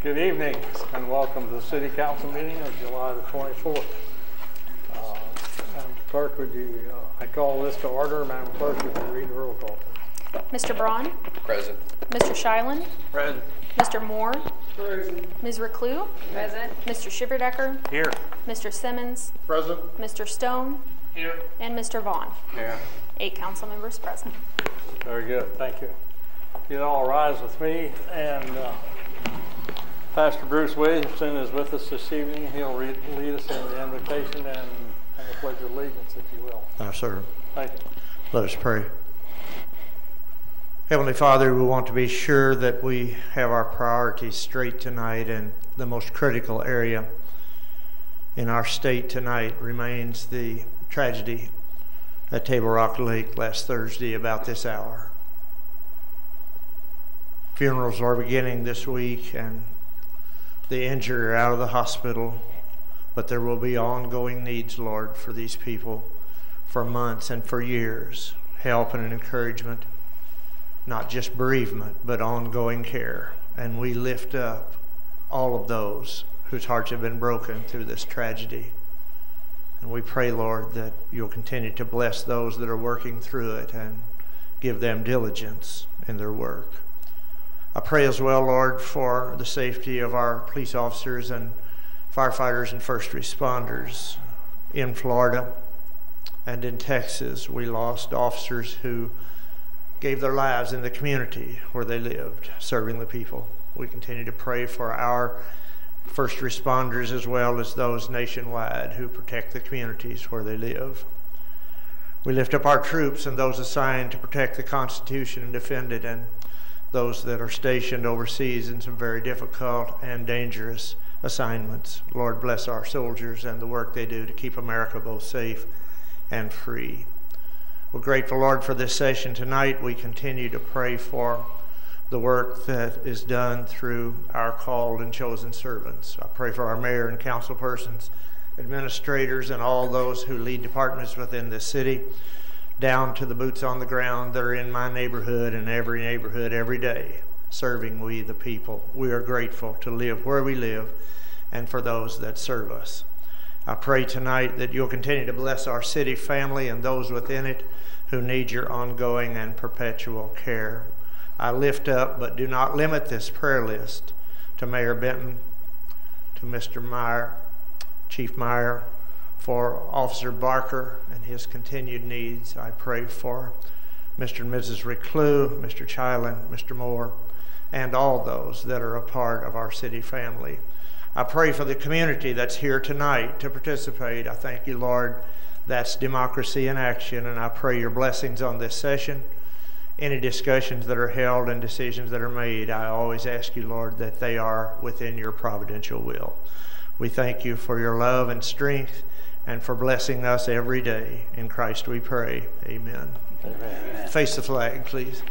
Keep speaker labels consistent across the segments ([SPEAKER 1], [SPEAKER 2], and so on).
[SPEAKER 1] Good evening and welcome to the City Council meeting of July the 24th. Madam Clerk, would you, I call this to order. Madam Clerk, would you read the roll call, please?
[SPEAKER 2] Mr. Braun?
[SPEAKER 3] Present.
[SPEAKER 2] Mr. Shilen?
[SPEAKER 1] Present.
[SPEAKER 2] Mr. Moore?
[SPEAKER 3] Present.
[SPEAKER 2] Ms. Reclue?
[SPEAKER 4] Present.
[SPEAKER 2] Mr. Shiverdecker?
[SPEAKER 1] Here.
[SPEAKER 2] Mr. Simmons?
[SPEAKER 3] Present.
[SPEAKER 2] Mr. Stone?
[SPEAKER 3] Here.
[SPEAKER 2] And Mr. Vaughn.
[SPEAKER 1] Here.
[SPEAKER 2] 8 council members present.
[SPEAKER 1] Very good. Thank you. You'd all rise with me, and Pastor Bruce Williamson is with us this evening. He'll lead us in the invitation and the Pledge of Allegiance, if you will.
[SPEAKER 5] Sir.
[SPEAKER 1] Thank you.
[SPEAKER 5] Let us pray. Heavenly Father, we want to be sure that we have our priorities straight tonight, and the most critical area in our state tonight remains the tragedy at Table Rock Lake last Thursday about this hour. Funerals are beginning this week, and the injured are out of the hospital, but there will be ongoing needs, Lord, for these people for months and for years. Help and encouragement, not just bereavement, but ongoing care. And we lift up all of those whose hearts have been broken through this tragedy. And we pray, Lord, that you'll continue to bless those that are working through it and give them diligence in their work. I pray as well, Lord, for the safety of our police officers and firefighters and first responders in Florida and in Texas. We lost officers who gave their lives in the community where they lived, serving the people. We continue to pray for our first responders as well as those nationwide who protect the communities where they live. We lift up our troops and those assigned to protect the Constitution and defend it, and those that are stationed overseas in some very difficult and dangerous assignments. Lord, bless our soldiers and the work they do to keep America both safe and free. We're grateful, Lord, for this session tonight. We continue to pray for the work that is done through our called and chosen servants. I pray for our mayor and council persons, administrators, and all those who lead departments within this city, down to the boots on the ground that are in my neighborhood and every neighborhood every day, serving we the people. We are grateful to live where we live and for those that serve us. I pray tonight that you'll continue to bless our city family and those within it who need your ongoing and perpetual care. I lift up, but do not limit this prayer list, to Mayor Benton, to Mr. Meyer, Chief Meyer, for Officer Barker and his continued needs. I pray for Mr. and Mrs. Reclue, Mr. Chilen, Mr. Moore, and all those that are a part of our city family. I pray for the community that's here tonight to participate. I thank you, Lord. That's democracy in action, and I pray your blessings on this session. Any discussions that are held and decisions that are made, I always ask you, Lord, that they are within your providential will. We thank you for your love and strength and for blessing us every day. In Christ we pray. Amen. Amen. Face the flag, please.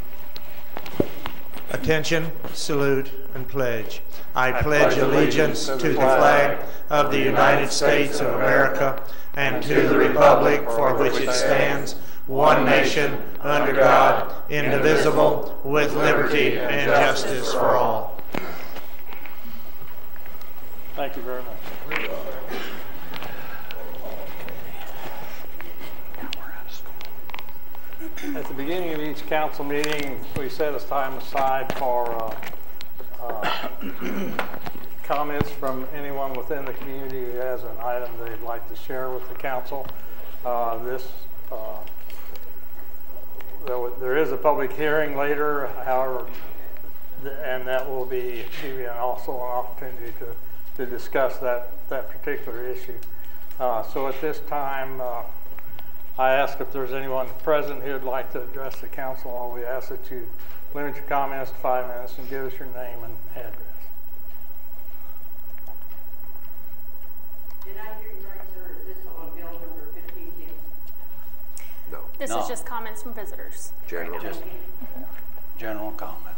[SPEAKER 5] Attention, salute, and pledge. I pledge allegiance to the flag of the United States of America and to the republic for which it stands, one nation, under God, indivisible, with liberty and justice for all.
[SPEAKER 1] Thank you very much. At the beginning of each council meeting, we set a time aside for comments from anyone within the community who has an item they'd like to share with the council. There is a public hearing later, however, and that will be also an opportunity to discuss that particular issue. So at this time, I ask if there's anyone present who would like to address the council. We ask that you limit your comments to 5 minutes and give us your name and address.
[SPEAKER 4] Did I hear you right, sir? Is this on bill number 1510?
[SPEAKER 3] No.
[SPEAKER 2] This is just comments from visitors.
[SPEAKER 3] General.
[SPEAKER 2] Right now.
[SPEAKER 3] Just general comments.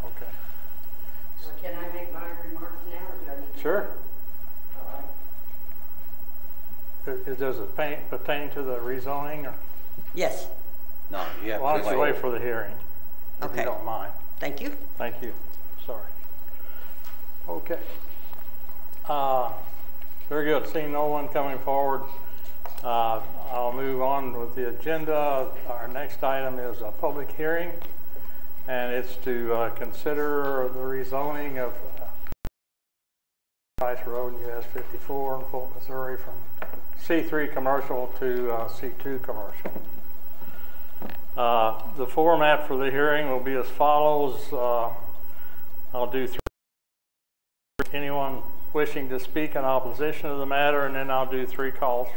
[SPEAKER 1] Okay.
[SPEAKER 4] Well, can I make my remarks now, or do I need to?
[SPEAKER 1] Sure.
[SPEAKER 4] All right.
[SPEAKER 1] Does it pertain to the rezoning? Or?
[SPEAKER 6] Yes.
[SPEAKER 3] No, you have
[SPEAKER 1] Why
[SPEAKER 3] to
[SPEAKER 1] don't you wait for the hearing, if
[SPEAKER 6] Okay.
[SPEAKER 1] you don't mind.
[SPEAKER 6] Thank you.
[SPEAKER 1] Thank you. Sorry. Okay. Very good. Seeing no one coming forward, I'll move on with the agenda. Our next item is a public hearing, and it's to consider the rezoning of Rice Road US 54 in Fulton, Missouri from C3 commercial to C2 commercial. The format for the hearing will be as follows. I'll do three. Anyone wishing to speak in opposition to the matter, and then I'll do 3 calls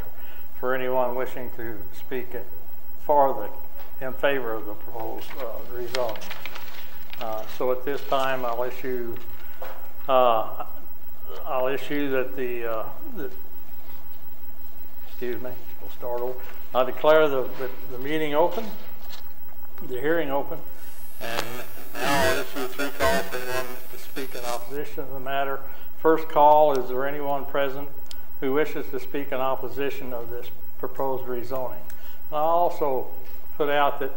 [SPEAKER 1] for anyone wishing to speak in favor of the proposed rezoning. So at this time, I'll issue that excuse me, we'll start over. I'll declare the meeting open, the hearing open, and now I'll issue 3 calls for anyone to speak in opposition to the matter. First call, is there anyone present who wishes to speak in opposition of this proposed rezoning? And I'll also put out that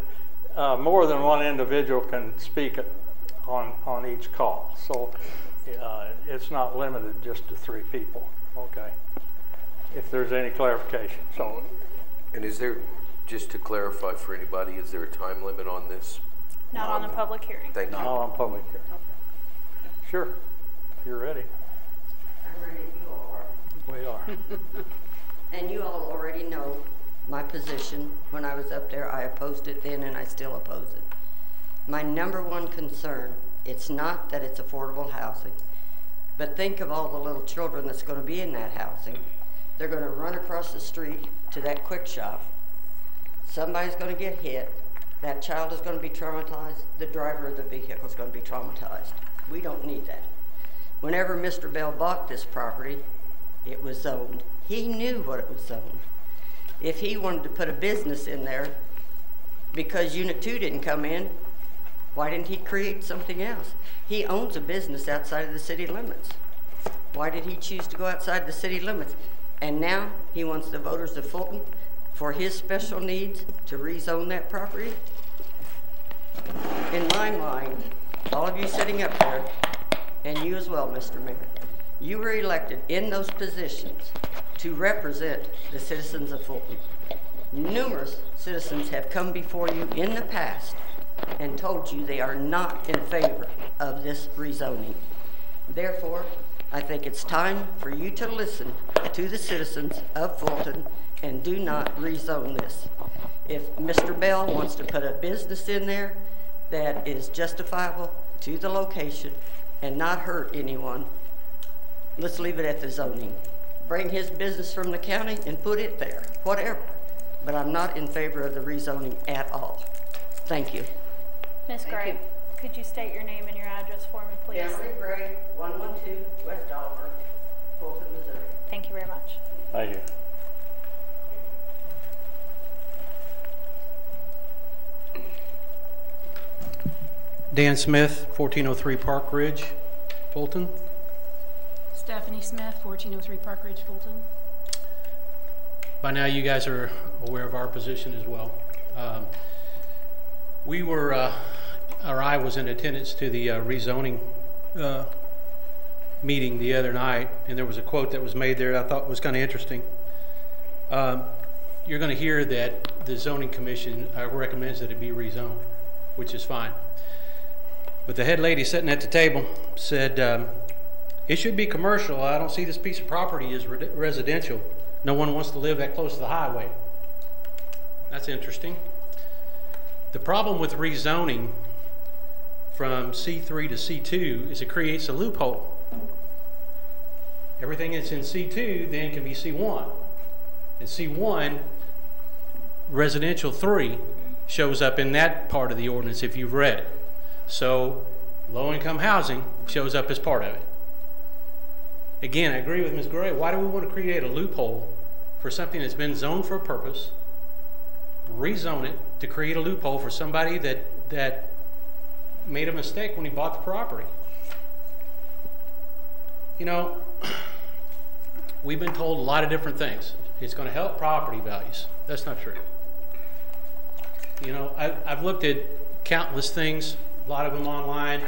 [SPEAKER 1] more than one individual can speak on each call. So it's not limited just to 3 people, okay? If there's any clarification. So,
[SPEAKER 6] and is there, just to clarify for anybody, is there a time limit on this?
[SPEAKER 2] Not on the public hearing.
[SPEAKER 6] Thank you.
[SPEAKER 1] not on public hearing. Sure, if you're ready.
[SPEAKER 4] I'm ready, you all are.
[SPEAKER 1] We are.
[SPEAKER 4] And you all already know my position. When I was up there, I opposed it then and I still oppose it. My #1 concern, it's not that it's affordable housing, but think of all the little children that's going to be in that housing. They're going to run across the street to that quick shop. Somebody's going to get hit. That child is going to be traumatized. The driver of the vehicle is going to be traumatized. We don't need that. Whenever Mr. Bell bought this property, it was zoned. He knew what it was zoned. If he wanted to put a business in there, because Unit 2 didn't come in, why didn't he create something else? He owns a business outside of the city limits. Why did he choose to go outside the city limits? And now he wants the voters of Fulton, for his special needs, to rezone that property? In my mind, all of you sitting up there, and you as well, Mr. Mayor, you were elected in those positions to represent the citizens of Fulton. Numerous citizens have come before you in the past and told you they are not in favor of this rezoning. Therefore, I think it's time for you to listen to the citizens of Fulton and do not rezone this. If Mr. Bell wants to put a business in there that is justifiable to the location and not hurt anyone, let's leave it at the zoning. Bring his business from the county and put it there, whatever. But I'm not in favor of the rezoning at all. Thank you.
[SPEAKER 2] Ms. Gray, could you state your name and your address for me, please?
[SPEAKER 4] Emily Gray, 112 West Oliver, Fulton, Missouri.
[SPEAKER 2] Thank you very much.
[SPEAKER 1] Thank you.
[SPEAKER 3] Dan Smith, 1403 Park Ridge, Fulton.
[SPEAKER 7] Stephanie Smith, 1403 Park Ridge, Fulton.
[SPEAKER 3] By now you guys are aware of our position as well. I was in attendance to the rezoning meeting the other night, and there was a quote that was made there that I thought was kind of interesting. You're going to hear that the zoning commission recommends that it be rezoned, which is fine. But the head lady sitting at the table said, it should be commercial. I don't see this piece of property as residential. No one wants to live that close to the highway. That's interesting. The problem with rezoning from C3 to C2 is it creates a loophole. Everything that's in C2 then can be C1. And C1, residential 3, shows up in that part of the ordinance if you've read it. So low-income housing shows up as part of it. Again, I agree with Ms. Gray. Why do we want to create a loophole for something that's been zoned for a purpose, rezone it to create a loophole for somebody that made a mistake when he bought the property? You know, we've been told a lot of different things. It's going to help property values. That's not true. You know, I've looked at countless things, a lot of them online.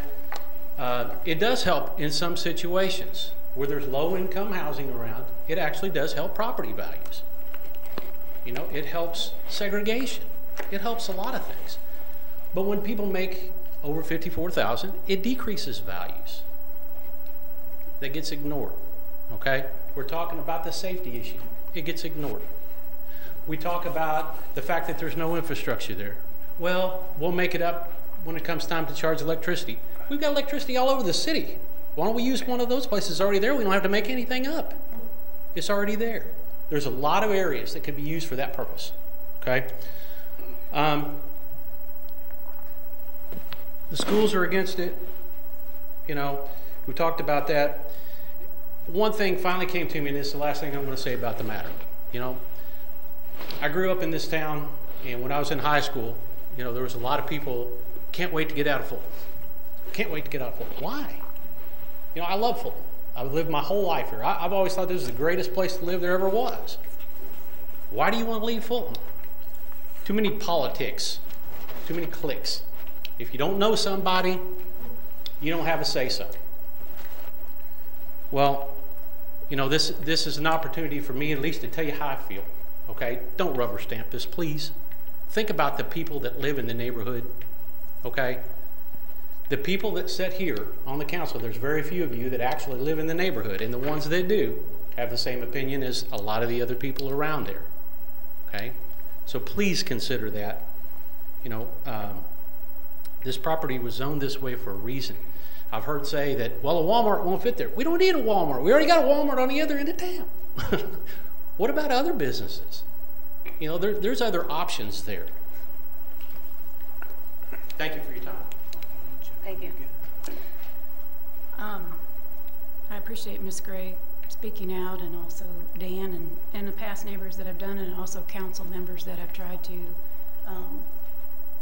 [SPEAKER 3] It does help in some situations where there's low-income housing around. It actually does help property values. You know, it helps segregation. It helps a lot of things. But when people make over $54,000, it decreases values. That gets ignored, okay? We're talking about the safety issue. It gets ignored. We talk about the fact that there's no infrastructure there. Well, we'll make it up when it comes time to charge electricity. We've got electricity all over the city. Why don't we use one of those places? It's already there. We don't have to make anything up. It's already there. There's a lot of areas that could be used for that purpose, okay? The schools are against it. You know, we talked about that. One thing finally came to me, and this is the last thing I'm going to say about the matter. You know, I grew up in this town, and when I was in high school, you know, there was a lot of people, can't wait to get out of Fulton. Can't wait to get out of Fulton. Why? You know, I love Fulton. I've lived my whole life here. I've always thought this is the greatest place to live there ever was. Why do you want to leave Fulton? Too many politics, too many cliques. If you don't know somebody, you don't have a say-so. Well, you know, this is an opportunity for me at least to tell you how I feel, okay? Don't rubber stamp this, please. Think about the people that live in the neighborhood, okay? The people that sit here on the council, there's very few of you that actually live in the neighborhood, and the ones that do have the same opinion as a lot of the other people around there, okay? So please consider that. You know, this property was zoned this way for a reason. I've heard say that, well, a Walmart won't fit there. We don't need a Walmart. We already got a Walmart on the other end of town. What about other businesses? You know, there's other options there. Thank you for your time.
[SPEAKER 2] Thank you.
[SPEAKER 7] I appreciate Ms. Gray speaking out, and also Dan and the past neighbors that have done it, and also council members that have tried to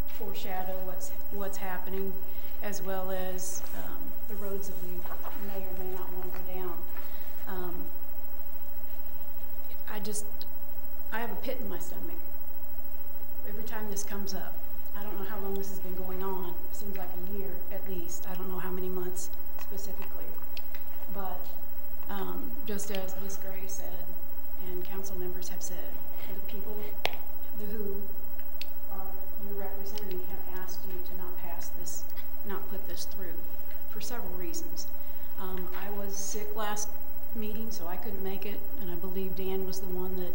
[SPEAKER 7] foreshadow what's happening, as well as the roads that we may or may not want to go down. I have a pit in my stomach every time this comes up. I don't know how long this has been going on. It seems like a year at least. I don't know how many months specifically. But just as Ms. Gray said, and council members have said, the people who are you're representing have asked you to not put this through for several reasons. I was sick last meeting, so I couldn't make it, and I believe Dan was the one that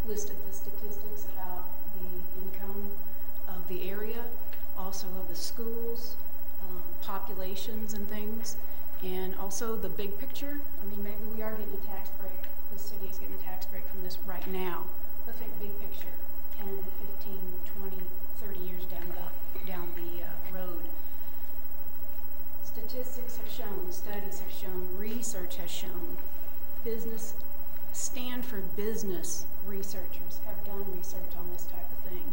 [SPEAKER 7] listed the statistics about the income of the area, also of the schools, populations and things, and also the big picture. I mean, maybe we are getting a tax break. The city is getting a tax break from this right now, but think big picture, 10, 15, 20, 30 years down the road. Statistics have shown, studies have shown, research has shown, Stanford business researchers have done research on this type of thing,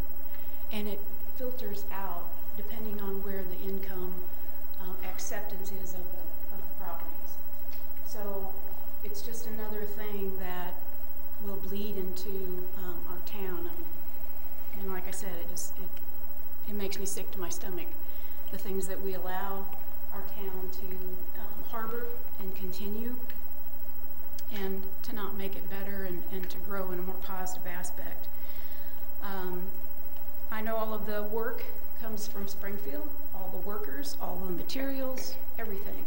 [SPEAKER 7] and it filters out depending on where the income acceptance is of the properties. So it's just another thing that will bleed into our town, and like I said, it makes me sick to my stomach, the things that we allow our town to harbor and continue, and to not make it better and to grow in a more positive aspect. I know all of the work comes from Springfield, all the workers, all the materials, everything,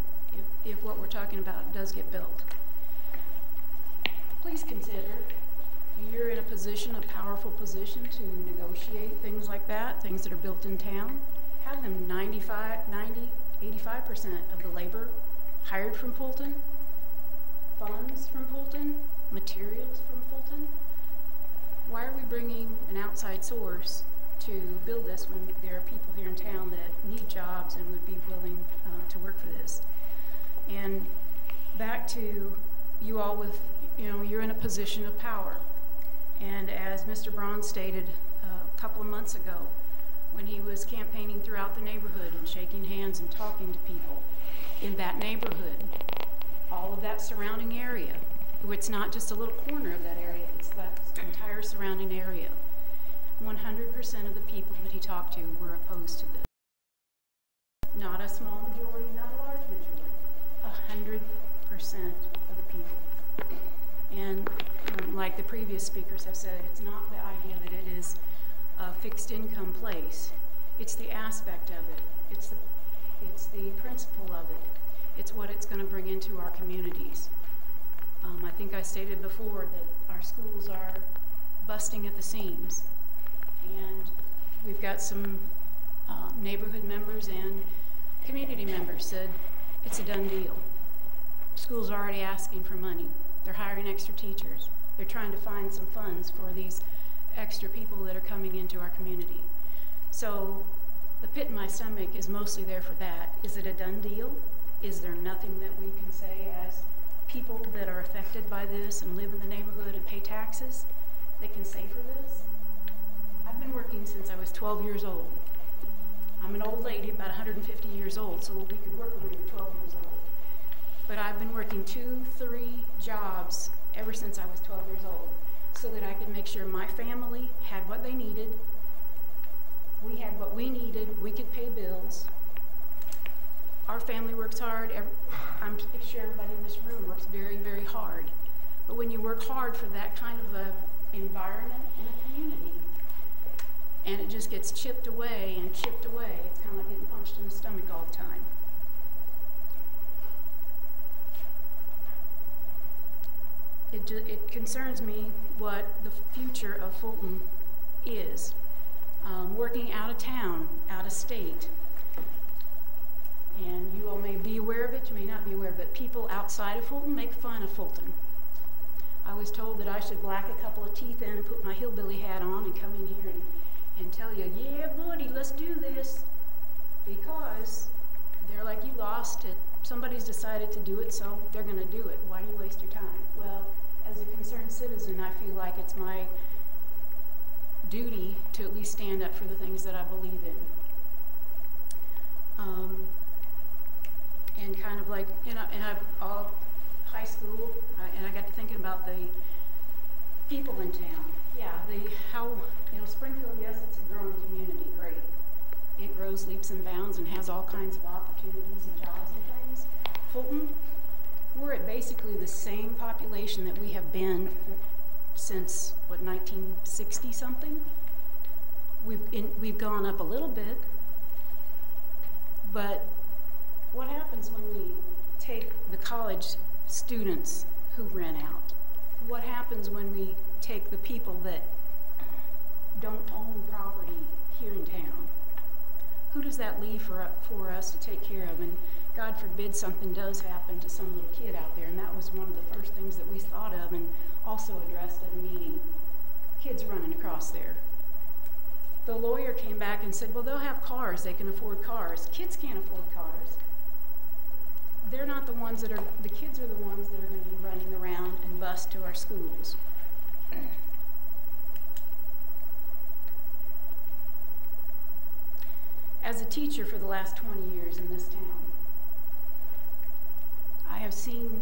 [SPEAKER 7] if what we're talking about does get built. Please consider, you're in a position, a powerful position to negotiate things like that, things that are built in town. Have them 95, 90, 85% of the labor hired from Fulton, funds from Fulton, materials from Fulton. Why are we bringing an outside source to build this when there are people here in town that need jobs and would be willing to work for this? And back to you all with, you know, you're in a position of power. And as Mr. Braun stated a couple of months ago, when he was campaigning throughout the neighborhood and shaking hands and talking to people in that neighborhood, all of that surrounding area, it's not just a little corner of that area, it's that entire surrounding area. 100% of the people that he talked to were opposed to this. Not a small majority, not a of the people. And like the previous speakers have said, it's not the idea that it is a fixed income place. It's the aspect of it. It's the principle of it. It's what it's going to bring into our communities. I think I stated before that our schools are busting at the seams. And we've got some neighborhood members and community members said it's a done deal. Schools are already asking for money. They're hiring extra teachers. They're trying to find some funds for these extra people that are coming into our community. So the pit in my stomach is mostly there for that. Is it a done deal? Is there nothing that we can say as people that are affected by this and live in the neighborhood and pay taxes that can say for this? I've been working since I was 12 years old. I'm an old lady, about 150 years old, so we could work when we were 12 years old. But I've been working 2, 3 jobs ever since I was 12 years old so that I could make sure my family had what they needed, we had what we needed, we could pay bills. Our family works hard. I'm sure everybody in this room works very, very hard. But when you work hard for that kind of a environment in a community, and it just gets chipped away and chipped away, it's kind of like getting punched in the stomach all the time. It concerns me what the future of Fulton is. Working out of town, out of state, and you all may be aware of it, you may not be aware of it, people outside of Fulton make fun of Fulton. I was told that I should black a couple of teeth in and put my hillbilly hat on and come in here and tell you, yeah, buddy, let's do this, because they're like, you lost it. Somebody's decided to do it, so they're going to do it. Why do you waste your time? Well, as a concerned citizen, I feel like it's my duty to at least stand up for the things that I believe in. And kind of like, you know, and I've all high school, and I got to thinking about the people in town. Yeah, how, you know, Springfield, yes, it's a growing community, great. It grows leaps and bounds and has all kinds of opportunities and jobs and things. Fulton, we're at basically the same population that we have been since, what, 1960 something? We've gone up a little bit, but what happens when we take the college students who rent out? What happens when we take the people that don't own property here in town? Who does that leave for us to take care of? And God forbid something does happen to some little kid out there, and that was one of the first things that we thought of and also addressed at a meeting. Kids running across there. The lawyer came back and said, well, they'll have cars, they can afford cars. Kids can't afford cars. They're not the ones that are, the kids are the ones that are going to be running around and bus to our schools. As a teacher for the last 20 years in this town, I have seen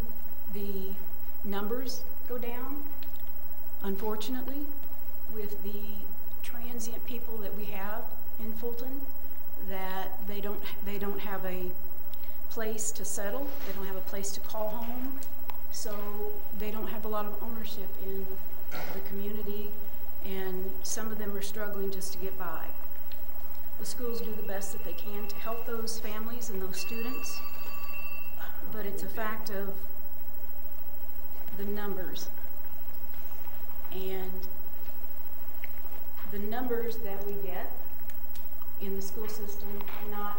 [SPEAKER 7] the numbers go down, unfortunately, with the transient people that we have in Fulton, that they don't have a place to settle, they don't have a place to call home, so they don't have a lot of ownership in the community, and some of them are struggling just to get by. The schools do the best that they can to help those families and those students, but it's a fact of the numbers. And the numbers that we get in the school system are not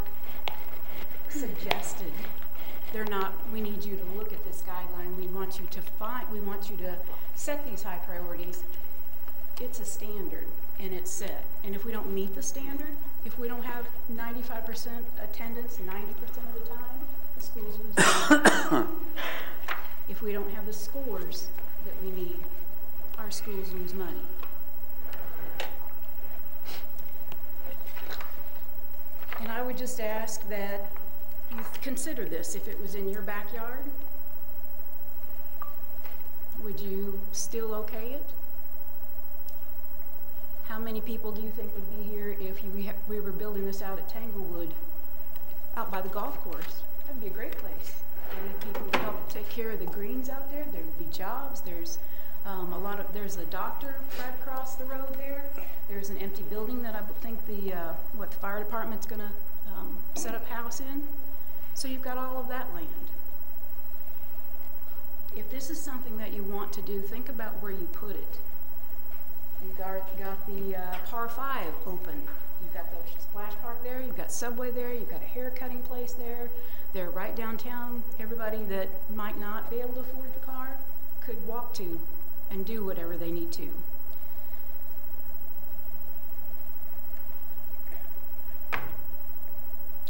[SPEAKER 7] suggested. They're not, we need you to look at this guideline, we want you to set these high priorities. It's a standard, and it's set. And if we don't meet the standard, if we don't have 95% attendance 90% of the time, the schools lose money. If we don't have the scores that we need, our schools lose money. And I would just ask that you consider this. If it was in your backyard, would you still okay it? How many people do you think would be here if we were building this out at Tanglewood, out by the golf course? That'd be a great place. And people would help take care of the greens out there. There would be jobs. There's there's a doctor right across the road there. There's an empty building that I think the fire department's going to set up house in. So you've got all of that land. If this is something that you want to do, think about where you put it. You've got the par 5 open. You've got the splash park there. You've got Subway there. You've got a hair cutting place there. They're right downtown. Everybody that might not be able to afford the car could walk to and do whatever they need to.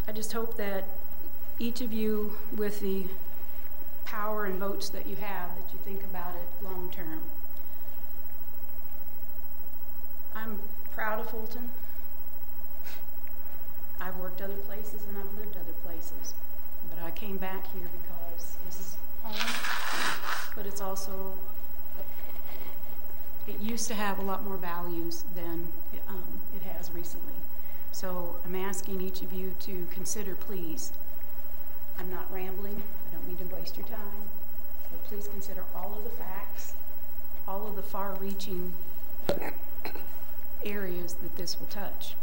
[SPEAKER 7] I just hope that each of you, with the power and votes that you have, that you think about it long term. I'm proud of Fulton. I've worked other places and I've lived other places, but I came back here because this is home, but it's also, it used to have a lot more values than it has recently. So I'm asking each of you to consider, please. I'm not rambling. I don't mean to waste your time, but please consider all of the facts, all of the far-reaching areas that this will touch.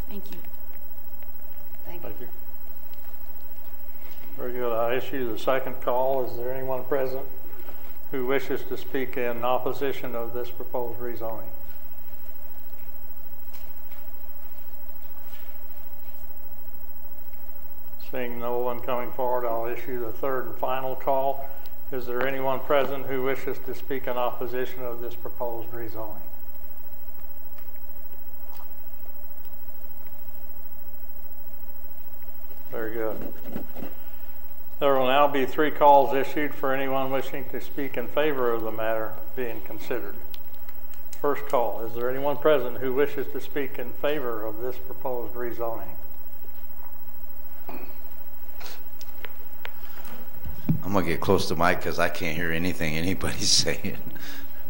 [SPEAKER 7] Thank you.
[SPEAKER 4] Thank you.
[SPEAKER 1] Thank you. Very good. I issue the second call. Is there anyone present who wishes to speak in opposition of this proposed rezoning? Seeing no one coming forward, I'll issue the third and final call. Is there anyone present who wishes to speak in opposition of this proposed rezoning? Very good. There will now be 3 calls issued for anyone wishing to speak in favor of the matter being considered. First call, is there anyone present who wishes to speak in favor of this proposed rezoning?
[SPEAKER 8] I'm going to get close to Mike because I can't hear anything anybody's saying.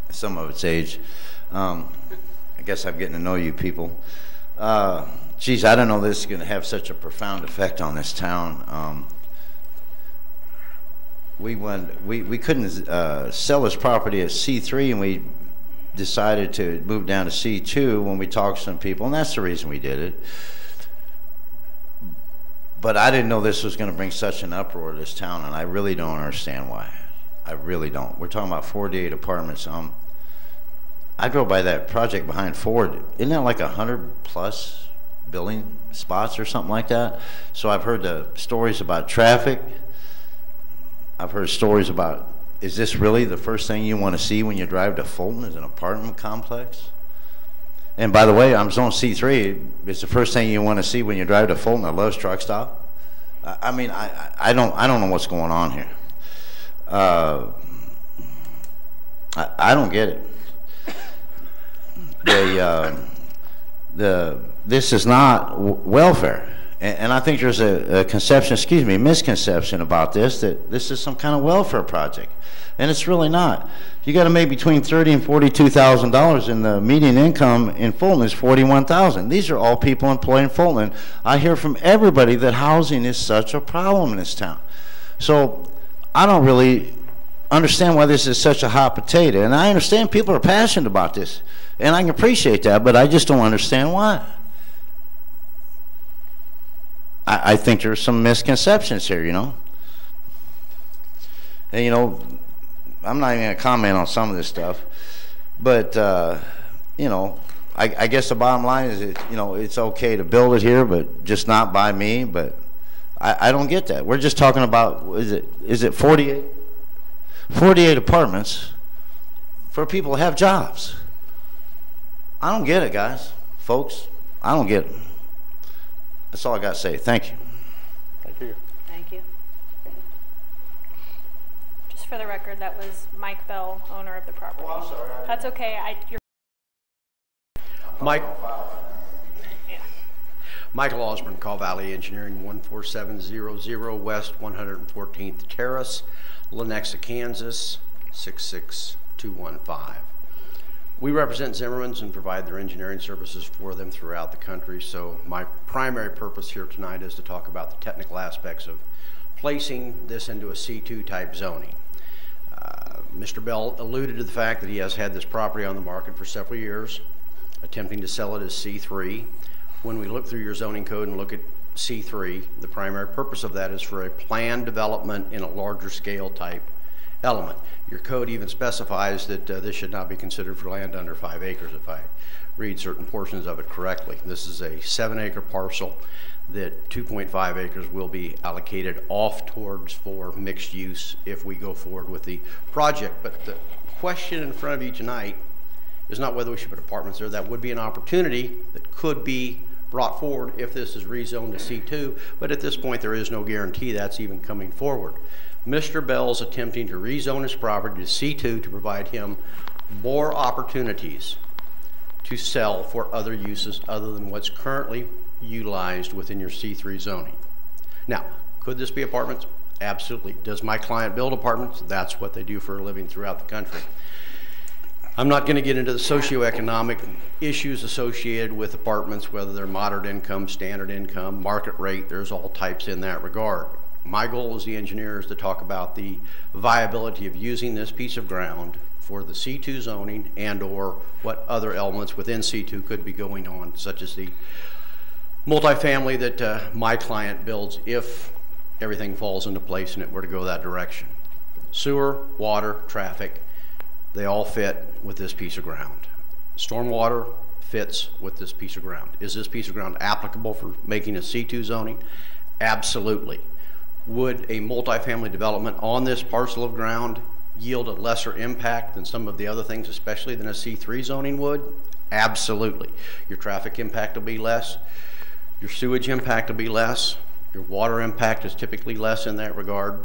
[SPEAKER 8] Some of it's age. I guess I'm getting to know you people. Geez, I don't know this is going to have such a profound effect on this town. We couldn't sell this property at C3, and we decided to move down to C2 when we talked to some people, and that's the reason we did it. But I didn't know this was going to bring such an uproar to this town, and I really don't understand why. I really don't. We're talking about 48 apartments. I drove by that project behind Ford. Isn't that like 100+ building spots or something like that? So I've heard the stories about traffic. I've heard stories about, is this really the first thing you want to see when you drive to Fulton, is an apartment complex? And by the way, I'm zone C3. It's the first thing you want to see when you drive to Fulton, a Love's truck stop. I mean, I don't know what's going on here. I don't get it. This is not welfare. And I think there's a misconception about this, that this is some kind of welfare project. And it's really not. You got to make between $30,000 and $42,000, and the median income in Fulton is $41,000. These are all people employed in Fulton. I hear from everybody that housing is such a problem in this town. So I don't really understand why this is such a hot potato. And I understand people are passionate about this, and I can appreciate that, but I just don't understand why. I think there's some misconceptions here, you know. And, you know, I'm not even going to comment on some of this stuff, but, you know, I guess the bottom line is, you know, it's okay to build it here, but just not by me. But I don't get that. We're just talking about, is it 48 apartments for people to have jobs. I don't get it, guys, folks. I don't get it. That's all I got to say. Thank you.
[SPEAKER 1] Thank you.
[SPEAKER 2] Thank you. Just for the record, that was Mike Bell, owner of the property.
[SPEAKER 8] Oh, I'm sorry.
[SPEAKER 2] That's okay.
[SPEAKER 9] Mike. Yeah. Michael Osborne, Call Valley Engineering, 14700 West 114th Terrace, Lenexa, Kansas, 662 215. We represent Zimmerman's and provide their engineering services for them throughout the country, so my primary purpose here tonight is to talk about the technical aspects of placing this into a C2 type zoning. Mr. Bell alluded to the fact that he has had this property on the market for several years, attempting to sell it as C3. When we look through your zoning code and look at C3, the primary purpose of that is for a planned development in a larger scale type element. Your code even specifies that this should not be considered for land under 5 acres if I read certain portions of it correctly. This is a 7-acre parcel that 2.5 acres will be allocated off towards for mixed use if we go forward with the project. But the question in front of you tonight is not whether we should put apartments there. That would be an opportunity that could be brought forward if this is rezoned to C2, but at this point there is no guarantee that's even coming forward. Mr. Bell's attempting to rezone his property to C2 to provide him more opportunities to sell for other uses other than what's currently utilized within your C3 zoning. Now, could this be apartments? Absolutely. Does my client build apartments? That's what they do for a living throughout the country. I'm not going to get into the socioeconomic issues associated with apartments, whether they're moderate income, standard income, market rate. There's all types in that regard. My goal as the engineer is to talk about the viability of using this piece of ground for the C2 zoning and or what other elements within C2 could be going on, such as the multifamily that my client builds if everything falls into place and it were to go that direction. Sewer, water, traffic, they all fit with this piece of ground. Stormwater fits with this piece of ground. Is this piece of ground applicable for making a C2 zoning? Absolutely. Would a multifamily development on this parcel of ground yield a lesser impact than some of the other things, especially than a C3 zoning would? Absolutely. Your traffic impact will be less. Your sewage impact will be less. Your water impact is typically less in that regard.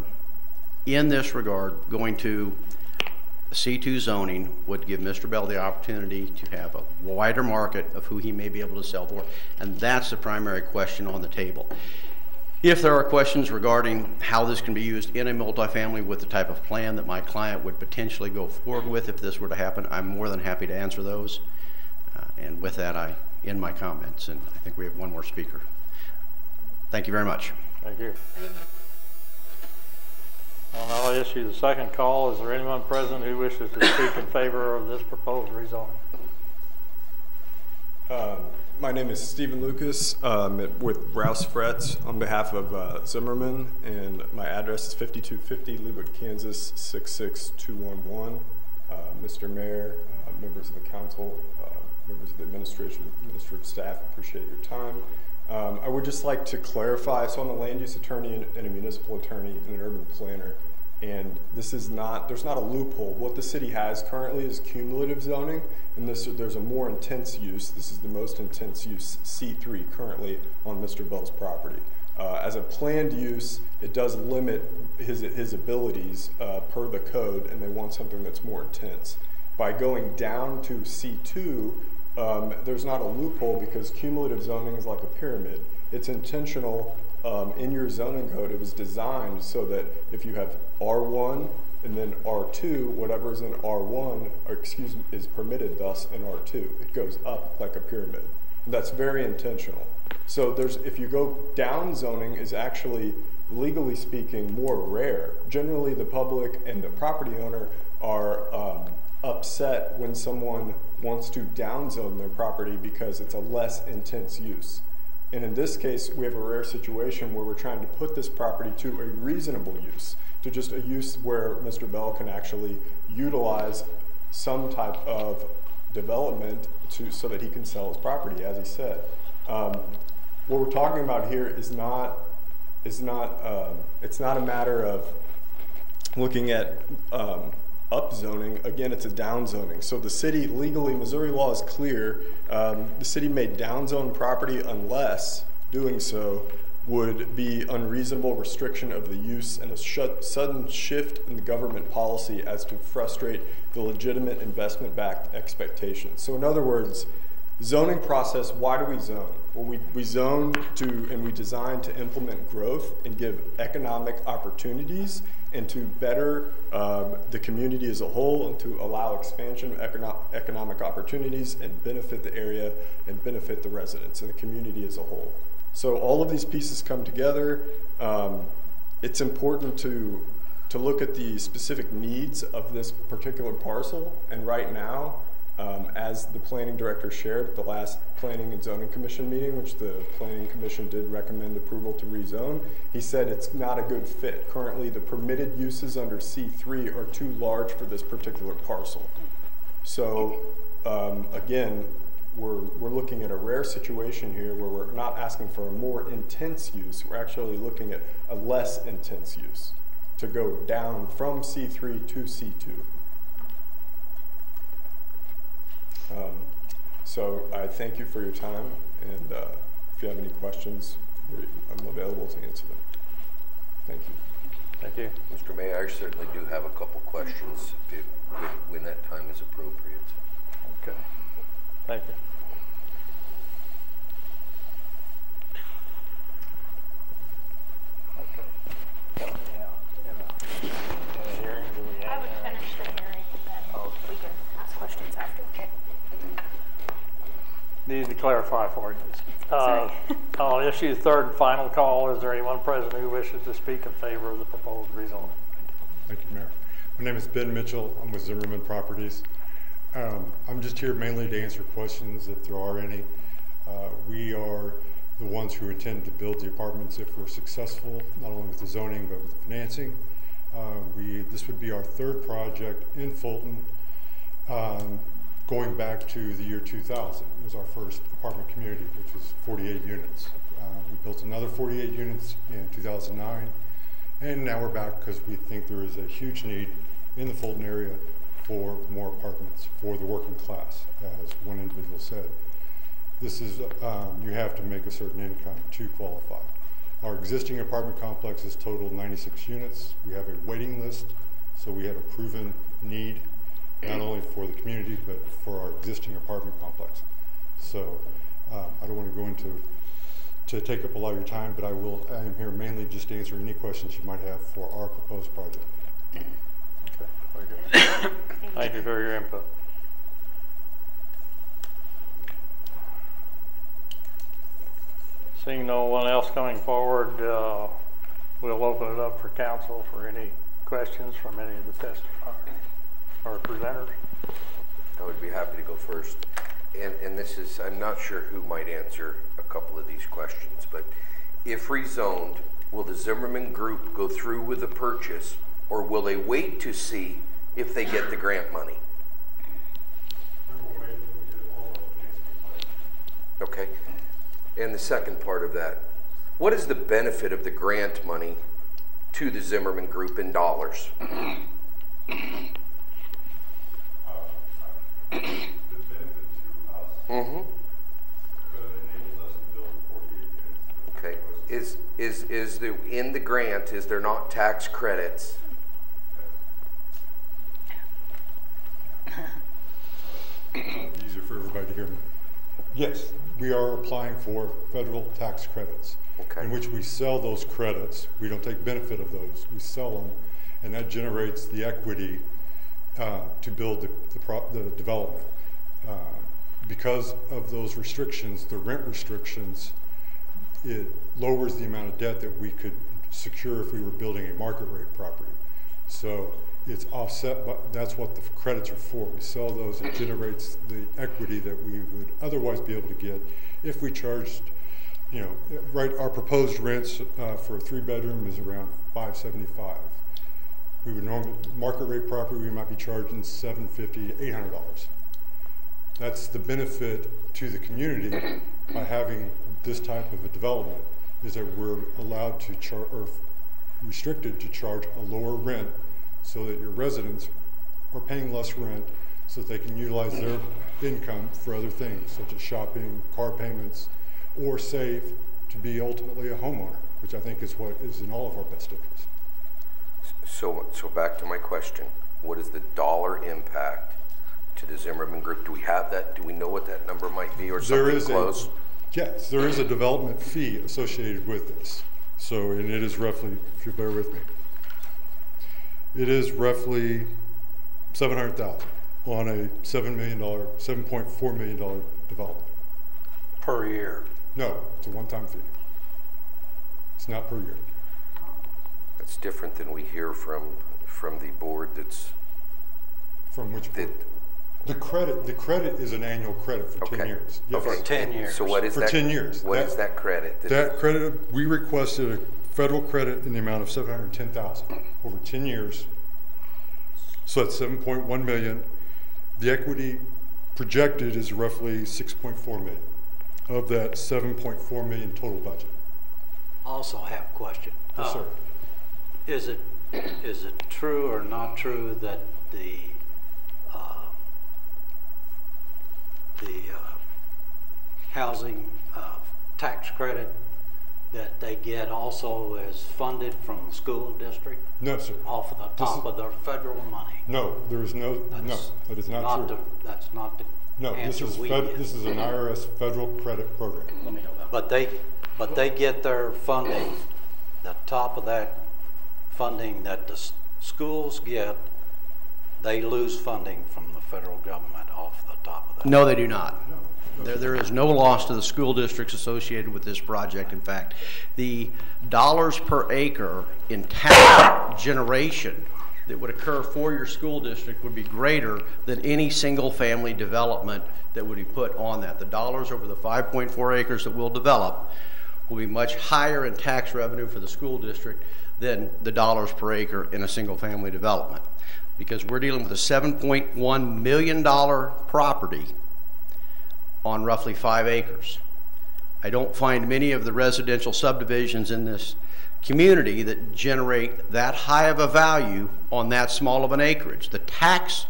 [SPEAKER 9] In this regard, going to C2 zoning would give Mr. Bell the opportunity to have a wider market of who he may be able to sell for, and that's the primary question on the table. If there are questions regarding how this can be used in a multifamily with the type of plan that my client would potentially go forward with if this were to happen, I'm more than happy to answer those. And with that, I end my comments, and I think we have one more speaker. Thank you very much.
[SPEAKER 1] Thank you. I'll now issue the second call. Is there anyone present who wishes to speak in favor of this proposed rezoning?
[SPEAKER 10] My name is Stephen Lucas with Rouse Frets on behalf of Zimmerman, and my address is 5250 Leawood, Kansas 66211. Mr. Mayor, members of the council, members of the administrative staff, appreciate your time. I would just like to clarify, so I'm a land use attorney and a municipal attorney and an urban planner, and this is not, there's not a loophole. What the city has currently is cumulative zoning, and there's a more intense use. This is the most intense use, C3, currently on Mr. Bell's property. As a planned use, it does limit his abilities per the code, and they want something that's more intense. By going down to C2, there's not a loophole because cumulative zoning is like a pyramid. It's intentional in your zoning code. It was designed so that if you have R1 and then R2, whatever's in R1, or excuse me, is permitted thus in R2. It goes up like a pyramid. And that's very intentional. So if you go down, zoning is actually, legally speaking, more rare. Generally, the public and the property owner are upset when someone wants to downzone their property because it's a less intense use. And in this case, we have a rare situation where we're trying to put this property to a reasonable use, to just a use where Mr. Bell can actually utilize some type of development so that he can sell his property, as he said. What we're talking about here is not it's not a matter of looking at upzoning. Again, it's a downzoning. So the city legally, Missouri law is clear. The city may downzone property unless doing so would be unreasonable restriction of the use and a sudden shift in the government policy as to frustrate the legitimate investment-backed expectations. So in other words, Zoning process, why do we zone? Well, we zone to, and we design to implement growth and give economic opportunities and to better the community as a whole and to allow expansion of economic opportunities and benefit the area and benefit the residents and the community as a whole. So all of these pieces come together. It's important to look at the specific needs of this particular parcel, and right now, as the planning director shared at the last Planning and Zoning Commission meeting, which the Planning Commission did recommend approval to rezone, he said it's not a good fit. Currently, the permitted uses under C3 are too large for this particular parcel. So again, we're looking at a rare situation here where we're not asking for a more intense use, we're actually looking at a less intense use to go down from C3 to C2. So I thank you for your time, and if you have any questions, I'm available to answer them. Thank you.
[SPEAKER 1] Thank you.
[SPEAKER 6] Mr. Mayor, I certainly do have a couple questions when that time is appropriate.
[SPEAKER 1] Okay. Thank you. Okay. Hearing, do we have
[SPEAKER 2] I would finish the hearing and then we can ask questions after. Okay.
[SPEAKER 1] Need to clarify for you.
[SPEAKER 2] Sorry.
[SPEAKER 1] I'll issue third and final call. Is there anyone present who wishes to speak in favor of the proposed rezoning?
[SPEAKER 11] Thank you, Mayor. My name is Ben Mitchell. I'm with Zimmerman Properties. I'm just here mainly to answer questions if there are any. We are the ones who intend to build the apartments if we're successful, not only with the zoning but with the financing. This would be our third project in Fulton, going back to the year 2000. It was our first apartment community, which was 48 units. We built another 48 units in 2009, and now we're back because we think there is a huge need in the Fulton area for more apartments for the working class, as one individual said. This is, you have to make a certain income to qualify. Our existing apartment complexes total 96 units. We have a waiting list, so we have a proven need not only for the community, but for our existing apartment complex. So I don't want to go into to take up a lot of your time, but I am here mainly just to answer any questions you might have for our proposed project.
[SPEAKER 1] Okay, very good. Thank you for your input. Seeing no one else coming forward, we'll open it up for council for any questions from any of the testifiers or presenters.
[SPEAKER 6] I would be happy to go first. And this is, I'm not sure who might answer a couple of these questions, but if rezoned, will the Zimmerman Group go through with the purchase, or will they wait to see if they get the grant money? Okay. And the second part of that, what is the benefit of the grant money to the Zimmerman Group in dollars?
[SPEAKER 11] The benefit to us,
[SPEAKER 6] Mm-hmm.
[SPEAKER 11] but it enables us to build 48 units.
[SPEAKER 6] Okay. Is the in the grant, is there not tax credits?
[SPEAKER 11] Easier for everybody to hear me. Yes, we are applying for federal tax credits,
[SPEAKER 6] Okay.
[SPEAKER 11] in which we sell those credits. We don't take benefit of those. We sell them, and that generates the equity to build the development. Because of those restrictions, the rent restrictions, it lowers the amount of debt that we could secure if we were building a market rate property. So it's offset, but that's what the credits are for. We sell those, it generates the equity that we would otherwise be able to get if we charged, you know, right, our proposed rents for a 3-bedroom is around $575. We would normally, market rate property, we might be charging $750 to $800. That's the benefit to the community by having this type of a development, is that we're allowed to charge, or restricted to charge a lower rent so that your residents are paying less rent so that they can utilize their income for other things, such as shopping, car payments, or save to be ultimately a homeowner, which I think is what is in all of our best interests.
[SPEAKER 6] So back to my question. What is the dollar impact to the Zimmerman Group? Do we have that? Do we know what that number might be, or something close?
[SPEAKER 11] Yes, there is a development fee associated with this. So, and it is roughly, if you bear with me, it is roughly $700,000 on a $7.4 million development.
[SPEAKER 12] Per year?
[SPEAKER 11] No, it's a one-time fee. It's not per year.
[SPEAKER 6] That's different than we hear from the board. That's
[SPEAKER 11] from which board? The credit is an annual credit for 10 years. Yes.
[SPEAKER 12] For 10 years.
[SPEAKER 6] So what is
[SPEAKER 11] for
[SPEAKER 6] that?
[SPEAKER 11] 10 years.
[SPEAKER 6] What is that credit?
[SPEAKER 11] That credit, we requested a federal credit in the amount of $710,000 over 10 years. So that's $7.1 million. The equity projected is roughly $6.4 million of that $7.4 million total budget.
[SPEAKER 12] Also have a question.
[SPEAKER 11] Yes, sir.
[SPEAKER 12] Is it true or not true that the housing tax credit that they get also is funded from the school district?
[SPEAKER 11] No, sir.
[SPEAKER 12] Off of the top of their federal money?
[SPEAKER 11] No, there is no, no, that is not true.
[SPEAKER 12] That's not the
[SPEAKER 11] no,
[SPEAKER 12] answer we get.
[SPEAKER 11] This is an IRS federal credit program.
[SPEAKER 9] Let me know that.
[SPEAKER 12] But they get their funding, the top of that funding that the schools get, they lose funding from the federal government off the top of that.
[SPEAKER 9] No, they do not. There is no loss to the school districts associated with this project. In fact, the dollars per acre in tax generation that would occur for your school district would be greater than any single family development that would be put on that. The dollars over the 5.4 acres that we'll develop will be much higher in tax revenue for the school district than the dollars per acre in a single family development, because we're dealing with a $7.1 million property on roughly 5 acres. I don't find many of the residential subdivisions in this community that generate that high of a value on that small of an acreage. The tax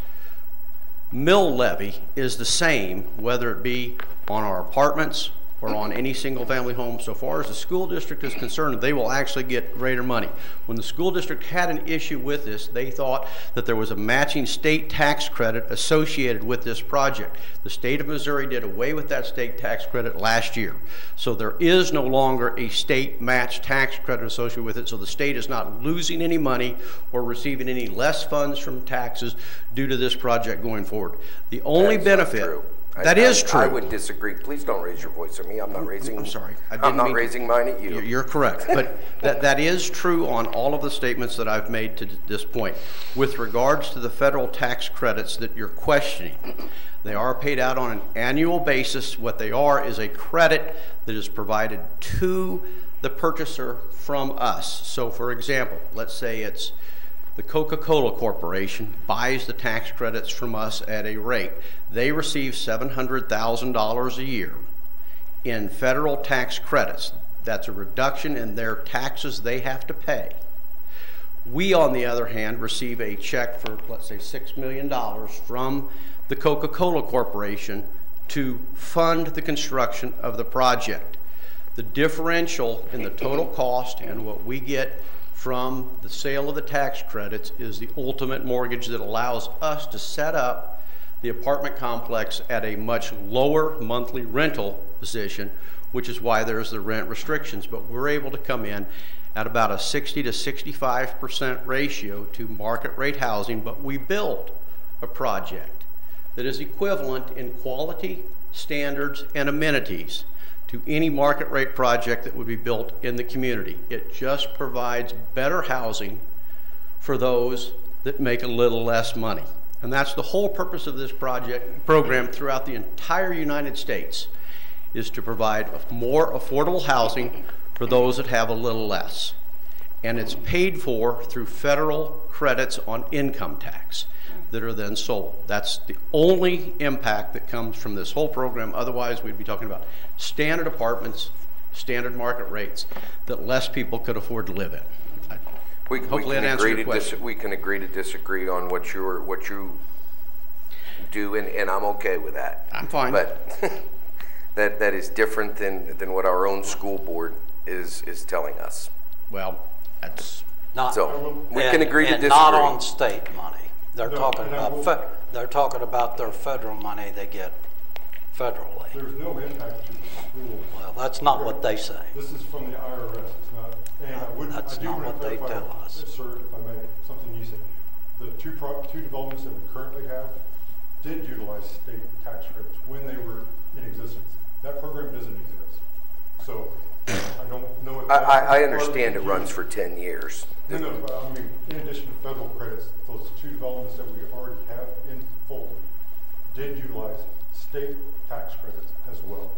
[SPEAKER 9] mill levy is the same whether it be on our apartments or on any single family home. So far as the school district is concerned, they will actually get greater money. When the school district had an issue with this, they thought that there was a matching state tax credit associated with this project. The state of Missouri did away with that state tax credit last year. So there is no longer a state match tax credit associated with it, so the state is not losing any money or receiving any less funds from taxes due to this project going forward. The only benefit... That is true.
[SPEAKER 6] I would disagree. Please don't raise your voice at me. I'm not raising.
[SPEAKER 9] I'm sorry.
[SPEAKER 6] I'm not raising mine at you.
[SPEAKER 9] You're correct. But that is true on all of the statements that I've made to this point. With regards to the federal tax credits that you're questioning, they are paid out on an annual basis. What they are is a credit that is provided to the purchaser from us. So for example, let's say it's the Coca-Cola Corporation buys the tax credits from us at a rate. They receive $700,000 a year in federal tax credits. That's a reduction in their taxes they have to pay. We, on the other hand, receive a check for, let's say, $6 million from the Coca-Cola Corporation to fund the construction of the project. The differential in the total cost and what we get from the sale of the tax credits is the ultimate mortgage that allows us to set up the apartment complex at a much lower monthly rental position, which is why there's the rent restrictions. But we're able to come in at about a 60 to 65% ratio to market rate housing, but we build a project that is equivalent in quality, standards, and amenities to any market rate project that would be built in the community. It just provides better housing for those that make a little less money. And that's the whole purpose of this program throughout the entire United States, is to provide more affordable housing for those that have a little less. And it's paid for through federal credits on income tax that are then sold. That's the only impact that comes from this whole program. Otherwise, we'd be talking about standard apartments, standard market rates that less people could afford to live in. Hopefully that answered your question.
[SPEAKER 6] We can agree to disagree on what you do, and I'm okay with that.
[SPEAKER 9] I'm fine.
[SPEAKER 6] But that is different than what our own school board is telling us.
[SPEAKER 9] Well, that's
[SPEAKER 12] not.
[SPEAKER 6] So we can agree to disagree.
[SPEAKER 12] Not on state money. They're talking about They're talking about their federal money they get federally.
[SPEAKER 11] There's no impact to the schools.
[SPEAKER 12] Well, that's not what they say.
[SPEAKER 11] This is from the IRS. It's not. And
[SPEAKER 12] That's
[SPEAKER 11] I do
[SPEAKER 12] not
[SPEAKER 11] want
[SPEAKER 12] what
[SPEAKER 11] to
[SPEAKER 12] they
[SPEAKER 11] clarify,
[SPEAKER 12] tell us.
[SPEAKER 11] sir, if I may, something you said. The two developments that we currently have did utilize state tax credits when they were in existence. That program doesn't exist. So I don't know if
[SPEAKER 6] I understand it runs for 10 years.
[SPEAKER 11] No, but I mean, in addition to federal credits, those two developments that we already have in Fulton did utilize state tax credits as well.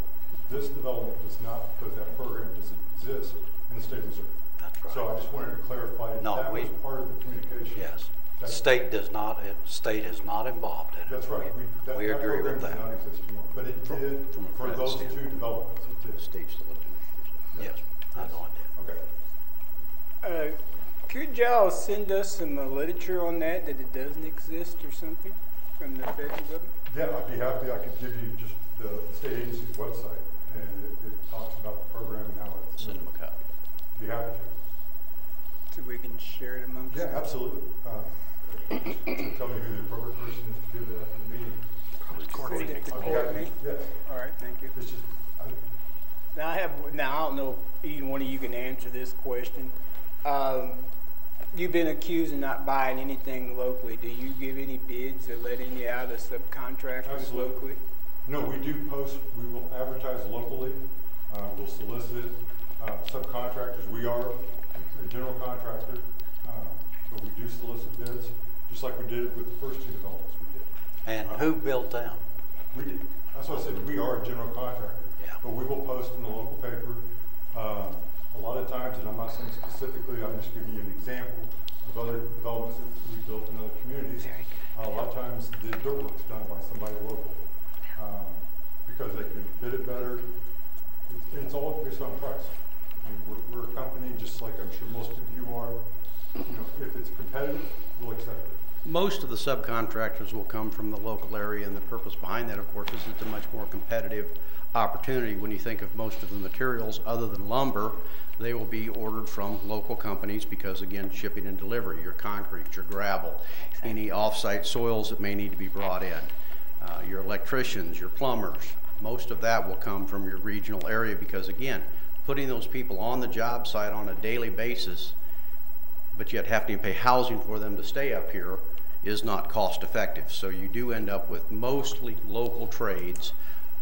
[SPEAKER 11] This development does not, because that program doesn't exist in the state of Missouri.
[SPEAKER 12] That's right.
[SPEAKER 11] So I just wanted to clarify that was part of the communication.
[SPEAKER 12] Yes. State is not involved in it.
[SPEAKER 11] That's right.
[SPEAKER 12] We agree with that.
[SPEAKER 11] That program does not exist anymore, but it did for those two developments. It did.
[SPEAKER 9] State still administers.
[SPEAKER 12] Yes, I know it did.
[SPEAKER 11] Okay.
[SPEAKER 13] Could y'all send us some literature on that it doesn't exist or something from the federal government?
[SPEAKER 11] Yeah, I'd be happy. I could give you just the state agency's website, and it talks about the program and how it's.
[SPEAKER 9] Send them a copy.
[SPEAKER 11] Be happy to.
[SPEAKER 13] So we can share it amongst
[SPEAKER 11] Yeah, absolutely. Just tell me who the appropriate person is to give it after the meeting.
[SPEAKER 13] Send it to
[SPEAKER 11] I'll be happy.
[SPEAKER 13] Courtney?
[SPEAKER 11] Yes.
[SPEAKER 13] All right, thank you.
[SPEAKER 11] It's just,
[SPEAKER 13] Now I don't know if either one of you can answer this question. You've been accused of not buying anything locally. Do you give any bids or let any out of subcontractors
[SPEAKER 11] Absolutely.
[SPEAKER 13] locally?
[SPEAKER 11] no, we do post, we will advertise locally. We'll solicit subcontractors. We are a general contractor, but we do solicit bids, just like we did with the first two developments we did.
[SPEAKER 12] And who built them?
[SPEAKER 11] We did. That's why I said we are a general contractor.
[SPEAKER 12] Yeah.
[SPEAKER 11] But we will post in the local paper. A lot of times, and I'm not saying specifically, I'm just giving you an example of other developments that we built in other communities. A lot of times, the dirt work's done by somebody local because they can bid it better. It's all based on price. I mean, we're a company, just like I'm sure most of you are. You know, if it's competitive, we'll accept it.
[SPEAKER 9] Most of the subcontractors will come from the local area, and the purpose behind that, of course, is it's a much more competitive opportunity. When you think of most of the materials other than lumber, they will be ordered from local companies because, again, shipping and delivery, your concrete, your gravel, any off-site soils that may need to be brought in, your electricians, your plumbers, most of that will come from your regional area because, again, putting those people on the job site on a daily basis, but yet having to pay housing for them to stay up here is not cost effective. So you do end up with mostly local trades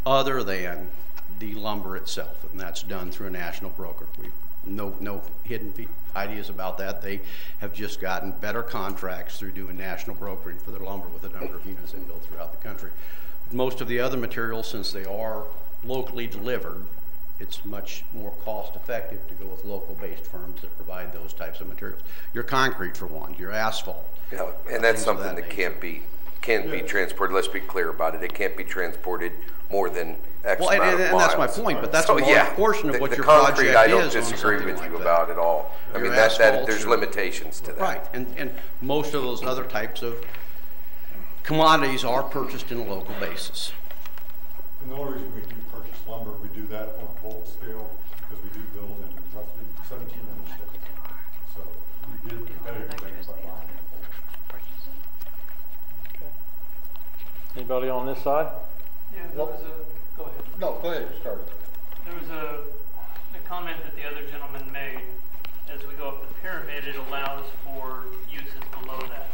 [SPEAKER 9] other than the lumber itself, and that's done through a national broker. We've no hidden ideas about that. They have just gotten better contracts through doing national brokering for their lumber with a number of units they build throughout the country. Most of the other materials, since they are locally delivered, it's much more cost effective to go with local based firms that provide those types of materials. Your concrete, for one, your asphalt.
[SPEAKER 6] Yeah, and that's something that can't be transported. Let's be clear about it. It can't be transported more than X amount of miles.
[SPEAKER 9] And that's my point, but that's
[SPEAKER 6] so,
[SPEAKER 9] a large portion of what your
[SPEAKER 6] concrete,
[SPEAKER 9] project
[SPEAKER 6] I don't
[SPEAKER 9] is
[SPEAKER 6] disagree with you
[SPEAKER 9] like
[SPEAKER 6] about at all. I mean, there's limitations to that.
[SPEAKER 9] Right, and most of those other types of commodities are purchased in a local basis.
[SPEAKER 11] And the only reason we do purchase lumber, we do that on a bulk scale because we do build in roughly 17-inch sticks. So we get competitive things by buying in bulk.
[SPEAKER 1] Okay. Anybody on this side?
[SPEAKER 14] Yeah, there was a, go ahead.
[SPEAKER 5] No, go ahead, start.
[SPEAKER 14] There was a comment that the other gentleman made. As we go up the pyramid, it allows for uses below that.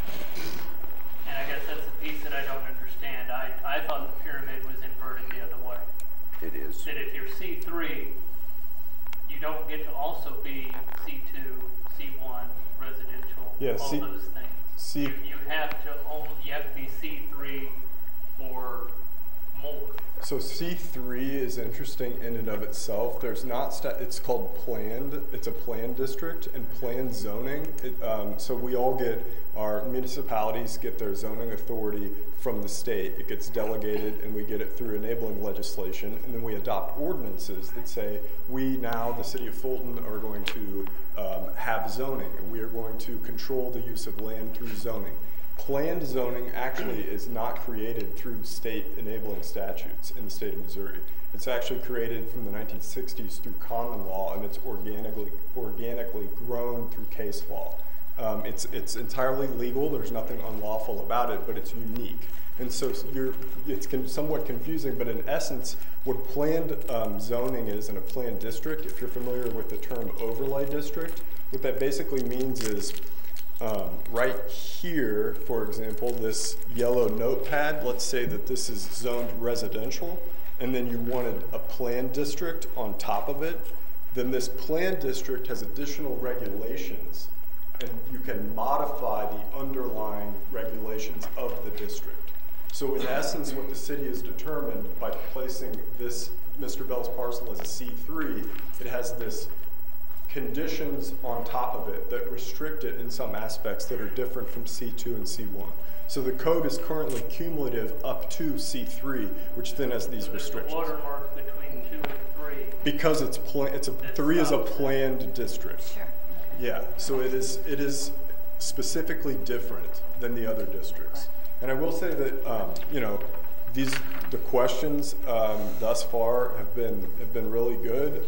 [SPEAKER 14] And I guess that's the piece that I don't understand. I thought the pyramid was inverted the other way.
[SPEAKER 6] It is.
[SPEAKER 14] That if you're C3, you don't get to also be C2, C1, residential,
[SPEAKER 10] Yeah,
[SPEAKER 14] all those things. You have to be C3 or more.
[SPEAKER 10] So C3 is interesting in and of itself. There's not, it's called planned, it's a planned district and planned zoning. So we all get, our municipalities get their zoning authority from the state. It gets delegated and we get it through enabling legislation, and then we adopt ordinances that say we now, the city of Fulton, are going to have zoning, and we are going to control the use of land through zoning. Planned zoning actually is not created through state enabling statutes in the state of Missouri. It's actually created from the 1960s through common law, and it's organically grown through case law. It's entirely legal. There's nothing unlawful about it, but it's unique. And so it's somewhat confusing, but in essence, what planned zoning is in a planned district, if you're familiar with the term overlay district, what that basically means is right here, for example, this yellow notepad, let's say that this is zoned residential, and then you wanted a planned district on top of it, then this planned district has additional regulations, and you can modify the underlying regulations of the district. So in essence, what the city has determined by placing this Mr. Bell's parcel as a C3, it has this conditions on top of it that restrict it in some aspects that are different from C2 and C1. So the code is currently cumulative up to C3, which then has these restrictions.
[SPEAKER 14] Watermark between 2 and 3.
[SPEAKER 10] Because it's 3 is a planned district.
[SPEAKER 2] Sure.
[SPEAKER 10] Yeah, so it is specifically different than the other districts. And I will say that you know, the questions thus far have been really good,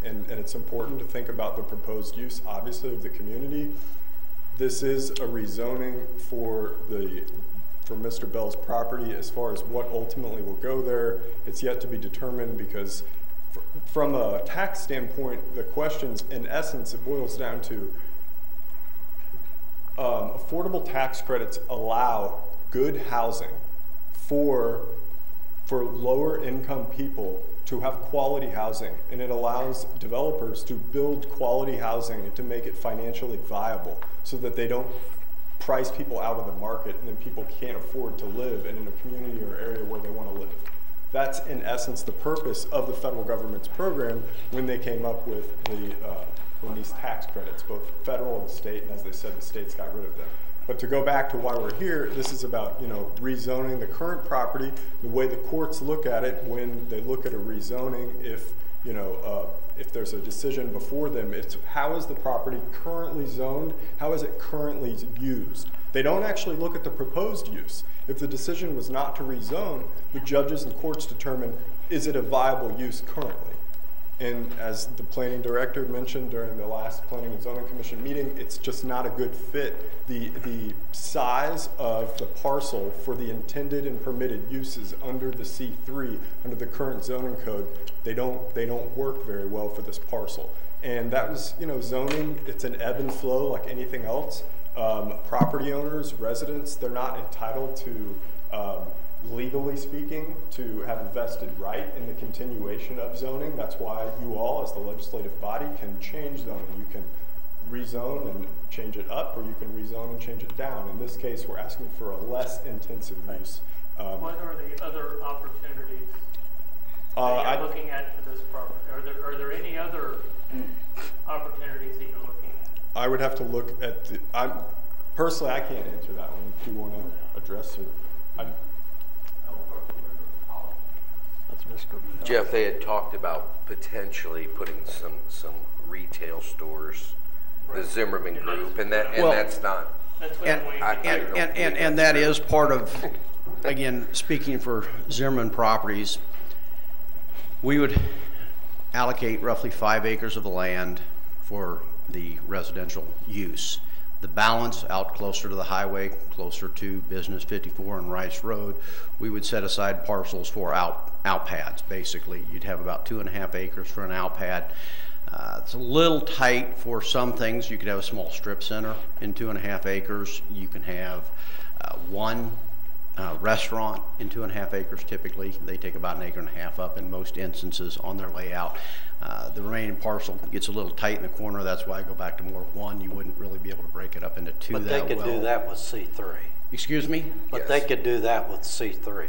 [SPEAKER 10] and it's important to think about the proposed use, obviously, of the community. This is a rezoning for Mr. Bell's property. As far as what ultimately will go there, it's yet to be determined, because from a tax standpoint, the questions, in essence, it boils down to affordable tax credits allow good housing for lower income people to have quality housing, and it allows developers to build quality housing and to make it financially viable so that they don't price people out of the market and then people can't afford to live in a community or area where they want to live. That's in essence the purpose of the federal government's program when they came up with these tax credits, both federal and state, and as they said, the states got rid of them. But to go back to why we're here, this is about, you know, rezoning the current property. The way the courts look at it when they look at a rezoning, if there's a decision before them, it's how is the property currently zoned? How is it currently used? They don't actually look at the proposed use. If the decision was not to rezone, the judges and courts determine, is it a viable use currently? And as the planning director mentioned during the last Planning and Zoning Commission meeting, it's just not a good fit. The size of the parcel for the intended and permitted uses under the C3, under the current zoning code, they don't work very well for this parcel. And that was, you know, zoning, it's an ebb and flow like anything else. Property owners, residents, they're not entitled to, legally speaking, to have a vested right in the continuation of zoning. That's why you all, as the legislative body, can change zoning. You can rezone and change it up, or you can rezone and change it down. In this case, we're asking for a less intensive use.
[SPEAKER 14] What are the other opportunities that you're looking at for this property? Are there any other opportunities that you're looking at?
[SPEAKER 10] I would have to look at the, personally, I can't answer that one. If you want to address it.
[SPEAKER 6] Jeff, they had talked about potentially putting some retail stores, the Zimmerman Group, and that's not.
[SPEAKER 14] That's what I'm waiting.
[SPEAKER 9] And that is part of, again, speaking for Zimmerman Properties, we would allocate roughly 5 acres of the land for the residential use. The balance out closer to the highway, closer to Business 54 and Rice Road, we would set aside parcels for out pads. Basically, you'd have about 2.5 acres for an out pad. It's a little tight for some things. You could have a small strip center in 2.5 acres. You can have one restaurant in 2.5 acres typically. They take about 1.5 acres up in most instances on their layout. The remaining parcel gets a little tight in the corner. That's why I go back to more one. You wouldn't really be able to break it up into two that well.
[SPEAKER 12] But they could do that with C3.
[SPEAKER 9] Excuse me?
[SPEAKER 12] But they could do that with C3.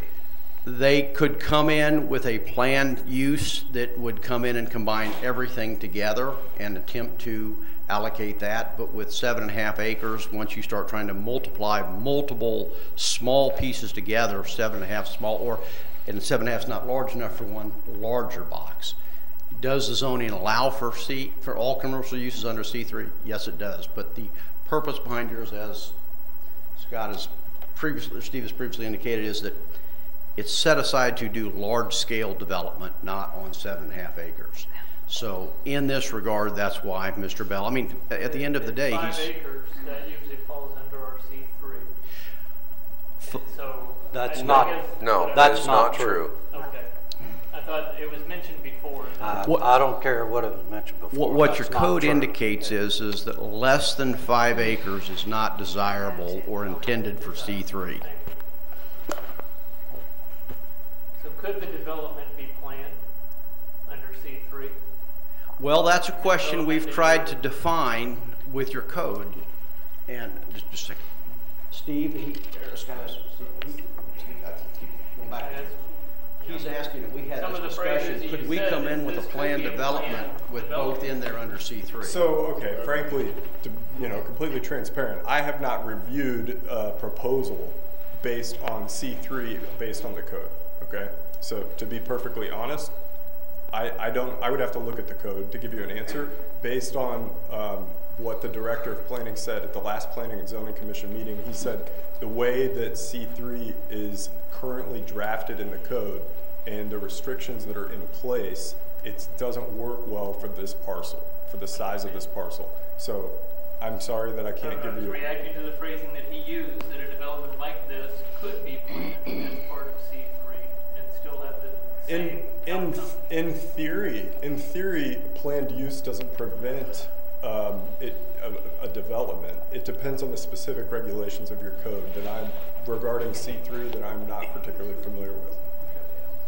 [SPEAKER 9] They could come in with a planned use that would come in and combine everything together and attempt to allocate that. But with 7.5 acres, once you start trying to multiply multiple small pieces together, 7.5 small, and 7.5 is not large enough for one larger box. Does the zoning allow for all commercial uses under C3? Yes, it does. But the purpose behind yours, as Steve has previously indicated, is that it's set aside to do large-scale development, not on 7.5 acres. So in this regard, that's why Mr. Bell, I mean, at the end of the day,
[SPEAKER 14] 5
[SPEAKER 9] he's...
[SPEAKER 14] acres, that usually falls under our C3. And so
[SPEAKER 12] That's
[SPEAKER 14] I
[SPEAKER 12] not-
[SPEAKER 14] guess
[SPEAKER 6] No,
[SPEAKER 14] what I-
[SPEAKER 12] that's
[SPEAKER 6] that is
[SPEAKER 12] not
[SPEAKER 6] not true.
[SPEAKER 14] Okay. I thought it was mentioned before.
[SPEAKER 12] I don't care what it was mentioned before.
[SPEAKER 9] What your
[SPEAKER 12] That's not
[SPEAKER 9] code
[SPEAKER 12] true.
[SPEAKER 9] indicates is that less than 5 acres is not desirable or intended for C3.
[SPEAKER 14] So could the development be planned under C3?
[SPEAKER 9] Well, that's a question we've tried to define with your code. And just a second. Steve, he's asking if we had
[SPEAKER 14] Some
[SPEAKER 9] this
[SPEAKER 14] of the phrases
[SPEAKER 9] discussion,
[SPEAKER 14] you
[SPEAKER 9] could we
[SPEAKER 14] said,
[SPEAKER 9] come in with a
[SPEAKER 14] this could
[SPEAKER 9] planned
[SPEAKER 14] be a
[SPEAKER 9] development
[SPEAKER 14] planned
[SPEAKER 9] with both
[SPEAKER 14] development.
[SPEAKER 9] in there under C3?
[SPEAKER 10] So, okay, frankly, to, you know, completely transparent, I have not reviewed a proposal based on C3, based on the code, okay? So to be perfectly honest, I would have to look at the code to give you an answer based on what the Director of Planning said at the last Planning and Zoning Commission meeting. He said the way that C3 is currently drafted in the code and the restrictions that are in place, it doesn't work well for this parcel, for the size of this parcel. So I'm sorry that I can't give you...
[SPEAKER 14] Reacting to the phrasing that he used, that a development like this could be planned as part of C3 and still have the same outcome.
[SPEAKER 10] In theory, planned use doesn't prevent a development. It depends on the specific regulations of your code regarding C3 that I'm not particularly familiar with.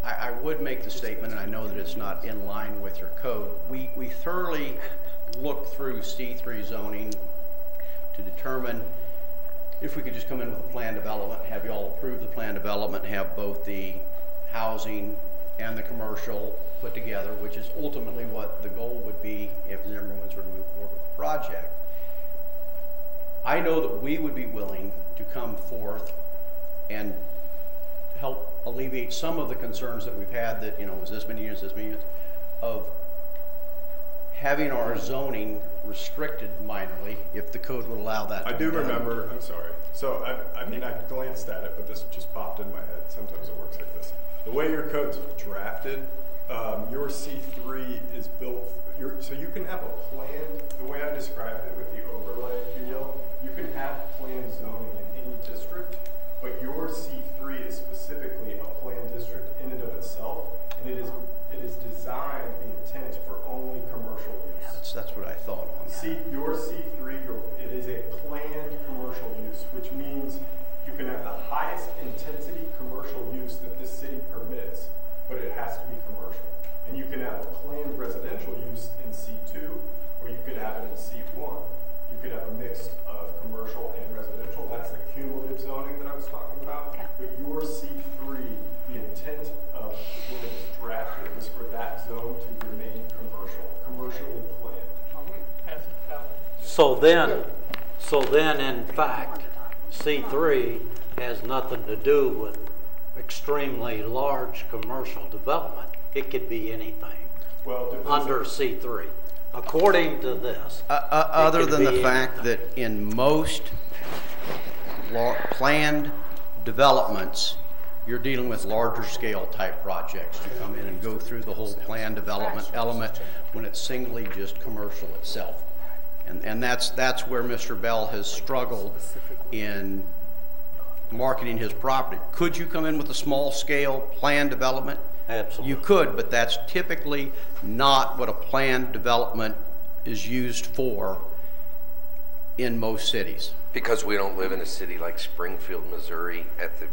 [SPEAKER 9] I would make the statement, and I know that it's not in line with your code. We thoroughly looked through C3 zoning to determine if we could just come in with a planned development, have you all approve the planned development, have both the housing and the commercial put together, which is ultimately what the goal would be if Zimmerman's were to move forward with the project. I know that we would be willing to come forth and help alleviate some of the concerns that we've had that, you know, was this many units, of having our zoning restricted minorly if the code would allow that.
[SPEAKER 10] I do remember, I'm sorry. So, I mean, I glanced at it, but this just popped in my head. Sometimes it works like this. The way your code's drafted, your C3 is built, so you can have a planned, the way I described it with the overlay, if you will, you can have planned zoning in any district, but your C3 is specifically a planned district in and of itself, and it is designed, the intent, for only commercial use.
[SPEAKER 9] That's what I thought on that.
[SPEAKER 10] Your C3, it is a planned commercial use, which means you can have the highest intensity commercial use that this city permits, but it has to be commercial. And you can have a planned residential use in C2, or you could have it in C1. You could have a mix of commercial and residential. That's the cumulative zoning that I was talking about. Yeah. But your C3, the intent of when it was drafted was for that zone to remain commercially planned.
[SPEAKER 12] So then, in fact, C3 has nothing to do with extremely large commercial development. It could be anything under C3, according to this.
[SPEAKER 9] Other than the fact that in most planned developments, you're dealing with larger scale type projects to come in and go through the whole planned development element when it's singly just commercial itself. And that's where Mr. Bell has struggled in marketing his property. Could you come in with a small scale planned development?
[SPEAKER 12] Absolutely.
[SPEAKER 9] You could, but that's typically not what a planned development is used for in most cities.
[SPEAKER 6] Because we don't live in a city like Springfield, Missouri at the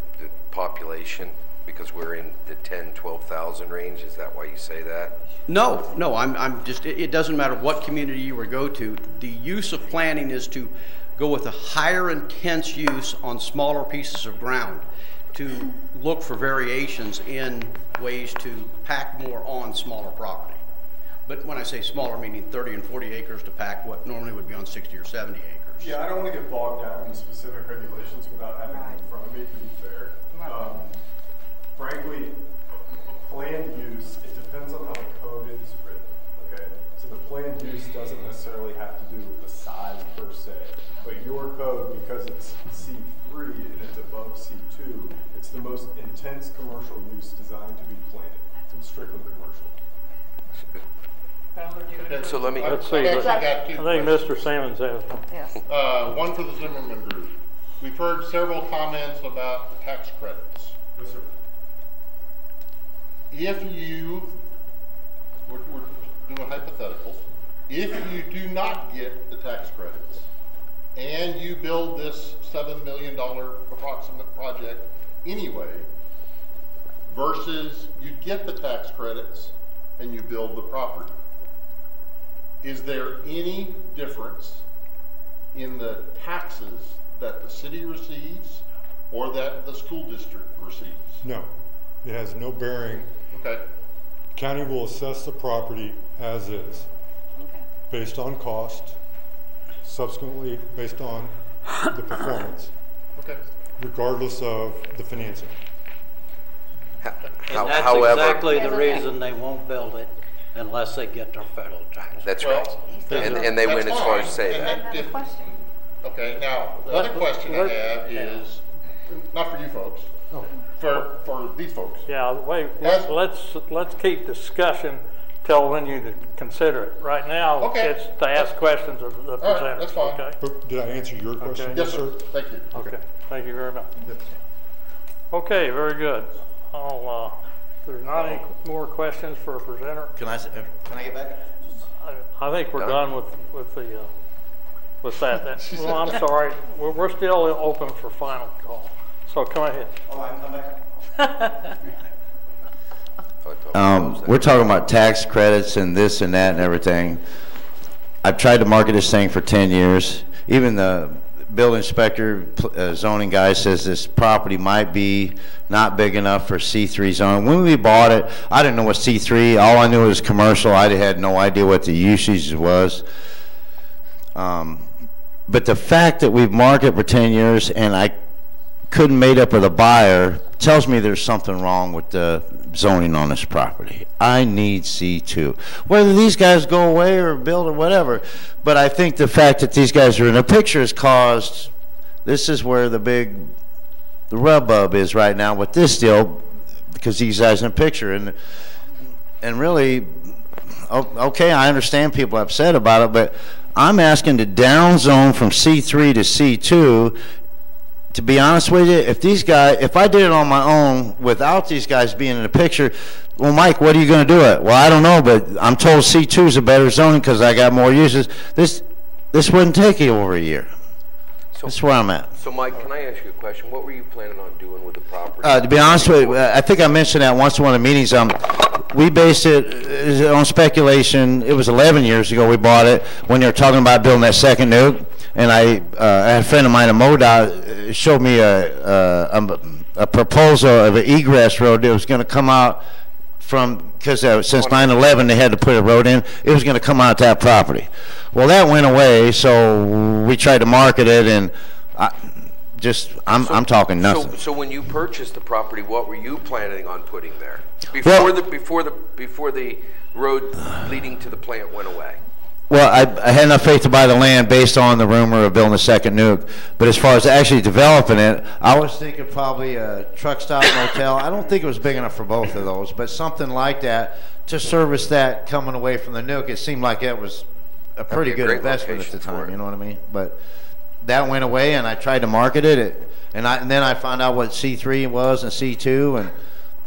[SPEAKER 6] population, because we're in the 10, 12,000 range, is that why you say that?
[SPEAKER 9] No, I'm just, it doesn't matter what community you would go to. The use of planning is to go with a higher intense use on smaller pieces of ground, to look for variations in ways to pack more on smaller property. But when I say smaller, meaning 30 and 40 acres to pack what normally would be on 60 or 70 acres.
[SPEAKER 10] Yeah, I don't want to get bogged down in specific regulations without having them in front of me, to be fair. Frankly, a planned use, it depends on how the code is written, okay? So the planned use doesn't necessarily have to do with the size per se, but your code, because it's C3 and it's above C2, it's the most intense commercial use designed to be planned. It's strictly commercial.
[SPEAKER 6] So let me.
[SPEAKER 1] Let's see.
[SPEAKER 15] I've
[SPEAKER 1] I
[SPEAKER 15] got two
[SPEAKER 1] think
[SPEAKER 15] questions.
[SPEAKER 1] Mr. Simmons has one.
[SPEAKER 15] Yes. One for the Zimmerman Group. We've heard several comments about the tax credits.
[SPEAKER 11] Yes, sir.
[SPEAKER 15] If you, we're doing hypotheticals, if you do not get the tax credits and you build this $7 million approximate project anyway, versus you get the tax credits and you build the property, is there any difference in the taxes that the city receives or that the school district receives?
[SPEAKER 11] No, it has no bearing.
[SPEAKER 15] Okay.
[SPEAKER 11] County will assess the property as is, based on cost, subsequently based on the performance,
[SPEAKER 15] Okay.
[SPEAKER 11] regardless of the financing.
[SPEAKER 12] And that's
[SPEAKER 6] However,
[SPEAKER 12] exactly the reason they won't build it unless they get their federal tax.
[SPEAKER 6] that's
[SPEAKER 15] Well,
[SPEAKER 6] right. And they went as far as say
[SPEAKER 15] And
[SPEAKER 6] that.
[SPEAKER 15] if- Okay, now, the other question I have is, not for you folks, for these folks.
[SPEAKER 1] Yeah, wait,
[SPEAKER 15] As-
[SPEAKER 1] let's keep discussion till when you consider it. Right now,
[SPEAKER 15] Okay.
[SPEAKER 1] it's to ask questions of the
[SPEAKER 15] All right,
[SPEAKER 1] presenters.
[SPEAKER 15] that's fine.
[SPEAKER 1] Okay?
[SPEAKER 11] But did I answer your question?
[SPEAKER 15] Yes, sir. Thank you.
[SPEAKER 1] Okay, thank you very much. Okay, very good. If there's not any more questions for a presenter,
[SPEAKER 8] Can I get back?
[SPEAKER 1] I think we're done with that. Well, I'm sorry, we're still open for final call. So come ahead.
[SPEAKER 8] Oh, I can come back? We're talking about tax credits and this and that and everything. I've tried to market this thing for 10 years. Even the building inspector, zoning guy says this property might be not big enough for C3 zone. When we bought it, I didn't know what C3, all I knew was commercial. I had no idea what the usage was. But the fact that we've marketed for 10 years and I couldn't made up with a buyer tells me there's something wrong with the zoning on this property. I need C2. Whether these guys go away or build or whatever, but I think the fact that these guys are in the picture has caused, this is where the rub is right now with this deal, because these guys in the picture, and really, okay, I understand people are upset about it, but I'm asking to down zone from C3 to C2. To be honest with you, if I did it on my own without these guys being in the picture, well, Mike, what are you going to do it? Well, I don't know, but I'm told C2 is a better zoning because I got more uses. This wouldn't take you over a year. That's where I'm at.
[SPEAKER 6] So, Mike, can I ask you a question? What were you planning on doing with the property?
[SPEAKER 8] To be honest with you, I think I mentioned that once in one of the meetings. We based it on speculation. It was 11 years ago we bought it when they were talking about building that second nuke. And I had a friend of mine at MoDOT showed me a proposal of an egress road that was going to come out from, because since 9/11 they had to put a road in, it was going to come out that property. Well, that went away, so we tried to market it, and I'm talking nothing.
[SPEAKER 6] So when you purchased the property, what were you planning on putting there before the road leading to the plant went away?
[SPEAKER 8] Well, I had enough faith to buy the land based on the rumor of building a second nuke. But as far as actually developing it, I was thinking probably a truck stop motel. I don't think it was big enough for both of those, but something like that to service that coming away from the nuke. It seemed like it was a pretty good investment at the time, you know what I mean? But that went away, and I tried to market it, and then I found out what C3 was and C2, and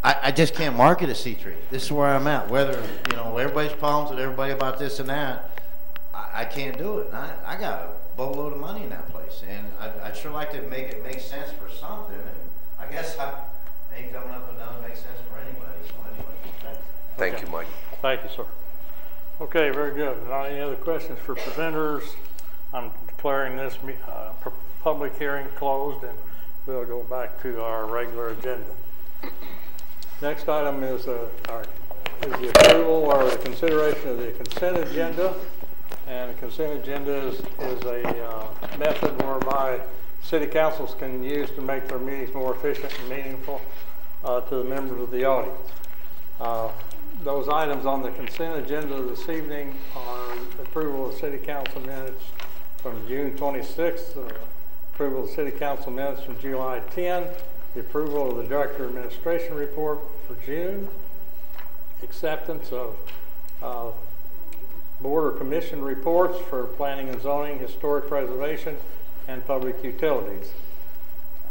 [SPEAKER 8] I just can't market a C3. This is where I'm at. Whether, everybody's problems with everybody about this and that, I can't do it. I got a boatload of money in that place, and I'd sure like to make it make sense for something. And I guess I ain't coming up with nothing that makes sense for anybody. So anyway, thanks.
[SPEAKER 6] Thank you, Mike.
[SPEAKER 1] Thank you, sir. Okay, very good. Not any other questions for presenters? I'm declaring this public hearing closed, and we'll go back to our regular agenda. Next item is the approval or the consideration of the consent agenda. And the consent agenda is a method whereby city councils can use to make their meetings more efficient and meaningful to the members of the audience. Those items on the consent agenda this evening are approval of city council minutes from June 26th, approval of city council minutes from July 10, the approval of the director administration report for June, acceptance of board or commission reports for planning and zoning, historic preservation, and public utilities.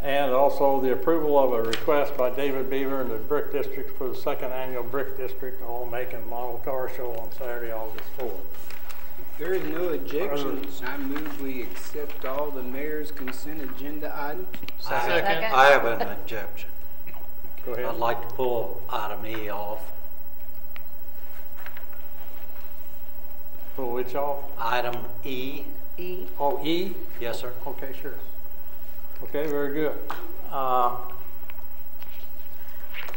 [SPEAKER 1] And also the approval of a request by David Beaver in the Brick District for the second annual Brick District all-make and model car show on Saturday, August 4th.
[SPEAKER 13] If there is no objections, I move we accept all the mayor's consent agenda items.
[SPEAKER 14] Second.
[SPEAKER 12] I have an objection.
[SPEAKER 1] Go ahead.
[SPEAKER 12] I'd like to pull item E off.
[SPEAKER 1] Pull which off?
[SPEAKER 12] Item E.
[SPEAKER 4] E.
[SPEAKER 1] Oh, E?
[SPEAKER 12] Yes, sir.
[SPEAKER 1] Okay, sure. Okay, very good.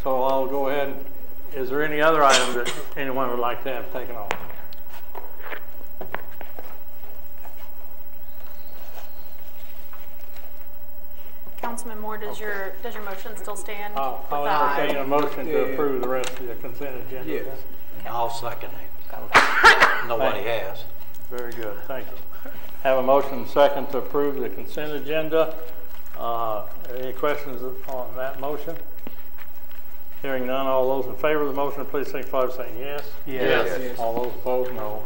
[SPEAKER 1] So I'll go ahead. Is there any other item that anyone would like to have taken off?
[SPEAKER 2] Councilman Moore, does your motion still stand?
[SPEAKER 1] I'll
[SPEAKER 2] without-
[SPEAKER 1] entertain a motion to approve the rest of the consent agenda.
[SPEAKER 13] Yes.
[SPEAKER 1] then.
[SPEAKER 12] I'll second it. Nobody has.
[SPEAKER 1] Very good, thank you. Have a motion and second to approve the consent agenda. Any questions on that motion? Hearing none, all those in favor of the motion, please signify by saying yes.
[SPEAKER 14] Yes.
[SPEAKER 13] Yes.
[SPEAKER 1] All those opposed, no.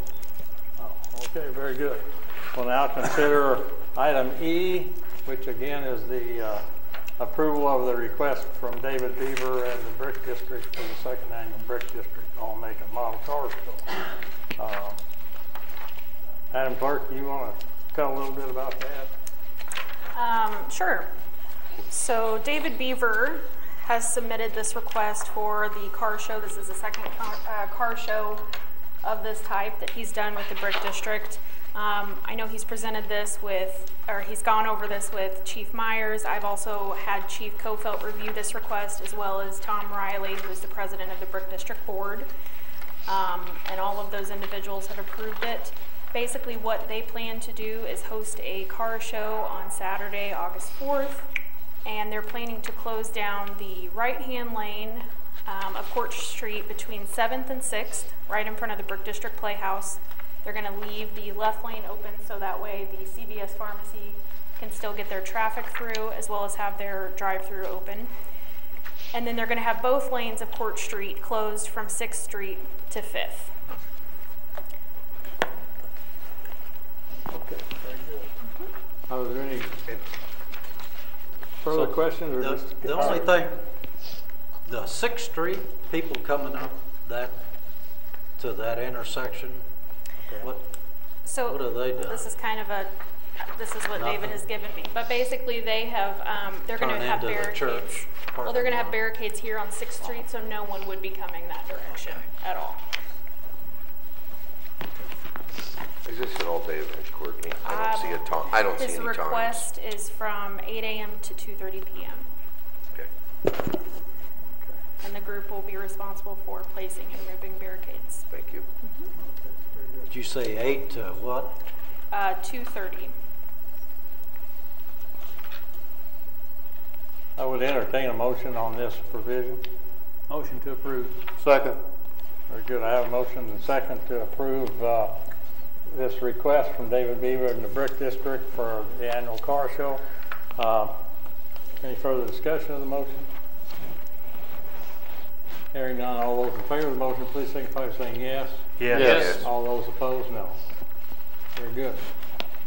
[SPEAKER 1] Oh, okay, very good. We'll now consider item E, which again is the approval of the request from David Beaver and the Brick District for the second annual Brick District all-make and model car show. Madam Clerk, you want to tell a little bit about that?
[SPEAKER 2] Sure. So David Beaver has submitted this request for the car show. This is the second car show of this type that he's done with the Brick District. I know he's presented this with, or he's gone over this with Chief Myers. I've also had Chief Kofelt review this request, as well as Tom Riley, who's the president of the Brick District Board. And all of those individuals have approved it. Basically what they plan to do is host a car show on Saturday, August 4th, and they're planning to close down the right-hand lane of Court Street between 7th and 6th, right in front of the Brick District Playhouse. They're going to leave the left lane open so that way the CVS pharmacy can still get their traffic through, as well as have their drive-through open. And then they're going to have both lanes of Court Street closed from 6th Street to 5th.
[SPEAKER 1] Okay, very good. Are there any further questions? Or just
[SPEAKER 12] The only thing, the 6th Street, people coming up to that intersection, what do they do?
[SPEAKER 2] This is kind of this is what David has given me. But basically they have, they're going to have barricades. Well, they're going to have barricades here on 6th Street, so no one would be coming that direction at all.
[SPEAKER 6] Is this an all-day event, Courtney? I don't see a time. I don't see any
[SPEAKER 2] His
[SPEAKER 6] times.
[SPEAKER 2] request is from 8 a.m. to 2:30 p.m.
[SPEAKER 6] Okay.
[SPEAKER 2] And the group will be responsible for placing and removing barricades.
[SPEAKER 6] Thank you.
[SPEAKER 12] Did you say 8 to what?
[SPEAKER 2] 2:30.
[SPEAKER 1] I would entertain a motion on this provision.
[SPEAKER 14] Motion to approve.
[SPEAKER 15] Second.
[SPEAKER 1] Very good. I have a motion and second to approve this request from David Beaver in the Brick District for the annual car show. Any further discussion of the motion? Hearing none, all those in favor of the motion, please signify by saying yes.
[SPEAKER 6] Yes.
[SPEAKER 1] All those opposed, no. Very good.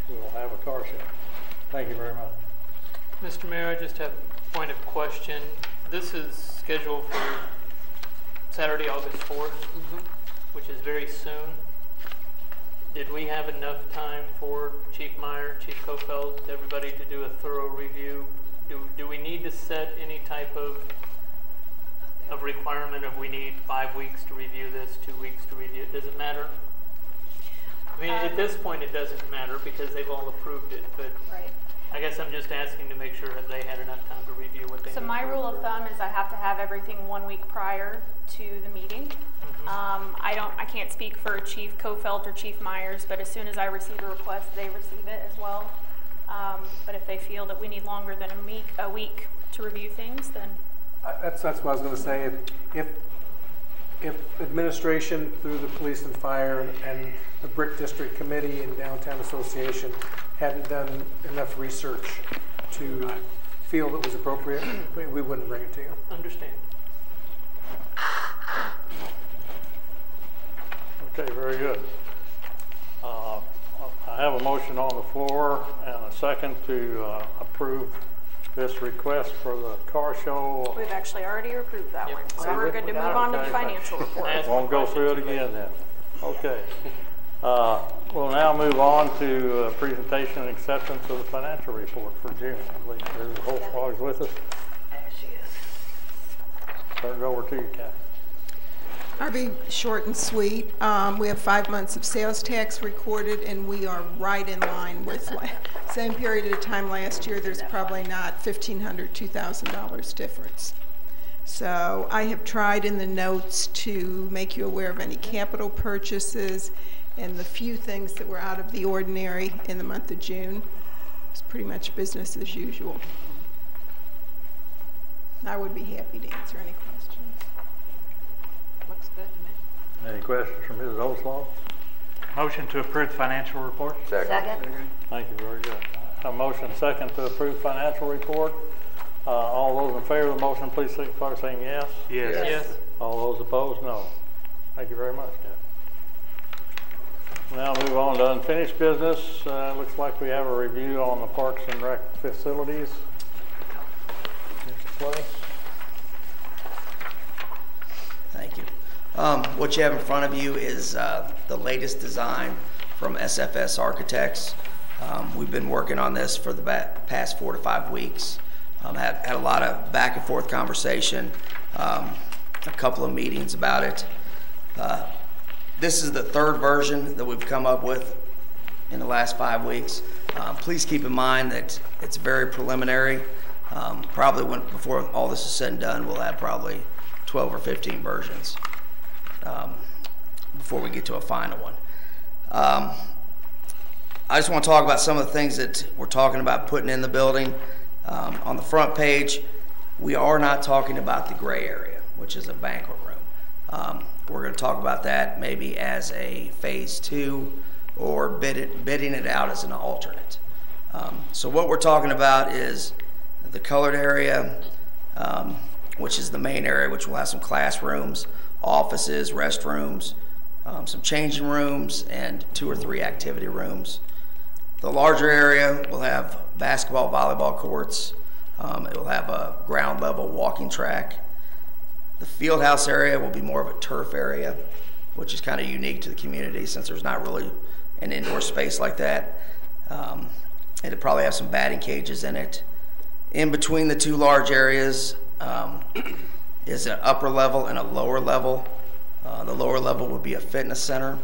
[SPEAKER 1] We will have a car show. Thank you very much.
[SPEAKER 14] Mr. Mayor, I just have a point of question. This is scheduled for Saturday, August 4th, which is very soon. Did we have enough time for Chief Meyer, Chief Kofelt, everybody to do a thorough review? Do we need to set any type of requirement of we need 5 weeks to review this, 2 weeks to review it? Does it matter? I mean, at this point, it doesn't matter because they've all approved it, but
[SPEAKER 2] Right.
[SPEAKER 14] I guess I'm just asking to make sure have they had enough time to review what they
[SPEAKER 2] So
[SPEAKER 14] need
[SPEAKER 2] my
[SPEAKER 14] to
[SPEAKER 2] rule of
[SPEAKER 14] approve.
[SPEAKER 2] thumb is I have to have everything 1 week prior to the meeting. I can't speak for Chief Kofelt or Chief Myers, but as soon as I receive a request, they receive it as well. But if they feel that we need longer than a week to review things, then
[SPEAKER 16] That's what I was going to say. If administration through the police and fire and the Brick District Committee and Downtown Association hadn't done enough research to feel it was appropriate, we wouldn't bring it to you.
[SPEAKER 14] Understand.
[SPEAKER 1] Okay, very good. I have a motion on the floor and a second to approve this request for the car show.
[SPEAKER 2] We've actually already approved that one, so we're good to move on to the financial report.
[SPEAKER 1] Won't go through it again then. Okay. We'll now move on to presentation and acceptance of the financial report for June. I believe Mrs. Holzbach is with us.
[SPEAKER 4] There she is.
[SPEAKER 1] Turn it over to you, Kathy.
[SPEAKER 17] I'll be short and sweet. We have 5 months of sales tax recorded, and we are right in line with same period of time last year. There's probably not $1,500, $2,000 difference. So I have tried in the notes to make you aware of any capital purchases and the few things that were out of the ordinary in the month of June. It's pretty much business as usual. I would be happy to answer any questions.
[SPEAKER 4] Looks good to me.
[SPEAKER 1] Any questions from Mrs. Holzbach?
[SPEAKER 18] Motion to approve the financial report.
[SPEAKER 6] Second.
[SPEAKER 1] Thank you, very good. A motion second to approve financial report. All those in favor of the motion, please signify by saying yes.
[SPEAKER 18] Yes.
[SPEAKER 14] Yes.
[SPEAKER 1] All those opposed, no. Thank you very much, Kathy. Now move on to unfinished business. Looks like we have a review on the Parks and Rec facilities. Mr. Clay.
[SPEAKER 19] Thank you. What you have in front of you is the latest design from SFS Architects. We've been working on this for the past 4 to 5 weeks. Had a lot of back and forth conversation, a couple of meetings about it. This is the third version that we've come up with in the last 5 weeks. Please keep in mind that it's very preliminary. Probably before all this is said and done, we'll have probably 12 or 15 versions before we get to a final one. I just want to talk about some of the things that we're talking about putting in the building. On the front page, we are not talking about the gray area, which is a banquet room. We're going to talk about that maybe as a phase 2 or bidding it out as an alternate. So what we're talking about is the colored area, which is the main area, which will have some classrooms, offices, restrooms, some changing rooms, and 2 or 3 activity rooms. The larger area will have basketball, volleyball courts. It will have a ground level walking track. The field house area will be more of a turf area, which is kind of unique to the community since there's not really an indoor space like that. It'll probably have some batting cages in it. In between the 2 large areas is an upper level and a lower level. The lower level would be a fitness center.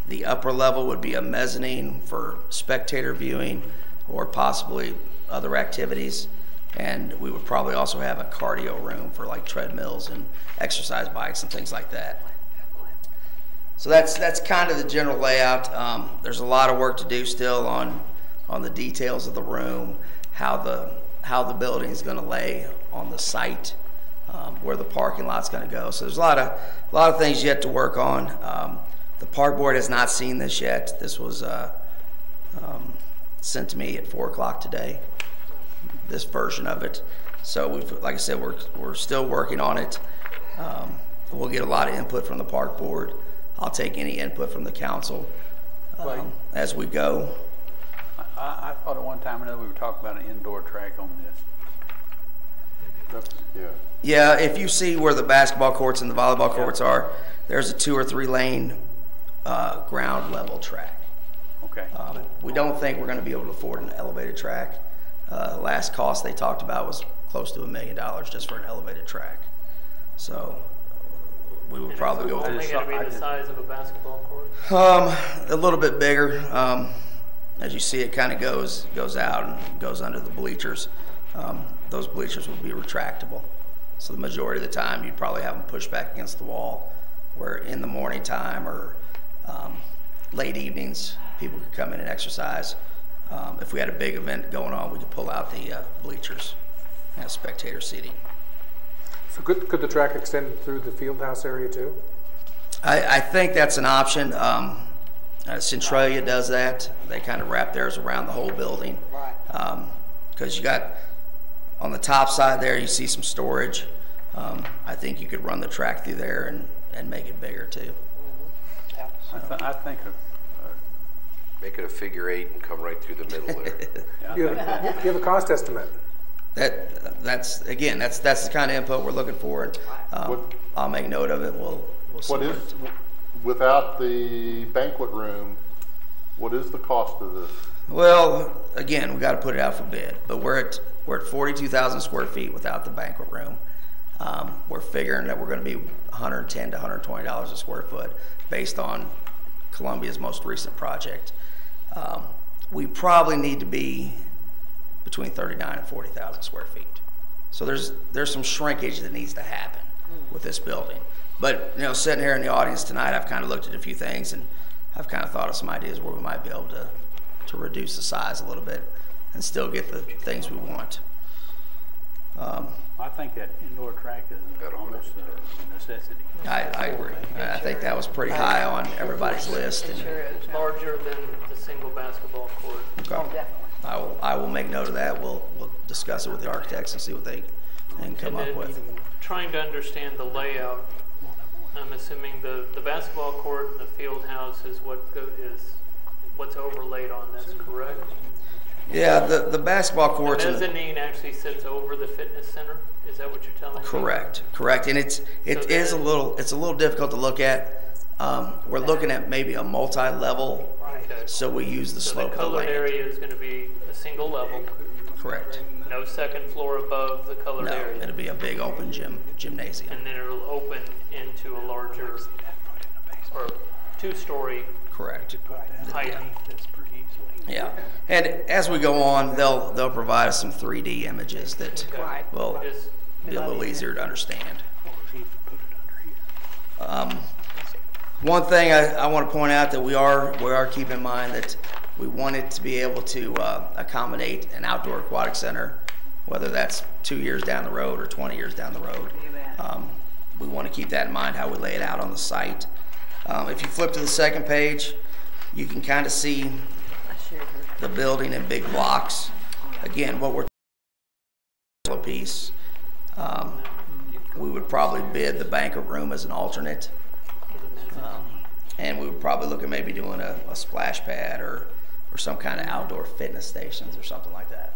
[SPEAKER 19] The upper level would be a mezzanine for spectator viewing or possibly other activities. And we would probably also have a cardio room for like treadmills and exercise bikes and things like that. So that's kind of the general layout. There's a lot of work to do still on the details of the room, how the building is going to lay on the site, where the parking lot's going to go. So there's a lot of things yet to work on. The park board has not seen this yet. This was sent to me at 4 o'clock today, this version of it. So like I said, we're still working on it. We'll get a lot of input from the park board. I'll take any input from the council as we go.
[SPEAKER 20] I thought at one time or another we were talking about an indoor track on this.
[SPEAKER 19] Yeah, if you see where the basketball courts and the volleyball courts are, there's a 2 or 3 lane ground level track.
[SPEAKER 20] Okay.
[SPEAKER 19] We don't think we're going to be able to afford an elevated track. Last cost they talked about was close to $1 million just for an elevated track. So we would probably go.
[SPEAKER 14] Is it going to be the size of a basketball court?
[SPEAKER 19] A little bit bigger. As you see, it kind of goes out and goes under the bleachers. Those bleachers will be retractable. So the majority of the time, you'd probably have them pushed back against the wall, where in the morning time or late evenings, people could come in and exercise. If we had a big event going on, we could pull out the bleachers and have spectator seating.
[SPEAKER 16] So could the track extend through the field house area too?
[SPEAKER 19] I think that's an option. Centralia does that. They kind of wrap theirs around the whole building. Right. Because you got, on the top side there, you see some storage. I think you could run the track through there and make it bigger too.
[SPEAKER 20] I think
[SPEAKER 6] Make it a figure 8 and come right through the middle there.
[SPEAKER 16] You have a cost estimate?
[SPEAKER 19] That's the kind of input we're looking for, and I'll make note of it. We'll see
[SPEAKER 15] What is, without the banquet room, what is the cost of this?
[SPEAKER 19] Well, again, we got to put it out for bid, but we're at 42,000 square feet without the banquet room. We're figuring that we're going to be $110 to $120 a square foot based on Columbia's most recent project. We probably need to be between 39 and 40,000 square feet. So there's some shrinkage that needs to happen with this building. But sitting here in the audience tonight, I've kind of looked at a few things, and I've kind of thought of some ideas where we might be able to reduce the size a little bit and still get the things we want.
[SPEAKER 20] I think that indoor track is almost a necessity.
[SPEAKER 19] I agree. I think that was pretty high on everybody's list. And
[SPEAKER 14] It's larger than the single basketball court.
[SPEAKER 19] okay. I will make note of that. We'll discuss it with the architects and see what they can come up with.
[SPEAKER 14] Trying to understand the layout, I'm assuming the basketball court and the field house is what's overlaid on this, correct?
[SPEAKER 19] Yeah, the basketball courts.
[SPEAKER 14] The mezzanine actually sits over the fitness center. Is that what you're telling me?
[SPEAKER 19] Correct, and it is a little difficult to look at. We're looking at maybe a multi-level, so we use the slope of the land.
[SPEAKER 14] The colored area is going to be a single level.
[SPEAKER 19] Correct.
[SPEAKER 14] No second floor above the colored area.
[SPEAKER 19] No, it'll be a big open gymnasium.
[SPEAKER 14] And then it'll open into a larger or two-story.
[SPEAKER 19] Correct.
[SPEAKER 14] Height.
[SPEAKER 19] Yeah, and as we go on, they'll provide us some 3D images that will be a little easier to understand. One thing I want to point out that we are keeping in mind that we want it to be able to accommodate an outdoor aquatic center, whether that's 2 years down the road or 20 years down the road. We want to keep that in mind how we lay it out on the site. If you flip to the second page, you can kind of see the building in big blocks. Again, what we're talking piece, we would probably bid the banquet room as an alternate, and we would probably look at maybe doing a splash pad or some kind of outdoor fitness stations or something like that.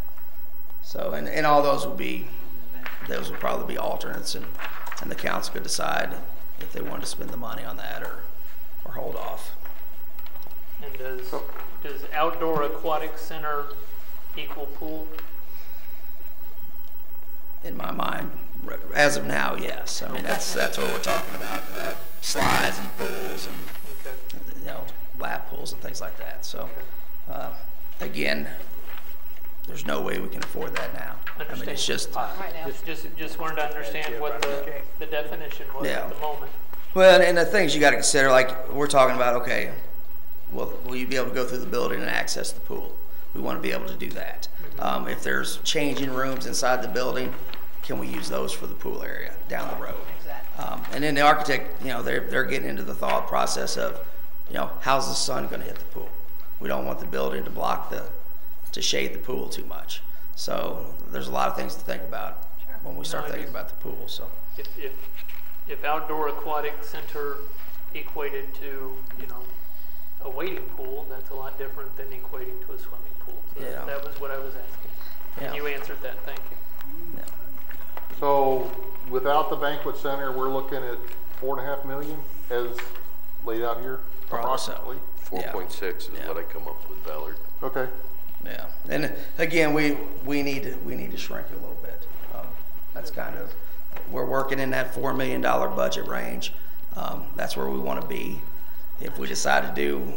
[SPEAKER 19] So, and all those would probably be alternates, and the council could decide if they wanted to spend the money on that or hold off.
[SPEAKER 14] And does outdoor aquatic center equal pool?
[SPEAKER 19] In my mind, as of now, yes. I mean, that's what we're talking about. Slides and pools and lap pools and things like that. So, again, there's no way we can afford that now. I mean, it's just
[SPEAKER 14] just wanted to understand what the definition was at the moment.
[SPEAKER 19] Well, and the things you got to consider, like we're talking about, okay, will you be able to go through the building and access the pool? We want to be able to do that. If there's changing rooms inside the building, can we use those for the pool area down the road? And then the architect, they're getting into the thought process of, how's the sun going to hit the pool? We don't want the building to shade the pool too much. So there's a lot of things to think about when we start thinking about the pool. So
[SPEAKER 14] if outdoor aquatic center equated to, a wading pool, that's a lot different than equating to a swimming pool. So that was what I was asking. And you answered that. Thank you.
[SPEAKER 19] Yeah.
[SPEAKER 15] So without the banquet center, we're looking at $4.5 million as laid out here, approximately.
[SPEAKER 6] 4.6 is what I come up with, Ballard.
[SPEAKER 15] Okay.
[SPEAKER 19] Yeah, and again, we need to shrink it a little bit. That's kind of, we're working in that $4 million budget range. That's where we want to be. If we decide to do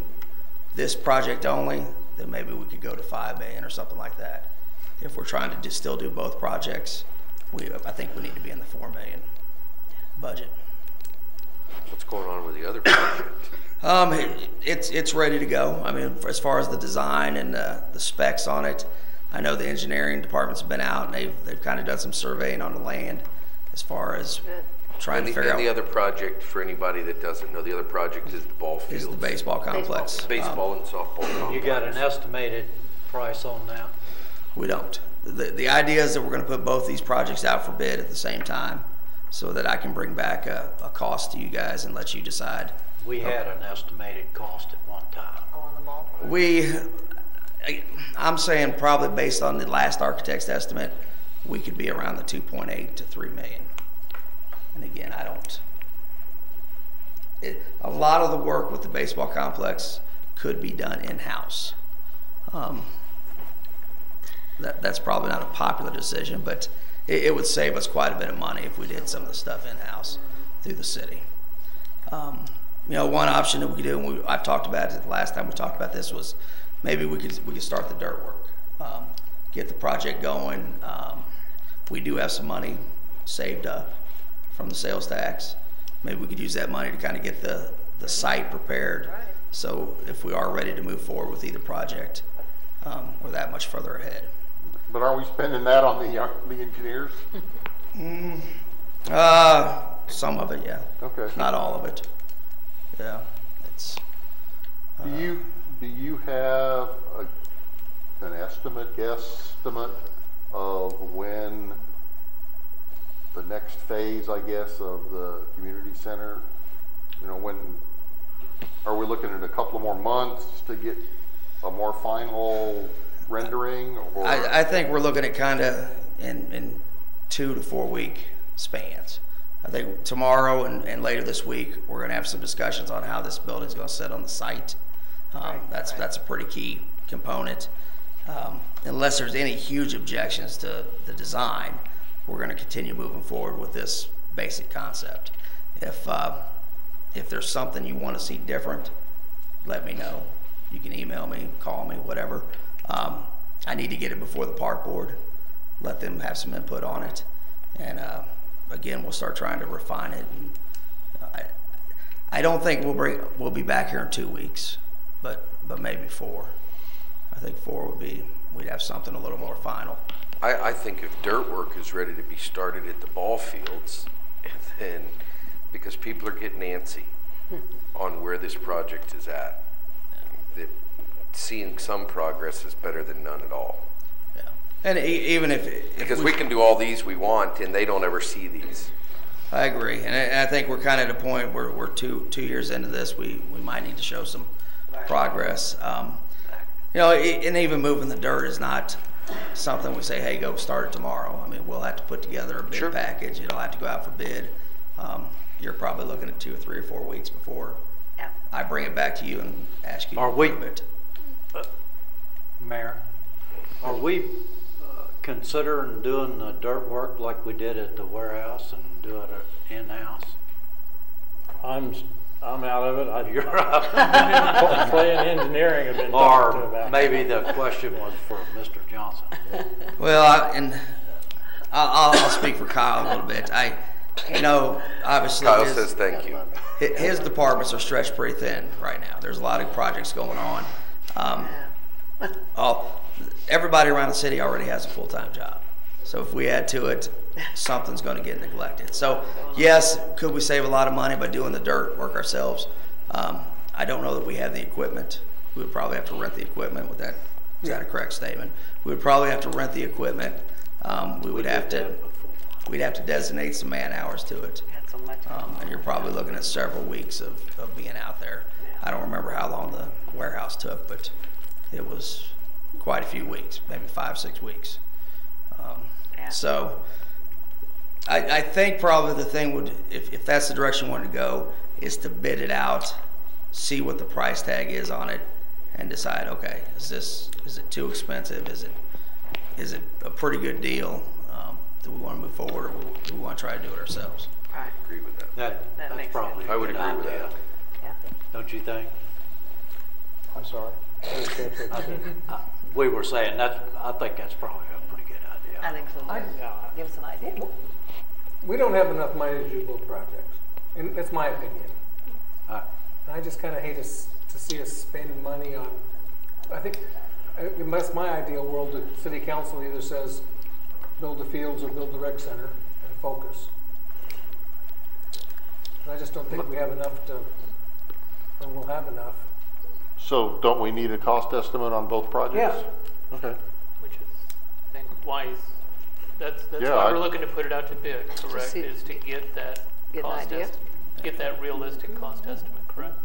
[SPEAKER 19] this project only, then maybe we could go to $5 million or something like that. If we're trying to still do both projects, I think we need to be in the $4 million budget.
[SPEAKER 6] What's going on with the other project?
[SPEAKER 19] It's ready to go. I mean, as far as the design and the specs on it, I know the engineering department's been out and they've kind of done some surveying on the land as far as trying to figure out.
[SPEAKER 6] And the other project, for anybody that doesn't know, the other project is the ball field.
[SPEAKER 19] Is the baseball complex.
[SPEAKER 6] Baseball and softball complex.
[SPEAKER 12] You got an estimated price on that?
[SPEAKER 19] We don't. The idea is that we're going to put both these projects out for bid at the same time so that I can bring back a cost to you guys and let you decide
[SPEAKER 12] We had an estimated cost at one time.
[SPEAKER 19] I'm saying probably based on the last architect's estimate, we could be around the 2.8 to 3 million. And again, a lot of the work with the baseball complex could be done in-house. That's probably not a popular decision, but it would save us quite a bit of money if we did some of the stuff in-house through the city. One option that we could do, and I've talked about it the last time we talked about this, was maybe we could start the dirt work, get the project going. We do have some money saved up from the sales tax. Maybe we could use that money to kind of get the site prepared. Right. So if we are ready to move forward with either project, we're that much further ahead.
[SPEAKER 15] But are we spending that on the engineers?
[SPEAKER 19] Some of it, yeah. Okay. Not all of it. Yeah. It's.
[SPEAKER 15] Do you have an guesstimate of when the next phase, I guess, of the community center? When are we looking at a couple of more months to get a more final rendering? Or
[SPEAKER 19] I think we're looking at kind of in 2 to 4 week spans. I think tomorrow and later this week we're going to have some discussions on how this building is going to sit on the site. That's a pretty key component. Unless there's any huge objections to the design, we're going to continue moving forward with this basic concept. If there's something you want to see different, let me know. You can email me, call me, whatever. I need to get it before the park board, let them have some input on it, and again, we'll start trying to refine it. And, I don't think we'll be back here in 2 weeks, but maybe 4. I think 4 we'd have something a little more final.
[SPEAKER 6] I think if dirt work is ready to be started at the ball fields, then because people are getting antsy on where this project is at, that seeing some progress is better than none at all.
[SPEAKER 19] Yeah, and even if
[SPEAKER 6] because we can do all these we want and they don't ever see these.
[SPEAKER 19] I agree, and I think we're kind of at a point where we're two years into this. We might need to show some progress. And even moving the dirt is not something we say, hey, go start it tomorrow. I mean, we'll have to put together a bid package. It'll have to go out for bid. You're probably looking at 2 or 3 or 4 weeks before I bring it back to you and ask you to approve it.
[SPEAKER 18] Mayor,
[SPEAKER 12] are we considering doing the dirt work like we did at the warehouse and do it in-house?
[SPEAKER 1] I'm out of it. You're out. Play and engineering have been talked to about.
[SPEAKER 12] Or maybe the question was for Mr. Johnson.
[SPEAKER 19] Well, I'll speak for Kyle a little bit. Obviously,
[SPEAKER 6] Kyle says thank you.
[SPEAKER 19] His departments are stretched pretty thin right now. There's a lot of projects going on. Everybody around the city already has a full-time job. So if we add to it, something's going to get neglected. So yes, could we save a lot of money by doing the dirt work ourselves? I don't know that we have the equipment. We would probably have to rent the equipment. Is that a correct statement? We would probably have to rent the equipment. We'd have to designate some man hours to it. And you're probably looking at several weeks of being out there. I don't remember how long the warehouse took, but it was quite a few weeks, maybe 5, 6 weeks. So I think probably the thing would, if that's the direction you want to go, is to bid it out, see what the price tag is on it, and decide, okay, is it too expensive? Is it a pretty good deal? Do we want to move forward, or do we want to try to do it ourselves?
[SPEAKER 6] I agree with that.
[SPEAKER 12] That makes probably sense.
[SPEAKER 6] I would agree with that.
[SPEAKER 12] Yeah. Don't you think?
[SPEAKER 1] I'm sorry.
[SPEAKER 12] We were saying I think that's probably a pretty good idea.
[SPEAKER 21] I think so. Give us an idea.
[SPEAKER 16] We don't have enough money to do both projects, and that's my opinion. I just kind of hate to see us spend money on. I think that's my ideal world. The city council either says build the fields or build the rec center and focus. And I just don't think we have enough or we'll have enough.
[SPEAKER 15] So don't we need a cost estimate on both projects?
[SPEAKER 16] Yeah.
[SPEAKER 15] Okay.
[SPEAKER 14] Which is, I think, wise. That's why we're looking to put it out to bid, correct? Is to get that cost estimate. get that realistic cost estimate, correct?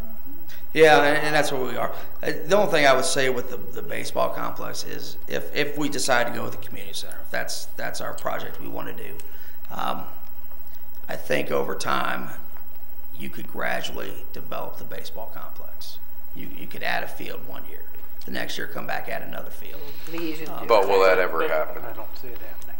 [SPEAKER 19] Yeah, and that's where we are. The only thing I would say with the baseball complex is if we decide to go with the community center, if that's our project we want to do, I think over time you could gradually develop the baseball complex. You could add a field one year. The next year come back, add another field.
[SPEAKER 6] But will that ever happen?
[SPEAKER 18] I don't see it happening.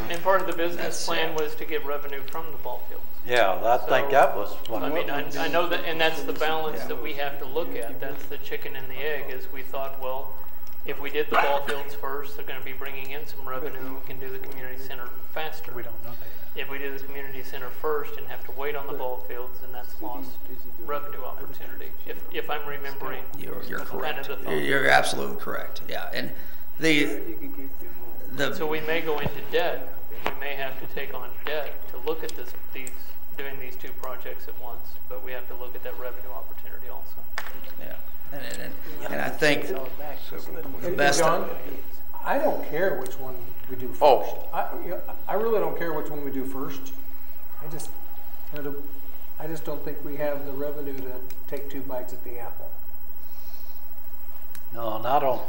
[SPEAKER 14] And part of the business plan was to get revenue from the ball fields.
[SPEAKER 12] Yeah, I think that was one.
[SPEAKER 14] I mean, I know that, and that's the balance that we have to look at. That's the chicken and the egg, is we thought, well, if we did the ball fields first, they're going to be bringing in some revenue, and we can do the community center faster.
[SPEAKER 18] We don't know that.
[SPEAKER 14] If we do the community center first and have to wait on the ball fields, then that's lost revenue opportunity. If I'm remembering,
[SPEAKER 19] You're correct.
[SPEAKER 14] kind of the thought.
[SPEAKER 19] You're absolutely correct. Yeah, and
[SPEAKER 14] So we may go into debt. We may have to take on debt to look at doing these two projects at once, but we have to look at that revenue opportunity also.
[SPEAKER 19] Yeah, and I think the best.
[SPEAKER 16] John, I don't care which one we do first.
[SPEAKER 6] Oh.
[SPEAKER 16] I really don't care which one we do first. I just don't think we have the revenue to take 2 bites at the apple.
[SPEAKER 12] No, and I don't.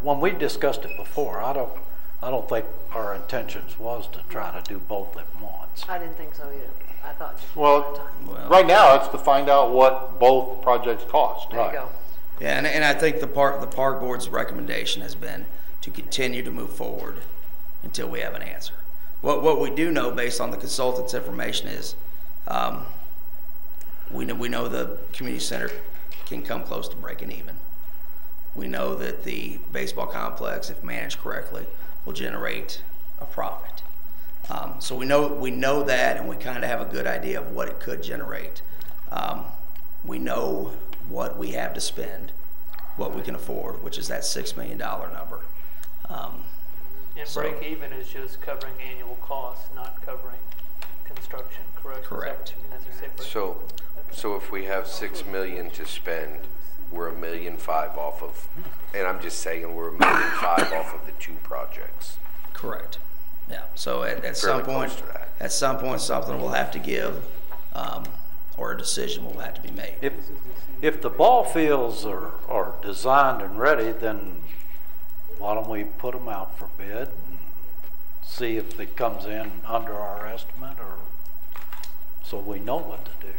[SPEAKER 12] When we discussed it before, I don't think our intentions was to try to do both at once.
[SPEAKER 21] I didn't think so either. I thought just
[SPEAKER 15] Well, right now it's to find out what both projects cost.
[SPEAKER 21] there you go.
[SPEAKER 19] Yeah, and I think the park board's recommendation has been to continue to move forward until we have an answer. What we do know based on the consultant's information is we know the community center can come close to breaking even. We know that the baseball complex, if managed correctly, will generate a profit. So we know that, and we kind of have a good idea of what it could generate. We know what we have to spend, what we can afford, which is that $6 million number.
[SPEAKER 14] And break even is just covering annual costs, not covering construction, correct?
[SPEAKER 19] Correct.
[SPEAKER 6] So if we have $6 million to spend, we're $1.5 million off of, and I'm just saying we're $1.5 million off of the 2 projects.
[SPEAKER 19] Correct. Yeah. So at some point, something will have to give, or a decision will have to be made.
[SPEAKER 12] If the ball fields are designed and ready, then why don't we put them out for bid and see if it comes in under our estimate, or so we know what to do.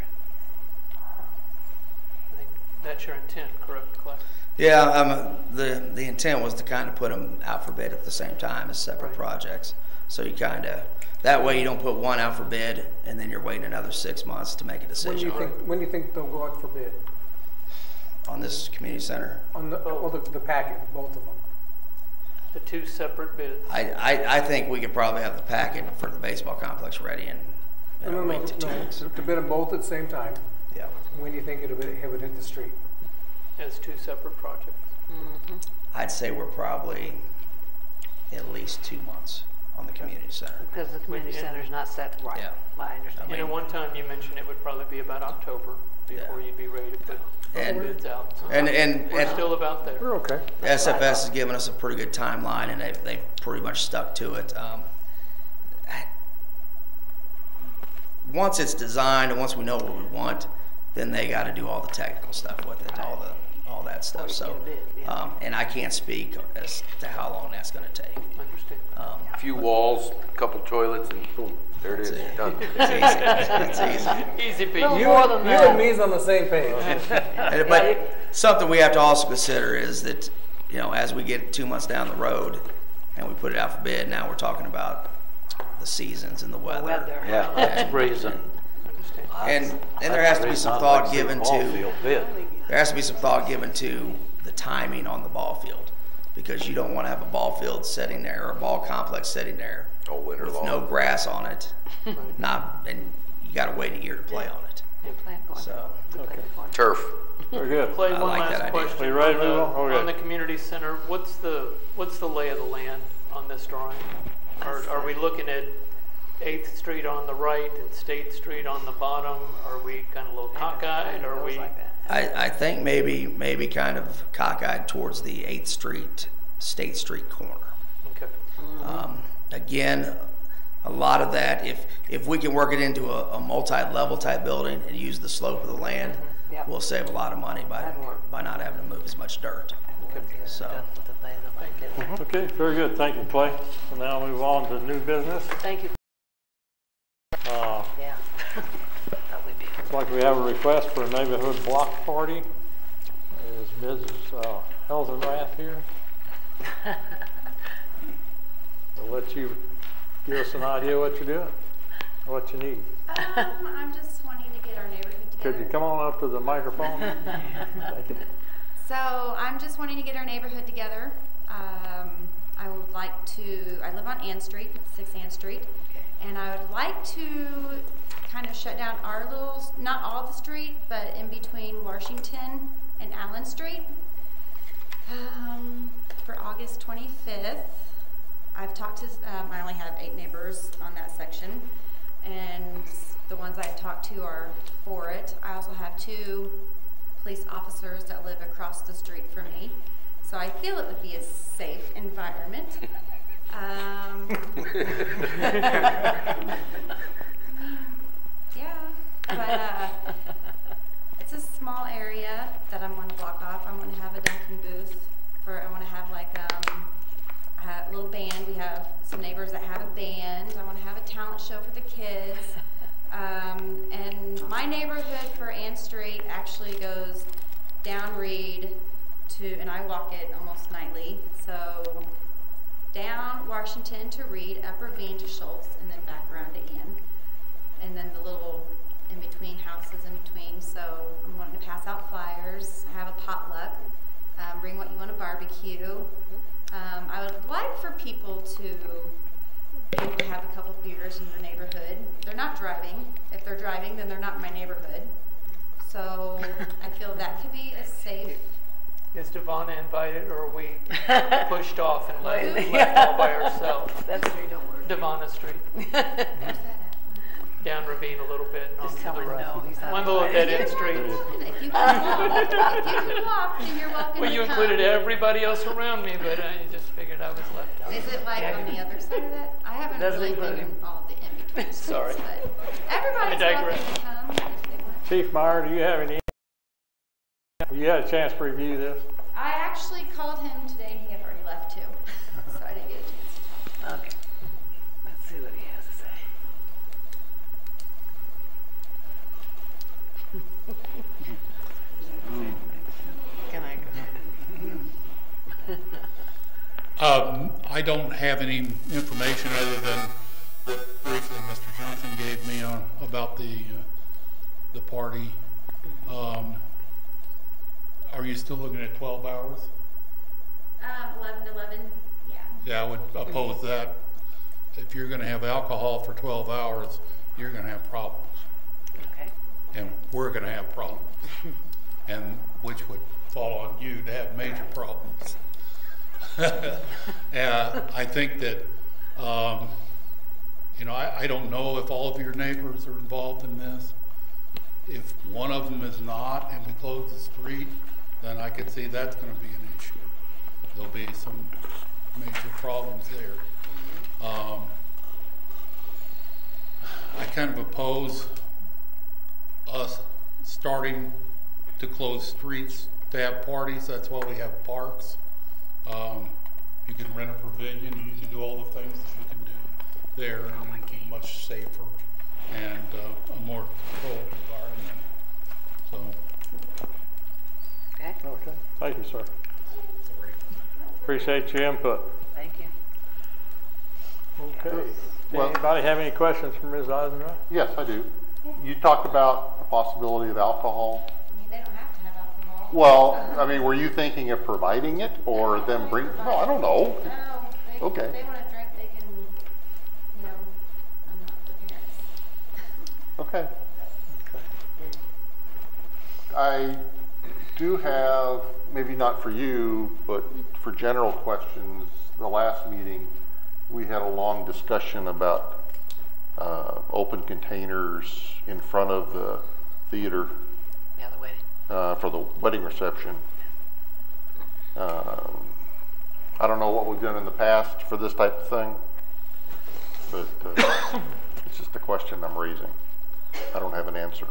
[SPEAKER 14] I think that's your intent, correct, Clay?
[SPEAKER 19] Yeah. The intent was to kind of put them out for bid at the same time as separate projects. So you kind of, that way you don't put one out for bid and then you're waiting another 6 months to make a decision.
[SPEAKER 16] When do you think they'll go out for bid?
[SPEAKER 19] On this community center?
[SPEAKER 16] On the packet, both of them.
[SPEAKER 14] The 2 separate bids.
[SPEAKER 19] I think we could probably have the packet for the baseball complex ready in a week to 2 weeks.
[SPEAKER 16] To bid them both at the same time.
[SPEAKER 19] Yeah.
[SPEAKER 16] When do you think it would hit the street?
[SPEAKER 14] As 2 separate projects.
[SPEAKER 21] Mm-hmm.
[SPEAKER 19] I'd say we're probably at least 2 months on the community center.
[SPEAKER 21] Because the community center is not set right.
[SPEAKER 19] Yeah.
[SPEAKER 21] I understand.
[SPEAKER 14] And at one time you mentioned it would probably be about October before you'd be ready to put bids out. So we're still about there.
[SPEAKER 16] We're okay.
[SPEAKER 19] SFS has given us a pretty good timeline, and they've pretty much stuck to it. Once it's designed and once we know what we want, then they got to do all the technical stuff with it, all that stuff. So, and I can't speak as to how long that's going to take.
[SPEAKER 14] Understand.
[SPEAKER 6] A few walls, a couple toilets, and boom, there it is. Done.
[SPEAKER 19] It's easy.
[SPEAKER 14] Easy peasy.
[SPEAKER 16] You and me's on the same page.
[SPEAKER 19] But something we have to also consider is that, as we get 2 months down the road and we put it out for bid, now we're talking about the seasons and the weather.
[SPEAKER 12] Yeah, that's freezing.
[SPEAKER 19] And there has to be some thought given to the timing on the ball field, because you don't want to have a ball field sitting there or a ball complex sitting there
[SPEAKER 6] winter
[SPEAKER 19] with
[SPEAKER 6] long.
[SPEAKER 19] no grass on it, and you got to wait a year to play on it. So
[SPEAKER 6] Turf.
[SPEAKER 18] Very good.
[SPEAKER 14] Clay,
[SPEAKER 19] I
[SPEAKER 14] one
[SPEAKER 19] like that
[SPEAKER 14] last
[SPEAKER 19] idea.
[SPEAKER 14] question.
[SPEAKER 18] Are you ready to move on? Okay.
[SPEAKER 14] On the community center, what's the lay of the land on this drawing? Are we looking at 8th Street on the right and State Street on the bottom? Are we kind of a little cockeyed? Are we?
[SPEAKER 19] I think maybe kind of cockeyed towards the 8th Street, State Street corner.
[SPEAKER 14] Okay.
[SPEAKER 19] Again, a lot of that, if we can work it into a multi-level type building and use the slope of the land,
[SPEAKER 21] Yep.
[SPEAKER 19] we'll save a lot of money by not having to move as much dirt. So.
[SPEAKER 1] Okay, very good. Thank you, Clay. So now move on to new business.
[SPEAKER 21] Thank you. Yeah.
[SPEAKER 1] Looks like we have a request for a neighborhood block party. Is Mrs. Elzenrath here? I'll let you give us an idea what you're doing, what you need.
[SPEAKER 3] I'm just wanting to get our neighborhood together.
[SPEAKER 1] Could you come on up to the microphone? Thank you.
[SPEAKER 3] So I'm just wanting to get our neighborhood together. I would like to, I live on Ann Street, 6 Ann Street, and I would like to kind of shut down our little, not all the street, but in between Washington and Allen Street for August 25th. I've talked to, I only have 8 neighbors on that section, and the ones I've talked to are for it. I also have 2 police officers that live across the street from me, so I feel it would be a safe environment. Yeah, but it's a small area that I'm going to block off. I'm going to have a dunking booth for, I want to have like a little band. We have some neighbors that have a band. I want to have a talent show for the kids. And my neighborhood for Ann Street actually goes down Reed to, and I walk it almost nightly, so down Washington to Reed, up Ravine to Schultz, and then back around to Ann. And then the little in-between houses in between. So I'm wanting to pass out flyers, have a potluck, bring what you want to barbecue. I would like for people to have a couple beers in their neighborhood. They're not driving. If they're driving, then they're not in my neighborhood. So I feel that could be a safe.
[SPEAKER 14] Is Devonna invited, or are we pushed off and left all by ourselves?
[SPEAKER 21] That's where you don't work.
[SPEAKER 14] Devonna Street.
[SPEAKER 3] Where's that at?
[SPEAKER 14] Down Ravine a little bit.
[SPEAKER 21] Just tell him no, he's not
[SPEAKER 14] one little dead-end street.
[SPEAKER 3] If you can walk, then you're welcome.
[SPEAKER 14] Well, you
[SPEAKER 3] to
[SPEAKER 14] included
[SPEAKER 3] come.
[SPEAKER 14] everybody else around me, but I just figured I was left out.
[SPEAKER 3] Is it like on the other side of that? I haven't really been in all of the in-between streets,
[SPEAKER 14] Sorry.
[SPEAKER 3] but everybody's welcome to come if they want.
[SPEAKER 1] Chief Meyer, do you have any? You had a chance to review this?
[SPEAKER 3] I actually called him today and he had already left too, so I didn't get a chance to talk.
[SPEAKER 21] Okay. Let's see what he has to say. Can I go?
[SPEAKER 22] I don't have any information other than what briefly Mr. Johnson gave me about the party. Are you still looking at 12 hours?
[SPEAKER 3] 11 to 11, yeah.
[SPEAKER 22] Yeah, I would oppose that. If you're going to have alcohol for 12 hours, you're going to have problems.
[SPEAKER 21] Okay.
[SPEAKER 22] And we're going to have problems. And which would fall on you to have major problems. I think that, you know, I don't know if all of your neighbors are involved in this. If one of them is not and we close the street, then I could see that's going to be an issue. There'll be some major problems there. I kind of oppose us starting to close streets to have parties. That's why we have parks. You can rent a pavilion. You can do all the things that you can do there, and it's much safer and a more controlled environment. So.
[SPEAKER 21] Okay.
[SPEAKER 1] Okay. Thank you, sir. Appreciate your input.
[SPEAKER 21] Thank you.
[SPEAKER 1] Okay.
[SPEAKER 15] Well,
[SPEAKER 1] Anybody have any questions for Ms. Eisenreich?
[SPEAKER 15] Yes, I do. You talked about the possibility of alcohol.
[SPEAKER 3] I mean, they don't have to have alcohol.
[SPEAKER 15] Well, I mean, were you thinking of providing it or them bring? No, I don't know.
[SPEAKER 3] No.
[SPEAKER 15] Okay.
[SPEAKER 3] If they want to drink, they can, you know, I'm not the parents.
[SPEAKER 15] Okay. I do have, maybe not for you, but for general questions. The last meeting, we had a long discussion about open containers in front of the theater.
[SPEAKER 21] Yeah, the wedding.
[SPEAKER 15] For the wedding reception. I don't know what we've done in the past for this type of thing, but it's just a question I'm raising. I don't have an answer.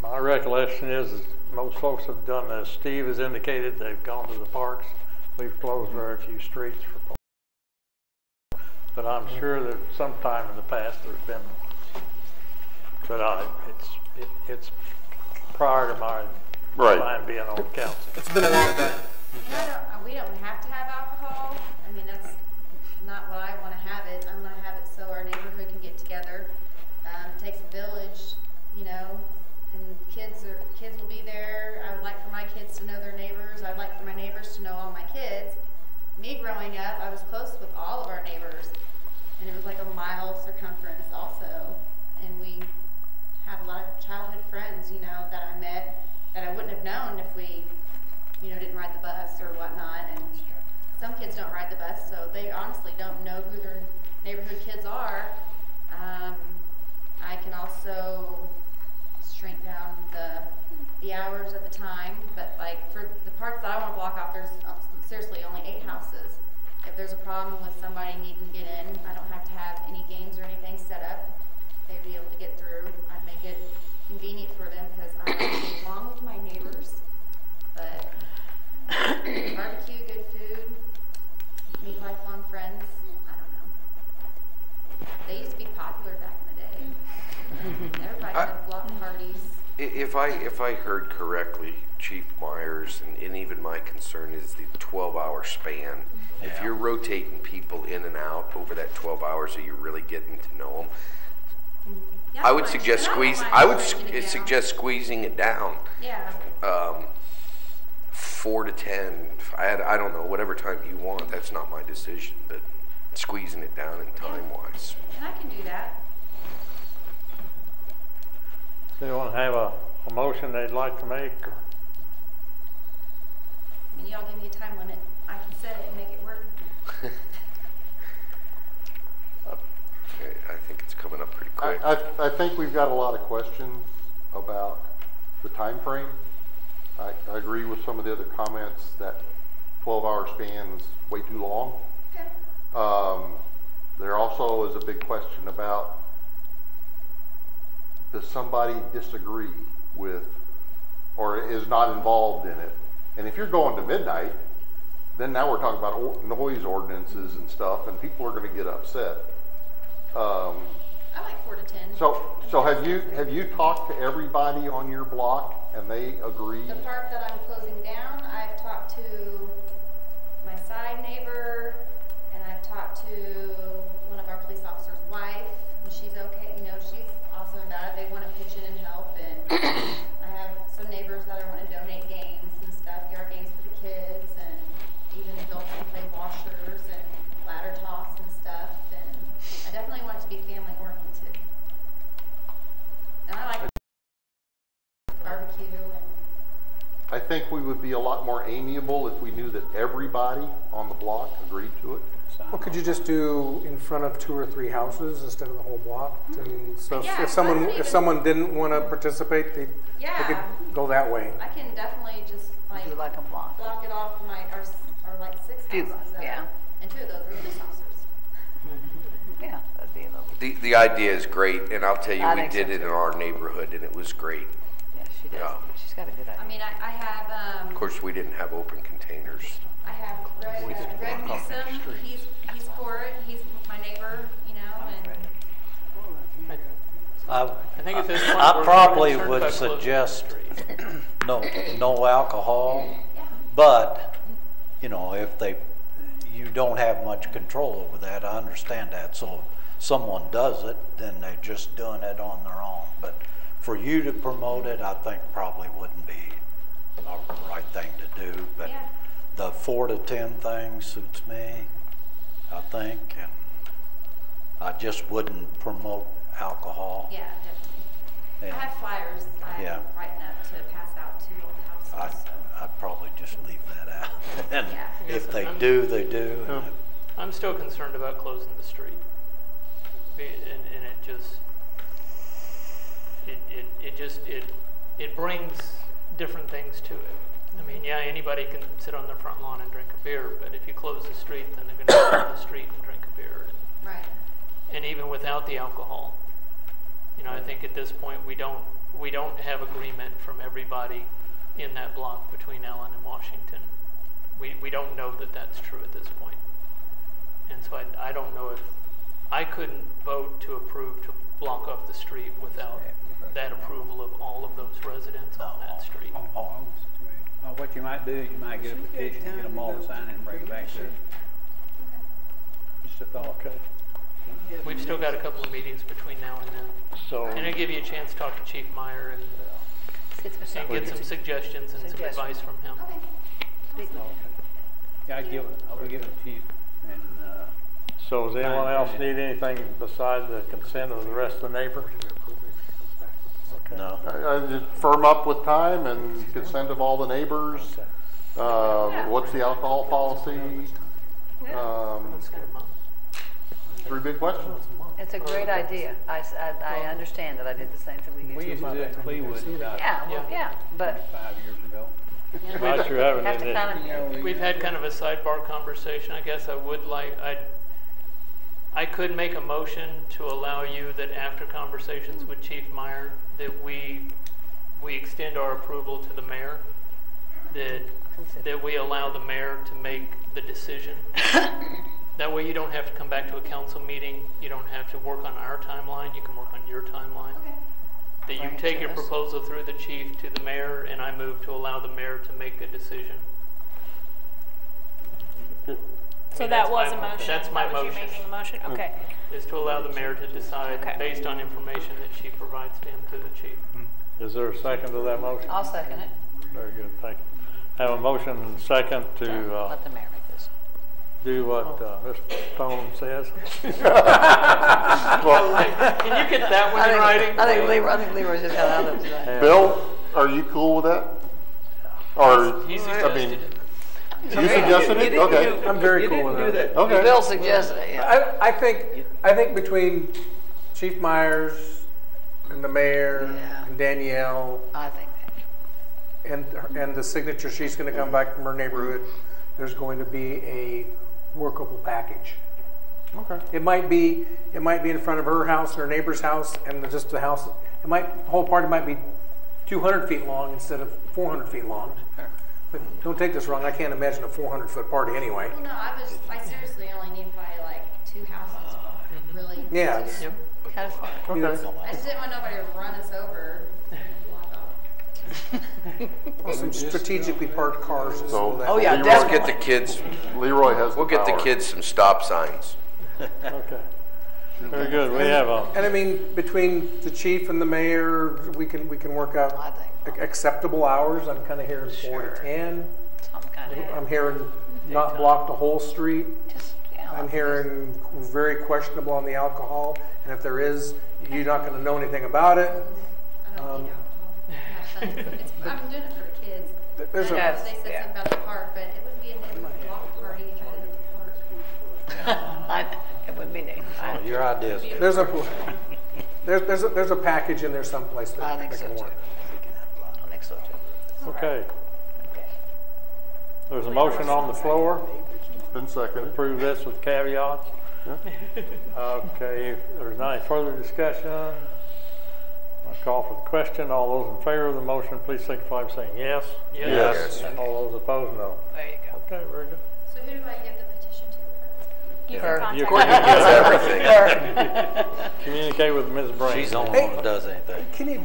[SPEAKER 1] My recollection is most folks have done this. Steve has indicated they've gone to the parks. We've closed very few streets for parks. But I'm sure that sometime in the past there's been one. But it's prior to my time being on council.
[SPEAKER 16] It's been a long time.
[SPEAKER 3] We don't have to have alcohol. I mean, that's not what I want to have it. I want to have it so our neighborhood can get together. It takes a village, you know, and kids will be there. I would like for my kids to know their neighbors. I'd like for my neighbors to know all my kids. Me growing up, I was close with all of our neighbors, and it was like a mile circumference also. And we had a lot of childhood friends, you know, that I met that I wouldn't have known if we, you know, didn't ride the bus or whatnot. And some kids don't ride the bus, so they honestly don't know who their neighborhood kids are. I can also shrink down the hours of the time, but like for the parts that I want to block off, there's seriously only 8 houses. If there's a problem with somebody needing to get in, I don't have to have any games or anything set up. They'd be able to get through. I'd make it convenient for them because I like to get along with my neighbors. But barbecue, good food, meet lifelong friends, I don't know. They used to be popular back in the day. Everybody had block parties.
[SPEAKER 6] If I heard correctly, Chief Myers, and even my concern is the 12-hour span. Yeah. If you're rotating people in and out over that 12 hours, are you really getting to know them? Yeah, I would suggest suggest squeezing it down.
[SPEAKER 3] Yeah.
[SPEAKER 6] 4 to 10. I don't know, whatever time you want. That's not my decision, but squeezing it down in time-wise.
[SPEAKER 3] And I can do that.
[SPEAKER 1] So you want to have a motion they'd like to make? Or?
[SPEAKER 3] I mean, y'all give me a time limit. I can set it and make it work.
[SPEAKER 6] I think it's coming up pretty quick.
[SPEAKER 15] I think we've got a lot of questions about the time frame. I agree with some of the other comments that 12-hour span is way too long. Okay. There also is a big question about, does somebody disagree with or is not involved in it? And if you're going to midnight, then now we're talking about noise ordinances and stuff, and people are going to get upset.
[SPEAKER 3] I like 4 to 10.
[SPEAKER 15] So have you talked to everybody on your block and they agree?
[SPEAKER 3] The part that I'm closing down, I've talked to my side neighbor, and I've talked to one of our police officers' wife, and she's okay. You know, she's awesome about it. They want to pitch in and help, and I have some neighbors that are want to donate games and stuff, yard games for the kids, and even adults can play washers and ladder toss and stuff. And I definitely want it to be family oriented. And I like barbecue. And
[SPEAKER 15] I think we would be a lot more amiable if we knew that everybody on the block agreed to it.
[SPEAKER 16] Well, could you just do in front of 2 or 3 houses instead of the whole block? And so
[SPEAKER 3] yeah,
[SPEAKER 16] if someone didn't want to participate, they could go that way.
[SPEAKER 3] I can definitely just like,
[SPEAKER 21] do like a block
[SPEAKER 3] it off my our like 6 houses.
[SPEAKER 21] Yeah.
[SPEAKER 3] And 2 of those were police officers.
[SPEAKER 21] Yeah, that'd be a little.
[SPEAKER 6] The idea is great, and I'll tell you, we did it in our neighborhood, and it was great.
[SPEAKER 21] Yeah, she does.
[SPEAKER 6] Yeah.
[SPEAKER 21] She's got a good idea.
[SPEAKER 3] I mean, I have.
[SPEAKER 6] Of course, we didn't have open containers.
[SPEAKER 3] I have Greg Newsom. He's for it. He's my neighbor, you know, and.
[SPEAKER 14] I think at this point
[SPEAKER 12] I
[SPEAKER 14] we're
[SPEAKER 12] probably
[SPEAKER 14] concerned
[SPEAKER 12] would
[SPEAKER 14] about closing
[SPEAKER 12] suggest
[SPEAKER 14] the
[SPEAKER 12] no alcohol, but you know, if you don't have much control over that, I understand that. So if someone does it, then they're just doing it on their own. But for you to promote it, I think probably wouldn't be the right thing to do. But the 4 to 10 thing suits me, I think, and I just wouldn't promote alcohol.
[SPEAKER 3] Yeah, definitely.
[SPEAKER 12] Yeah.
[SPEAKER 3] I have flyers I'm writing up to pass out to all the houses.
[SPEAKER 12] I'd probably just leave that out. And if they do, they do.
[SPEAKER 14] I'm still concerned about closing the street, and it brings different things to it. I mean, yeah, anybody can sit on their front lawn and drink a beer, but if you close the street, then they're gonna sit on the street and drink a beer.
[SPEAKER 3] Right.
[SPEAKER 14] And even without the alcohol, you know, I think at this point, we don't have agreement from everybody in that block between Allen and Washington. We don't know that that's true at this point. And so I don't know if, I couldn't vote to approve to block off the street without that approval of all of those residents on that street.
[SPEAKER 20] What you might do is you might get a petition, get them all to sign it and bring it back to us. Just a thought.
[SPEAKER 1] Okay.
[SPEAKER 14] We've still got a couple of meetings between now and then.
[SPEAKER 1] So,
[SPEAKER 14] And it'll give you a chance to talk to Chief Meyer and get some suggestions and some advice from him.
[SPEAKER 20] Yeah, I will give it to Chief. And,
[SPEAKER 1] so does anyone else need anything besides the consent of the rest of the neighbors? Okay.
[SPEAKER 18] No.
[SPEAKER 15] I just firm up with time and consent of all the neighbors. What's the alcohol policy? Three big questions.
[SPEAKER 5] It's a great idea. I understand that. I did the same thing
[SPEAKER 20] we used to do it in Cleveland about
[SPEAKER 5] but
[SPEAKER 20] 5 years ago.
[SPEAKER 1] Not sure having
[SPEAKER 5] have to kind of,
[SPEAKER 14] We've had kind of a sidebar conversation. I guess I would like, I could make a motion to allow you that after conversations with Chief Meyer, that we extend our approval to the mayor, that we allow the mayor to make the decision. That way you don't have to come back to a council meeting. You don't have to work on our timeline. You can work on your timeline.
[SPEAKER 3] Okay.
[SPEAKER 14] That you take your proposal through the chief to the mayor, and I move to allow the mayor to make a decision.
[SPEAKER 2] So that was a motion?
[SPEAKER 14] That's my
[SPEAKER 2] that was
[SPEAKER 14] motion.
[SPEAKER 2] You making a motion? Okay.
[SPEAKER 14] Is to allow the mayor to decide based on information that she provides to him to the chief.
[SPEAKER 1] Is there a second to that motion?
[SPEAKER 5] I'll second it.
[SPEAKER 1] Very good, thank you. I have a motion and second to
[SPEAKER 5] Let the mayor make this.
[SPEAKER 1] do what Mr. Stone says.
[SPEAKER 14] Can you get that one in writing?
[SPEAKER 5] I think Leroy's just got out of it.
[SPEAKER 15] Bill, are you cool with that? Or,
[SPEAKER 14] He
[SPEAKER 15] I
[SPEAKER 14] suggested
[SPEAKER 15] mean,
[SPEAKER 14] it.
[SPEAKER 15] you suggested it? Okay.
[SPEAKER 16] I'm very cool with that.
[SPEAKER 15] Okay.
[SPEAKER 5] Bill suggested it, yeah.
[SPEAKER 16] I think between Chief Myers and the mayor and Danielle
[SPEAKER 5] I think that.
[SPEAKER 16] and the signature she's going to come back from her neighborhood, there's going to be a workable package.
[SPEAKER 15] Okay.
[SPEAKER 16] It might be in front of her house and her neighbor's house and just the house. The whole party might be 200 feet long instead of 400 feet long. But don't take this wrong. I can't imagine a 400-foot party anyway.
[SPEAKER 3] Well, no, I seriously only need probably like 2 houses, really.
[SPEAKER 16] Yeah.
[SPEAKER 3] Two.
[SPEAKER 5] Kind of fun.
[SPEAKER 15] Okay.
[SPEAKER 3] I just didn't want nobody to run us over and block off.
[SPEAKER 16] Some strategically parked cars.
[SPEAKER 15] So,
[SPEAKER 5] Oh, yeah,
[SPEAKER 15] Leroy,
[SPEAKER 6] Let's get the kids,
[SPEAKER 15] Leroy has
[SPEAKER 6] we'll get the
[SPEAKER 15] power.
[SPEAKER 6] kids some stop signs.
[SPEAKER 1] Okay. Very good. We have a,
[SPEAKER 16] And I mean, between the chief and the mayor, we can work out
[SPEAKER 5] I think.
[SPEAKER 16] acceptable hours. I'm kind of hearing 4 to 10.
[SPEAKER 5] Some kind of.
[SPEAKER 16] I'm hearing not block the whole street.
[SPEAKER 5] Just,
[SPEAKER 16] I'm hearing very questionable on the alcohol, and if there is, you're not going to know anything about it.
[SPEAKER 3] I don't need alcohol. I'm doing it for the kids.
[SPEAKER 16] There's
[SPEAKER 3] I know
[SPEAKER 16] a-
[SPEAKER 3] they said something about the park, but it would be a block party if I had a park.
[SPEAKER 5] It would be neat.
[SPEAKER 12] Your ideas.
[SPEAKER 16] There's a package in there someplace
[SPEAKER 5] I
[SPEAKER 16] that
[SPEAKER 5] think so
[SPEAKER 16] can
[SPEAKER 5] too.
[SPEAKER 16] work.
[SPEAKER 5] I think so too.
[SPEAKER 1] okay. There's a motion on the floor.
[SPEAKER 15] It's been seconded.
[SPEAKER 1] Approve this with caveats. Okay, if there's not any further discussion, I'll call for the question. All those in favor of the motion, please signify by saying yes.
[SPEAKER 15] Yes.
[SPEAKER 1] All those opposed, no.
[SPEAKER 5] There you go.
[SPEAKER 1] Okay, very good.
[SPEAKER 3] So who do I give the petition to?
[SPEAKER 2] You
[SPEAKER 5] Her.
[SPEAKER 2] can
[SPEAKER 1] You
[SPEAKER 2] contact
[SPEAKER 6] everything.
[SPEAKER 1] Communicate with Ms. Brain.
[SPEAKER 12] She's the only one that does anything.
[SPEAKER 16] Can you,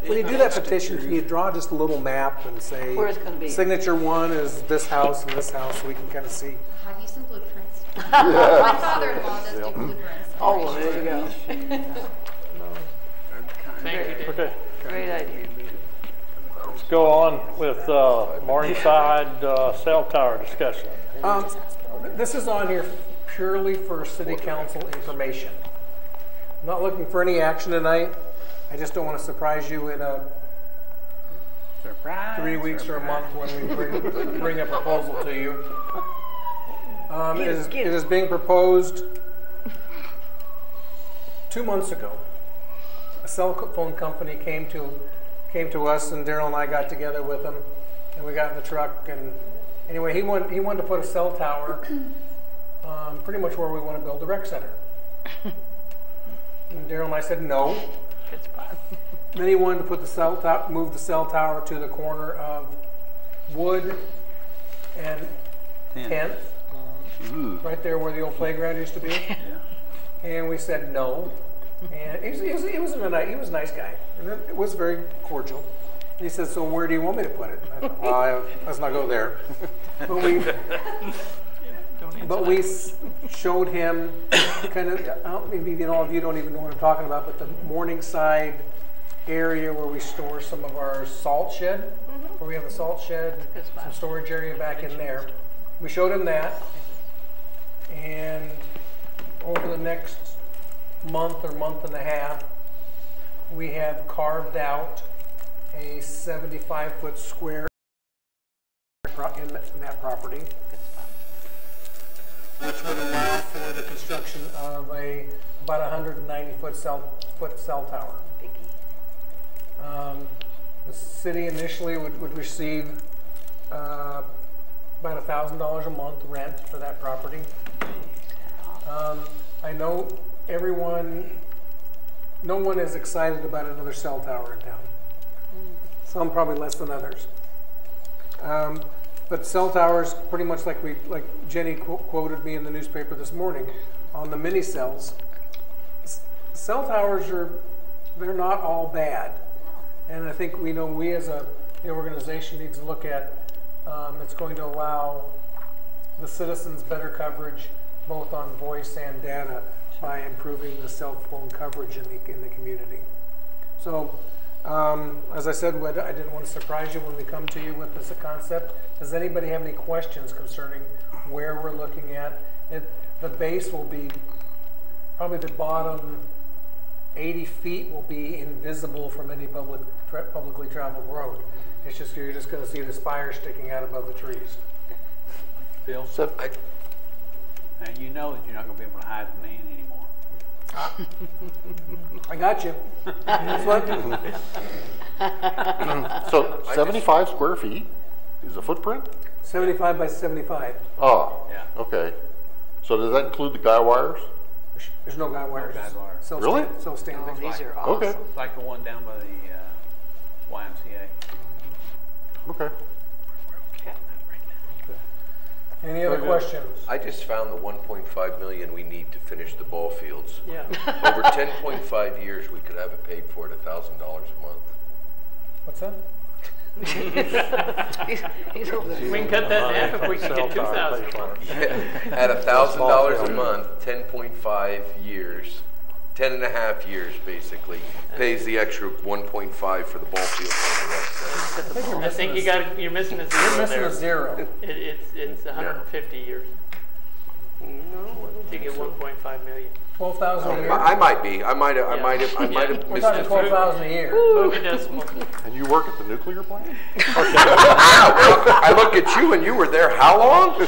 [SPEAKER 16] when you do that petition, can you draw just a little map and say,
[SPEAKER 5] Where it's gonna be.
[SPEAKER 16] signature 1 is this house and this house, so we can kind of see?
[SPEAKER 3] I'll use some blueprints. My father-in-law does do blueprints.
[SPEAKER 5] Oh, well, there you go.
[SPEAKER 14] Thank you, Dave.
[SPEAKER 1] Okay,
[SPEAKER 5] Great idea.
[SPEAKER 1] let's go on with Morningside cell tower discussion.
[SPEAKER 16] This is on here purely for city council information. I'm not looking for any action tonight. I just don't want to surprise you in
[SPEAKER 20] Surprise.
[SPEAKER 16] 3 weeks or a month when we bring a proposal to you. It is being proposed 2 months ago. A cell phone company came to us, and Daryl and I got together with them, and we got in the truck, and anyway, he wanted to put a cell tower pretty much where we want to build the rec center. And Daryl and I said no.
[SPEAKER 21] Good spot.
[SPEAKER 16] Then he wanted to put move the cell tower to the corner of Wood and 10th, right there where the old playground used to be. And we said no. And he was a nice guy, and it was very cordial. And he said, "So where do you want me to put it?" And I thought, well, let's not go there. But we showed him kind of, maybe all of you don't even know what I'm talking about, but the Morningside area where we store some of our salt shed, where we have the salt shed, some storage area back in there. We showed him that, and over the next month or month and a half, we have carved out a 75-foot square in that property, which would allow for the construction of about 190-foot cell tower. The city initially would receive about $1,000 a month rent for that property. I know no one is excited about another cell tower in town. Some probably less than others. But cell towers, pretty much like Jenny quoted me in the newspaper this morning on the mini cells. Cell towers they're not all bad, and I think we as the organization needs to look at. It's going to allow the citizens better coverage, both on voice and data, by improving the cell phone coverage in the community. So. As I said, I didn't want to surprise you when we come to you with this concept. Does anybody have any questions concerning where we're looking at? The base will be, probably the bottom 80 feet will be invisible from any publicly traveled road. It's just, you're just going to see the spire sticking out above the trees.
[SPEAKER 20] Phil, now you know that you're not going to be able to hide the man anymore.
[SPEAKER 16] I got you.
[SPEAKER 15] So 75 square feet is a footprint?
[SPEAKER 16] 75 by 75.
[SPEAKER 15] Oh,
[SPEAKER 20] Yeah.
[SPEAKER 15] okay. So does that include the guy wires?
[SPEAKER 16] There's no guy wires.
[SPEAKER 20] No guy wires.
[SPEAKER 16] So
[SPEAKER 15] Really?
[SPEAKER 16] So standing.
[SPEAKER 21] These are awesome.
[SPEAKER 15] Okay.
[SPEAKER 20] It's like the one down by the YMCA.
[SPEAKER 15] Okay.
[SPEAKER 16] Any other questions?
[SPEAKER 6] I just found the 1.5 million we need to finish the ball fields.
[SPEAKER 16] Yeah.
[SPEAKER 6] Over 10.5 years, we could have it paid for at $1,000 a month.
[SPEAKER 16] What's that?
[SPEAKER 21] He's over there.
[SPEAKER 14] We can cut that in half if we can get 2,000.
[SPEAKER 6] At $1,000 a month, 10.5 years, 10 and a half years basically, pays the extra 1.5 for the ball field on the west side.
[SPEAKER 14] I think you're missing a 0
[SPEAKER 16] You're missing
[SPEAKER 14] there.
[SPEAKER 16] a 0.
[SPEAKER 14] It's 150 years to get 1.5 million.
[SPEAKER 16] 12,000 a year.
[SPEAKER 6] I might be. I might have
[SPEAKER 16] We're
[SPEAKER 6] missed
[SPEAKER 16] talking
[SPEAKER 6] it.
[SPEAKER 16] 12,000 a year.
[SPEAKER 14] Move a decimal.
[SPEAKER 15] And you work at the nuclear plant?
[SPEAKER 6] I look at you and you were there how long?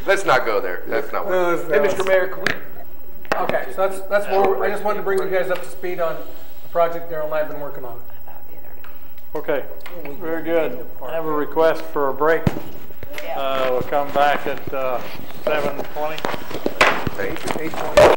[SPEAKER 6] Let's not go there. That's not what. Hey, Mr. Mayor, can we?
[SPEAKER 16] Okay, so that's where I just wanted to bring you guys up to speed on the project Daryl and I have been working on.
[SPEAKER 1] Okay, very good. I have a request for a break. We'll come back at 7:20.
[SPEAKER 16] 8:20.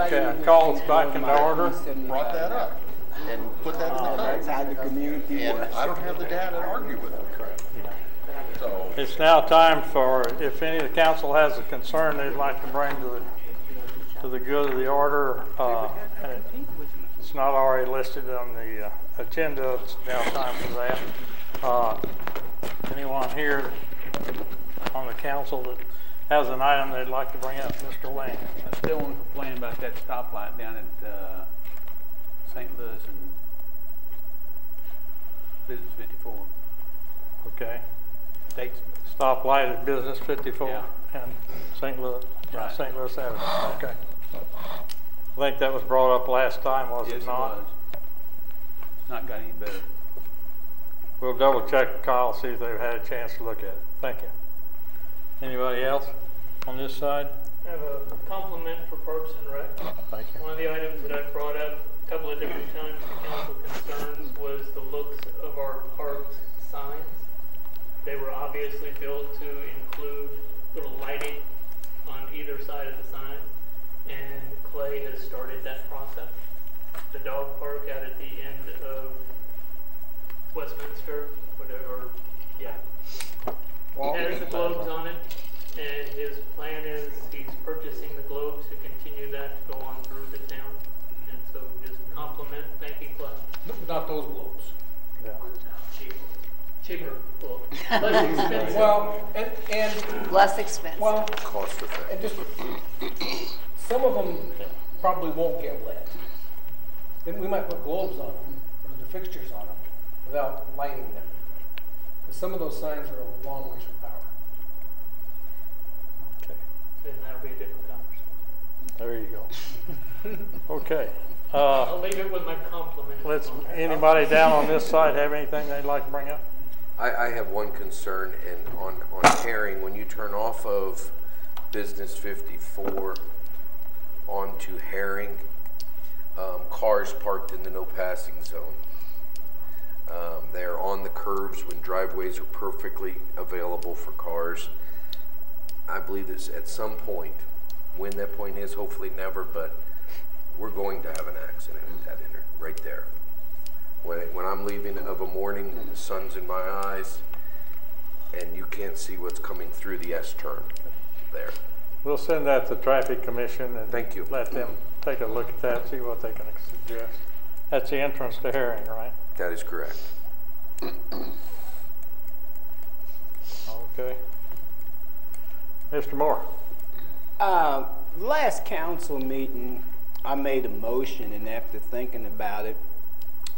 [SPEAKER 1] Okay, I call us back into order.
[SPEAKER 15] Brought that up and put that in the
[SPEAKER 13] That's how the community
[SPEAKER 15] And
[SPEAKER 13] works.
[SPEAKER 15] I don't have the data to argue with them. So,
[SPEAKER 1] It's now time for, if any of the council has a concern they'd like to bring to the good of the order, and it's not already listed on the agenda, it's now time for that. Anyone here on the council that has an item they'd like to bring up? Mr. Lane.
[SPEAKER 20] I still want to complain about that stoplight down at St. Louis and Business 54.
[SPEAKER 1] Okay.
[SPEAKER 20] Takes,
[SPEAKER 1] Stoplight at Business 54
[SPEAKER 20] Yeah.
[SPEAKER 1] and St. Louis,
[SPEAKER 20] Right.
[SPEAKER 1] St. Louis Avenue. Okay. I think that was brought up last time, was
[SPEAKER 20] yes,
[SPEAKER 1] it
[SPEAKER 20] it
[SPEAKER 1] not?
[SPEAKER 20] was. It's not got any better.
[SPEAKER 1] We'll double check, Kyle, see if they've had a chance to look at it. Thank you. Anybody else on this side?
[SPEAKER 14] I have a compliment for Parks and Rec.
[SPEAKER 1] Thank you.
[SPEAKER 14] One of the items that I brought up a couple of different times to council concerns was the looks of our parks signs. They were obviously built to include little lighting on either side of the sign, and Clay has started that process. The dog park out at the end of Westminster, whatever, yeah. Has the globes on it, and his plan is he's purchasing the globes to continue that to go on through the town. And so just compliment, thank you, Clay.
[SPEAKER 16] Not those globes.
[SPEAKER 1] Yeah.
[SPEAKER 14] Cheaper, well, less expensive.
[SPEAKER 16] Well, and
[SPEAKER 5] Less expensive.
[SPEAKER 16] well,
[SPEAKER 6] Cost effective.
[SPEAKER 16] and just some of them probably won't get lit. Then we might put globes on them or the fixtures on them without lighting them. Because some of those signs are a long ways from power.
[SPEAKER 1] Okay.
[SPEAKER 14] Then that'll be a different conversation.
[SPEAKER 1] There you go. Okay.
[SPEAKER 14] I'll leave it with my compliment.
[SPEAKER 1] Anybody down on this side have anything they'd like to bring up?
[SPEAKER 6] I have one concern, and on Herring, when you turn off of Business 54 onto Herring, cars parked in the no passing zone. They're on the curves when driveways are perfectly available for cars. I believe that at some point, when that point is, hopefully never, but we're going to have an accident at that right there. When I'm leaving of a morning, the sun's in my eyes, and you can't see what's coming through the S-turn there.
[SPEAKER 1] We'll send that to Traffic Commission and
[SPEAKER 6] Thank you.
[SPEAKER 1] let them take a look at that, see what they can suggest. That's the entrance to Herring, right?
[SPEAKER 6] That is correct.
[SPEAKER 1] Okay. Mr. Moore.
[SPEAKER 13] Last council meeting, I made a motion, and after thinking about it,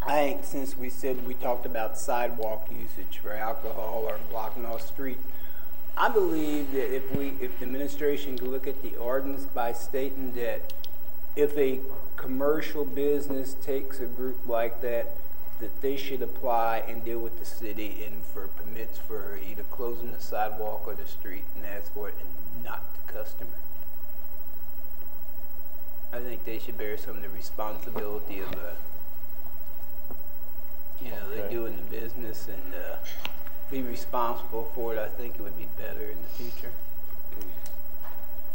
[SPEAKER 13] I think since we talked about sidewalk usage for alcohol or blocking off streets, I believe that if the administration could look at the ordinance by stating that if a commercial business takes a group like that, that they should apply and deal with the city and for permits for either closing the sidewalk or the street and ask for it, and not the customer. I think they should bear some of the responsibility of they doing the business and be responsible for it. I think it would be better in the future.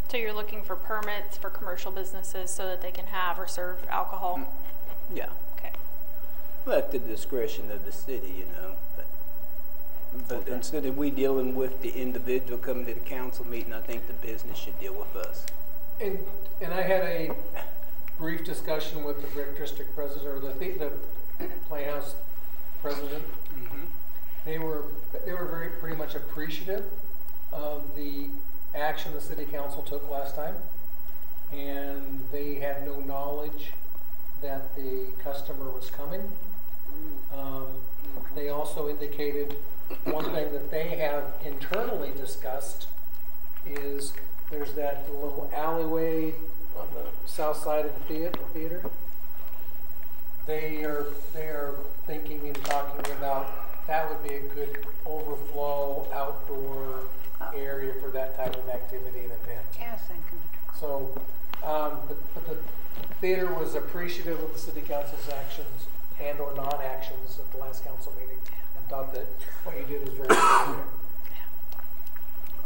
[SPEAKER 2] So you're looking for permits for commercial businesses so that they can have or serve alcohol?
[SPEAKER 13] Yeah.
[SPEAKER 2] Okay.
[SPEAKER 13] Well, at the discretion of the city, But
[SPEAKER 1] Okay.
[SPEAKER 13] instead of we dealing with the individual coming to the council meeting, I think the business should deal with us.
[SPEAKER 16] And I had a brief discussion with the Brick District president, or the Playhouse president.
[SPEAKER 13] Mm-hmm.
[SPEAKER 16] They were pretty much appreciative of the action the city council took last time, and they had no knowledge that the customer was coming. They also indicated one thing that they have internally discussed is there's that little alleyway on the south side of the theater. They are thinking and talking about that would be a good overflow outdoor area for that type of activity and event.
[SPEAKER 5] Yes,
[SPEAKER 16] So, but the theater was appreciative of the city council's actions and or non-actions at the last council meeting, and thought that what you did was very good. All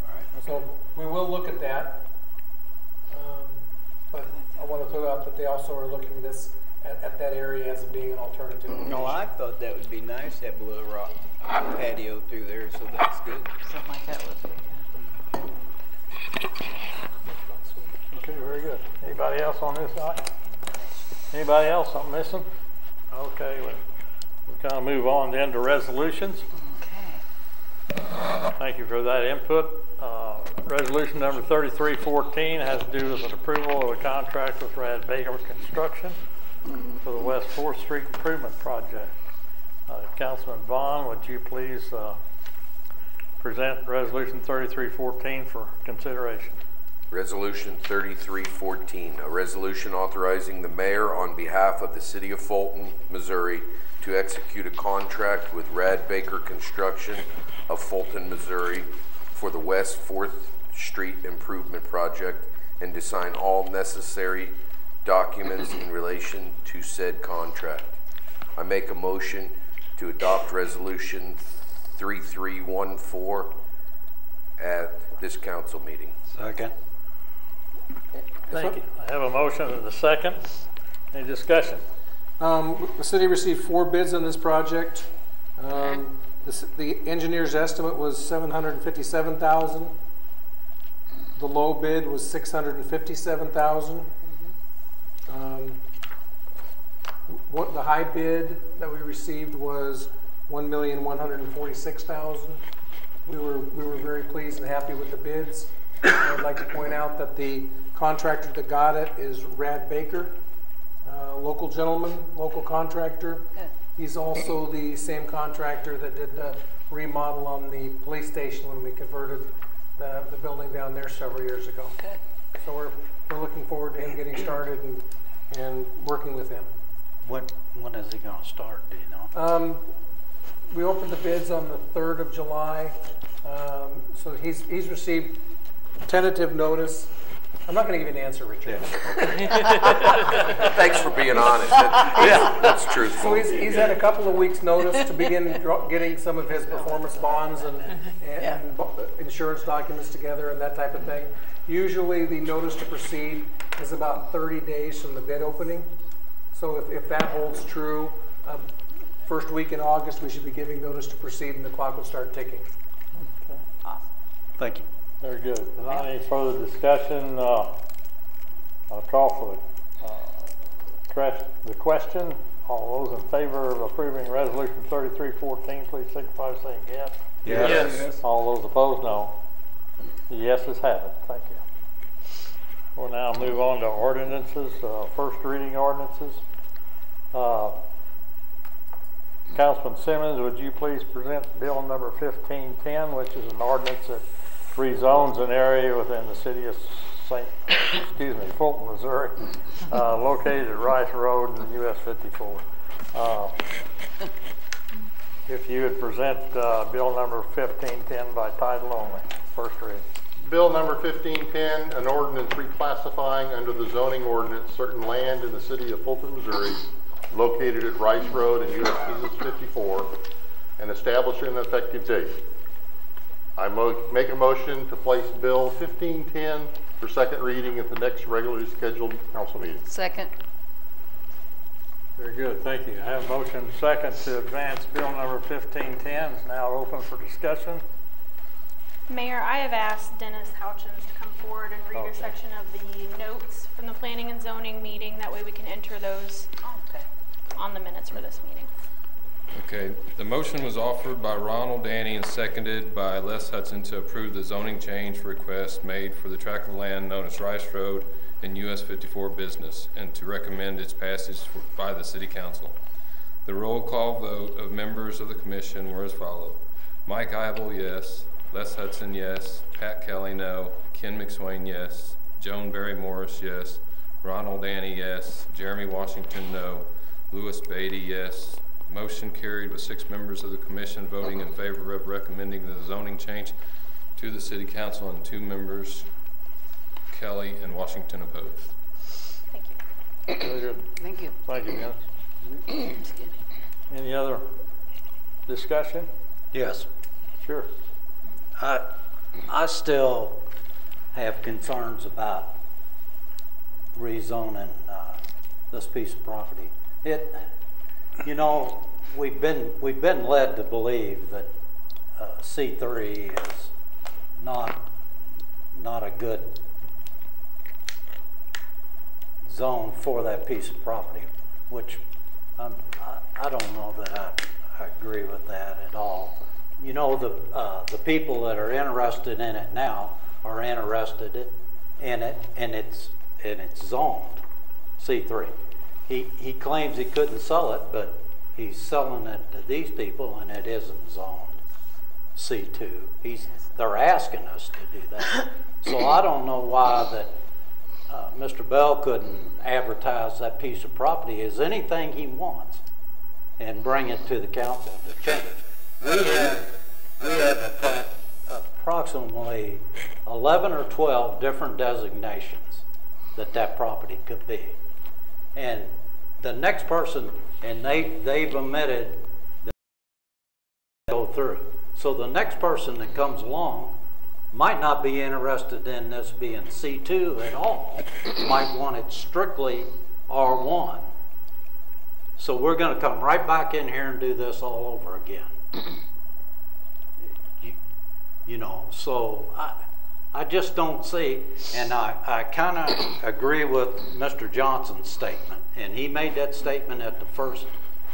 [SPEAKER 16] right. So we will look at that. But I want to throw out that they also are looking at this at that area as being an alternative.
[SPEAKER 13] No, I thought that would be nice to have a little rock patio through there, so that's good.
[SPEAKER 5] Something like that would be,
[SPEAKER 1] Okay, very good. Anybody else on this side? Anybody else I'm missing? Okay, we'll kind of move on then to resolutions. Thank you for that input. Resolution number 3314 has to do with an approval of a contract with Rad Baker Construction for the West 4th Street Improvement Project. Councilman Vaughn, would you please present Resolution 3314 for consideration?
[SPEAKER 6] Resolution 3314, a resolution authorizing the mayor on behalf of the city of Fulton, Missouri, to execute a contract with Rad Baker Construction of Fulton, Missouri for the West 4th Street Improvement Project and to sign all necessary documents in relation to said contract. I make a motion to adopt Resolution 3314 at this council meeting.
[SPEAKER 12] Second.
[SPEAKER 1] Thank you. I have a motion and a second. Any discussion?
[SPEAKER 16] The city received 4 bids on this project. The engineer's estimate was $757,000. The low bid was $657,000. What the high bid that we received was $1,146,000. We were very pleased and happy with the bids. I'd like to point out that the contractor that got it is Rad Baker, local gentleman, local contractor.
[SPEAKER 5] Good.
[SPEAKER 16] He's also the same contractor that did the remodel on the police station when we converted the building down there several years ago.
[SPEAKER 5] Good.
[SPEAKER 16] So we're looking forward to him getting started and working with him.
[SPEAKER 12] When is he going to start, do you know?
[SPEAKER 16] We opened the bids on the 3rd of July. So he's received tentative notice. I'm not going to give you an answer, Richard.
[SPEAKER 6] Thanks for being honest. That's truthful.
[SPEAKER 16] So he's had a couple of weeks' notice to begin getting some of his performance bonds and insurance documents together and that type of thing. Usually the notice to proceed is about 30 days from the bid opening. So if that holds true, first week in August we should be giving notice to proceed and the clock will start ticking.
[SPEAKER 5] Okay. Awesome.
[SPEAKER 12] Thank you.
[SPEAKER 1] Very good. Without any further discussion, I'll call for the question. All those in favor of approving Resolution 3314, please signify by saying yes.
[SPEAKER 12] Yes.
[SPEAKER 1] All those opposed, no. The yeses have it. Thank you. We'll now move on to ordinances, first reading ordinances. Councilman Simmons, would you please present Bill number 1510, which is an ordinance that rezones an area within the city of Fulton, Missouri, located at Rice Road and US 54. If you would present Bill number 1510 by title only, first reading.
[SPEAKER 15] Bill number 1510, an ordinance reclassifying under the zoning ordinance certain land in the city of Fulton, Missouri, located at Rice Road and US Business 54, and establishing an effective date. I make a motion to place Bill 1510 for second reading at the next regularly scheduled council meeting.
[SPEAKER 5] Second.
[SPEAKER 1] Very good, thank you. I have a motion second to advance Bill number 1510. It's now open for discussion.
[SPEAKER 2] Mayor, I have asked Dennis Houchins to come forward and read a section of the notes from the planning and zoning meeting. That way we can enter those on the minutes for this meeting.
[SPEAKER 7] Okay, the motion was offered by Ronald Danny and seconded by Les Hudson to approve the zoning change request made for the tract of land known as Rice Road and US 54 business, and to recommend its passage by the City Council. The roll call vote of members of the commission were as follows. Mike Eibel, yes. Les Hudson, yes. Pat Kelly, no. Ken McSwain, yes. Joan Barry Morris, yes. Ronald Danny, yes. Jeremy Washington, no. Louis Beatty, yes. Motion carried with 6 members of the commission voting in favor of recommending the zoning change to the City Council and 2 members, Kelly and Washington, opposed.
[SPEAKER 2] Thank you.
[SPEAKER 1] Very good.
[SPEAKER 5] Thank you.
[SPEAKER 1] Thank you, Dennis. Any other discussion?
[SPEAKER 12] Yes.
[SPEAKER 1] Sure.
[SPEAKER 12] I still have concerns about rezoning this piece of property. You know, we've been led to believe that C3 is not a good zone for that piece of property, which I don't know that I agree with that at all. You know, the people that are interested in it now are interested in it, and it's zoned C3. He claims he couldn't sell it, but he's selling it to these people, and it isn't zoned C2. They're asking us to do that. So I don't know why that Mr. Bell couldn't advertise that piece of property as anything he wants and bring it to the council to change. We have approximately 11 or 12 different designations that property could be. And the next person, and they've omitted that go through. So the next person that comes along might not be interested in this being C2 at all. Might want it strictly R1. So we're going to come right back in here and do this all over again. You know, so I just don't see, and I kind of agree with Mr. Johnson's statement, and he made that statement at the first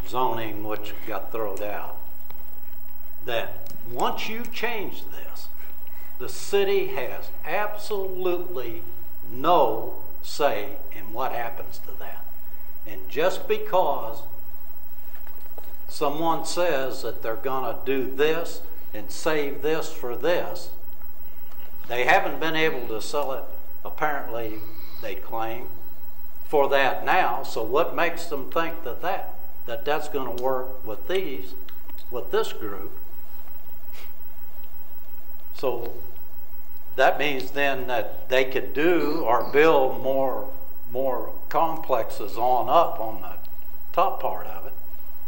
[SPEAKER 12] zoning which got thrown out, that once you change this, the city has absolutely no say in what happens to that. And just because someone says that they're going to do this and save this for this, they haven't been able to sell it, apparently, they claim, for that now. So what makes them think that that's going to work with this group? So that means then that they could do or build more complexes on up on the top part of it.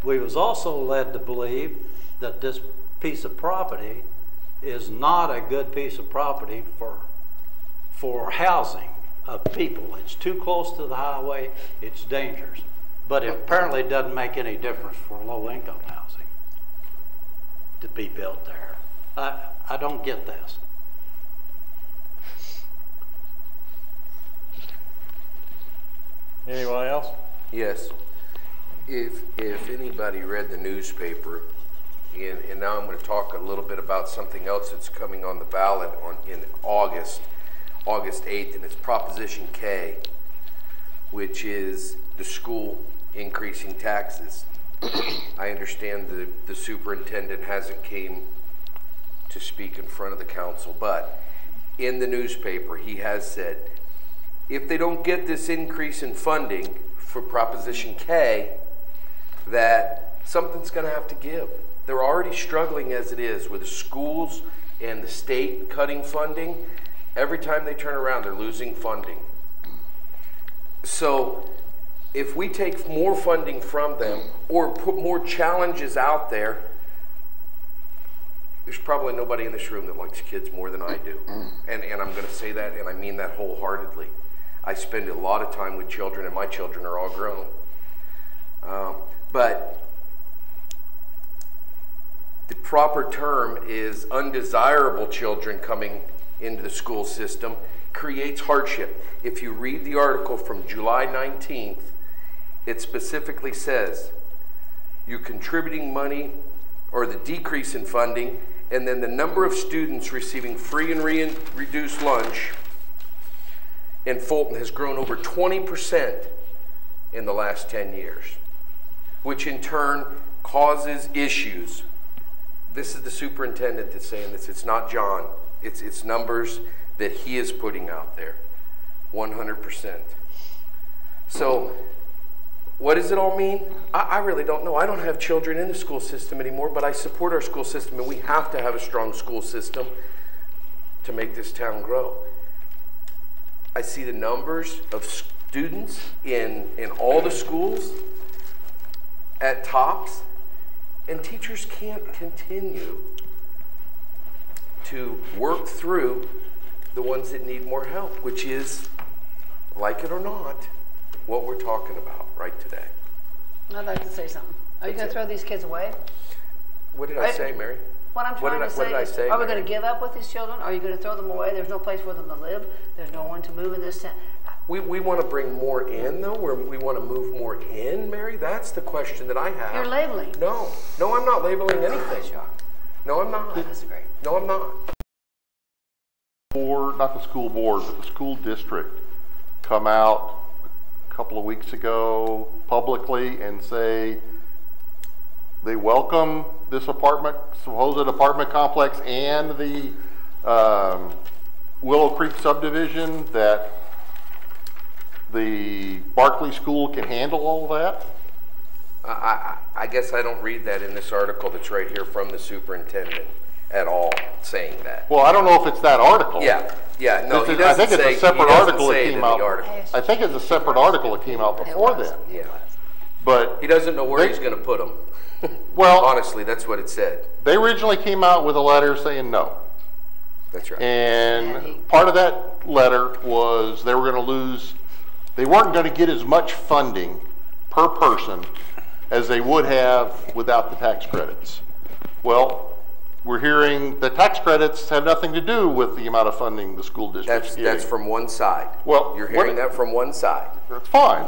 [SPEAKER 12] We was also led to believe that this piece of property is not a good piece of property for housing of people. It's too close to the highway, it's dangerous. But it apparently doesn't make any difference for low-income housing to be built there. I don't get this.
[SPEAKER 1] Anyone else?
[SPEAKER 6] Yes. If anybody read the newspaper, and now I'm going to talk a little bit about something else that's coming on the ballot in August 8th, and it's Proposition K, which is the school increasing taxes. I understand the superintendent hasn't came to speak in front of the council, but in the newspaper he has said, if they don't get this increase in funding for Proposition K, that something's going to have to give. They're already struggling as it is with the schools and the state cutting funding. Every time they turn around, they're losing funding. So if we take more funding from them or put more challenges out there, there's probably nobody in this room that likes kids more than I do. And I'm going to say that, and I mean that wholeheartedly. I spend a lot of time with children, and my children are all grown. But the proper term is undesirable children coming into the school system creates hardship. If you read the article from July 19th, it specifically says you're contributing money or the decrease in funding, and then the number of students receiving free and reduced lunch in Fulton has grown over 20% in the last 10 years, which in turn causes issues. This is the superintendent that's saying this. It's not John. It's numbers that he is putting out there, 100%. So what does it all mean? I really don't know. I don't have children in the school system anymore, but I support our school system, and we have to have a strong school system to make this town grow. I see the numbers of students in all the schools at tops, and teachers can't continue to work through the ones that need more help, which is like it or not, what we're talking about right today.
[SPEAKER 5] I'd like to say something. Are you going to throw these kids away?
[SPEAKER 6] What did I say, Mary?
[SPEAKER 5] What I'm trying to say is, are we going to give up with these children? Are you going to throw them away? There's no place for them to live. There's no one to move in this town.
[SPEAKER 6] We want to bring more in, though? We want to move more in, Mary? That's the question that I have.
[SPEAKER 5] You're labeling.
[SPEAKER 6] No, I'm not labeling anything. No, I'm not.
[SPEAKER 5] I disagree.
[SPEAKER 6] No, I'm not.
[SPEAKER 15] Not the school board, but the school district come out a couple of weeks ago publicly and say they welcome this supposed apartment complex and the Willow Creek subdivision, that the Barkley School can handle all that?
[SPEAKER 6] I guess I don't read that in this article that's right here from the superintendent at all, saying that.
[SPEAKER 15] Well, I don't know if it's that article.
[SPEAKER 6] Yeah, no, he
[SPEAKER 15] I
[SPEAKER 6] doesn't
[SPEAKER 15] think it's
[SPEAKER 6] say,
[SPEAKER 15] a separate article that came out.
[SPEAKER 6] article.
[SPEAKER 15] I think it's a separate article that came out before then.
[SPEAKER 6] Yeah.
[SPEAKER 15] But
[SPEAKER 6] he doesn't know where he's going to put them.
[SPEAKER 15] Well,
[SPEAKER 6] honestly, that's what it said.
[SPEAKER 15] They originally came out with a letter saying no.
[SPEAKER 6] That's right.
[SPEAKER 15] And part of that letter was they were going to lose, they weren't going to get as much funding per person as they would have without the tax credits. Well, we're hearing the tax credits have nothing to do with the amount of funding the school district's getting.
[SPEAKER 6] That's from one side.
[SPEAKER 15] Well,
[SPEAKER 6] you're hearing that from one side.
[SPEAKER 15] That's fine.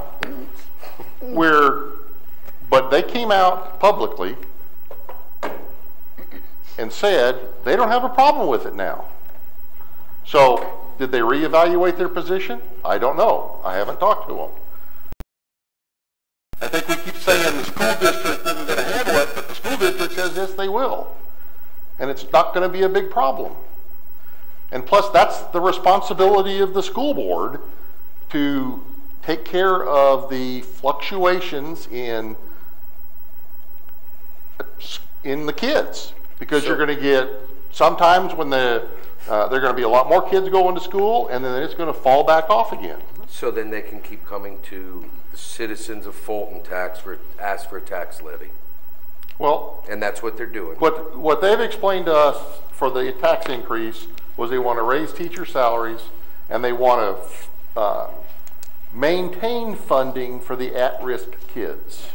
[SPEAKER 15] But they came out publicly and said they don't have a problem with it now. So did they reevaluate their position? I don't know. I haven't talked to them. I think we keep saying the school district isn't going to handle it, but the school district says yes, they will. And it's not going to be a big problem. And plus, that's the responsibility of the school board to take care of the fluctuations in the kids, because you're going to get sometimes when there are going to be a lot more kids going to school, and then it's going to fall back off again.
[SPEAKER 6] So then they can keep coming to the citizens of Fulton ask for a tax levy.
[SPEAKER 15] Well,
[SPEAKER 6] and that's what they're doing.
[SPEAKER 15] What they've explained to us for the tax increase was they want to raise teacher salaries, and they want to maintain funding for the at-risk kids.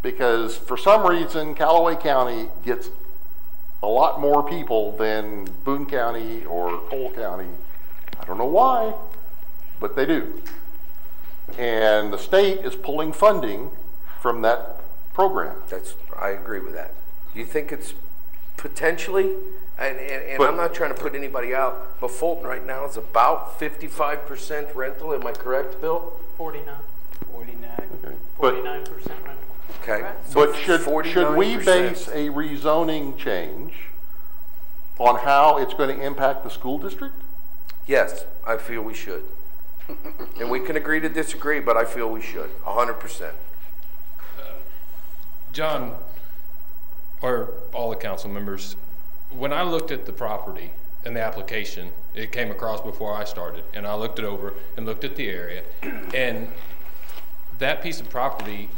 [SPEAKER 15] Because for some reason, Callaway County gets a lot more people than Boone County or Cole County. I don't know why, but they do. And the state is pulling funding from that program.
[SPEAKER 6] I agree with that. Do you think it's potentially, and I'm not trying to put anybody out, but Fulton right now is about 55% rental, am I correct, Bill?
[SPEAKER 14] 49.
[SPEAKER 6] 49% rental. Okay. So
[SPEAKER 15] but should we base a rezoning change on how it's going to impact the school district?
[SPEAKER 6] Yes, I feel we should. And we can agree to disagree, but I feel we should, 100%.
[SPEAKER 7] John, or all the council members, when I looked at the property and the application, it came across before I started, and I looked it over and looked at the area, and that piece of property,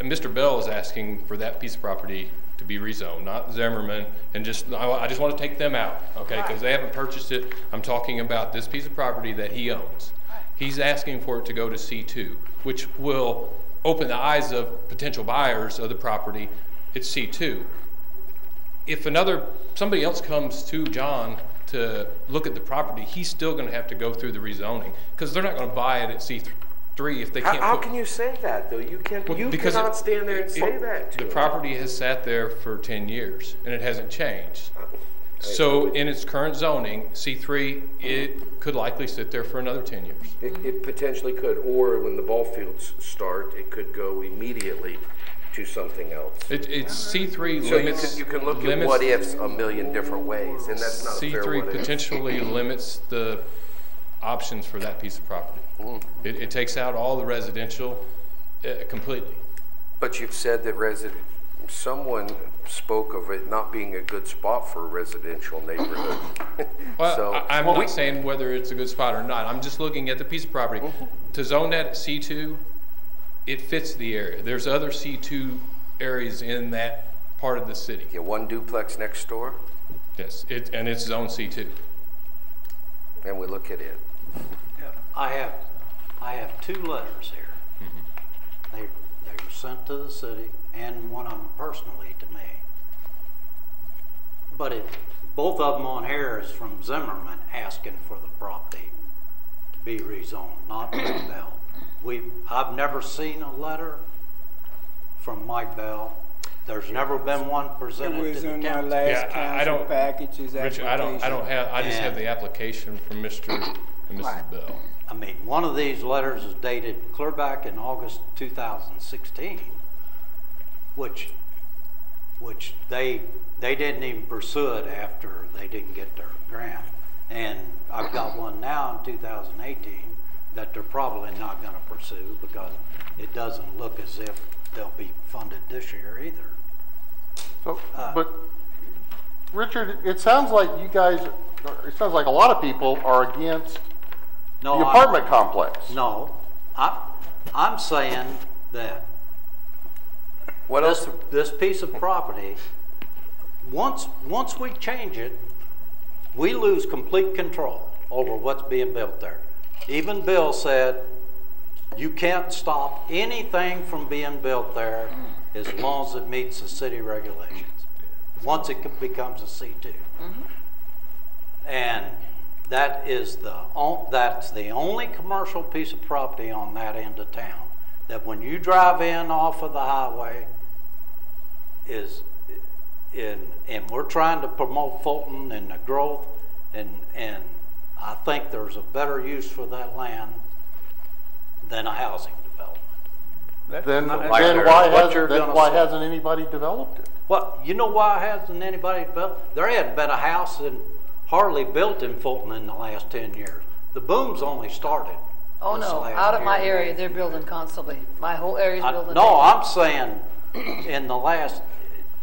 [SPEAKER 7] and Mr. Bell is asking for that piece of property to be rezoned, not Zimmerman, and I just want to take them out, okay, because they haven't purchased it. I'm talking about this piece of property that he owns. He's asking for it to go to C2, which will open the eyes of potential buyers of the property. It's C2. If somebody else comes to John to look at the property, he's still going to have to go through the rezoning, because they're not going to buy it at C3 if they can't.
[SPEAKER 6] How can you say that though? You can't. You cannot stand there and say that.
[SPEAKER 7] The property has sat there for 10 years and it hasn't changed. So in its current zoning, C3, it could likely sit there for another 10 years.
[SPEAKER 6] It potentially could, or when the ball fields start, it could go immediately to something else.
[SPEAKER 7] It's C3
[SPEAKER 6] so
[SPEAKER 7] limits.
[SPEAKER 6] You can look at what ifs a million different ways, and that's not a fair
[SPEAKER 7] C3
[SPEAKER 6] what
[SPEAKER 7] potentially limits the options for that piece of property. It takes out all the residential completely.
[SPEAKER 6] But you've said that someone spoke of it not being a good spot for a residential neighborhood.
[SPEAKER 7] Well,
[SPEAKER 6] so,
[SPEAKER 7] I'm not saying whether it's a good spot or not. I'm just looking at the piece of property. To zone that at C2, it fits the area. There's other C2 areas in that part of the city.
[SPEAKER 6] Yeah, one duplex next door?
[SPEAKER 7] Yes, and it's zone C2.
[SPEAKER 6] And we look at it.
[SPEAKER 12] I have I have 2 letters here. They were sent to the city, and one of them personally to me. But both of them on here is from Zimmerman asking for the property to be rezoned, not Mike Bell. I've never seen a letter from Mike Bell. There's never been one presented
[SPEAKER 13] It was
[SPEAKER 12] to the
[SPEAKER 13] in our
[SPEAKER 12] council.
[SPEAKER 13] last council package.
[SPEAKER 7] Richard, I don't have, I just have the application from Mr. and Mrs. Bell.
[SPEAKER 12] I mean, one of these letters is dated clear back in August 2016, which they didn't even pursue it after they didn't get their grant. And I've got one now in 2018 that they're probably not going to pursue because it doesn't look as if they'll be funded this year either.
[SPEAKER 15] So, but Richard, it sounds like you guys, it sounds like a lot of people are against the apartment complex.
[SPEAKER 12] No, I'm saying that
[SPEAKER 6] What else?
[SPEAKER 12] this piece of property, once we change it, we lose complete control over what's being built there. Even Bill said you can't stop anything from being built there as long as it meets the city regulations. Once it becomes a C2. And that's the only commercial piece of property on that end of town that when you drive in off of the highway and we're trying to promote Fulton and the growth, and I think there's a better use for that land than a housing development.
[SPEAKER 15] Then
[SPEAKER 12] Why
[SPEAKER 15] why hasn't anybody developed it?
[SPEAKER 12] Well, you know why hasn't anybody developed? There hadn't been a house hardly built in Fulton in the last 10 years. The boom's only started.
[SPEAKER 5] Oh no, out of my area, they're building constantly. My whole area's building.
[SPEAKER 12] No, I'm saying in the last,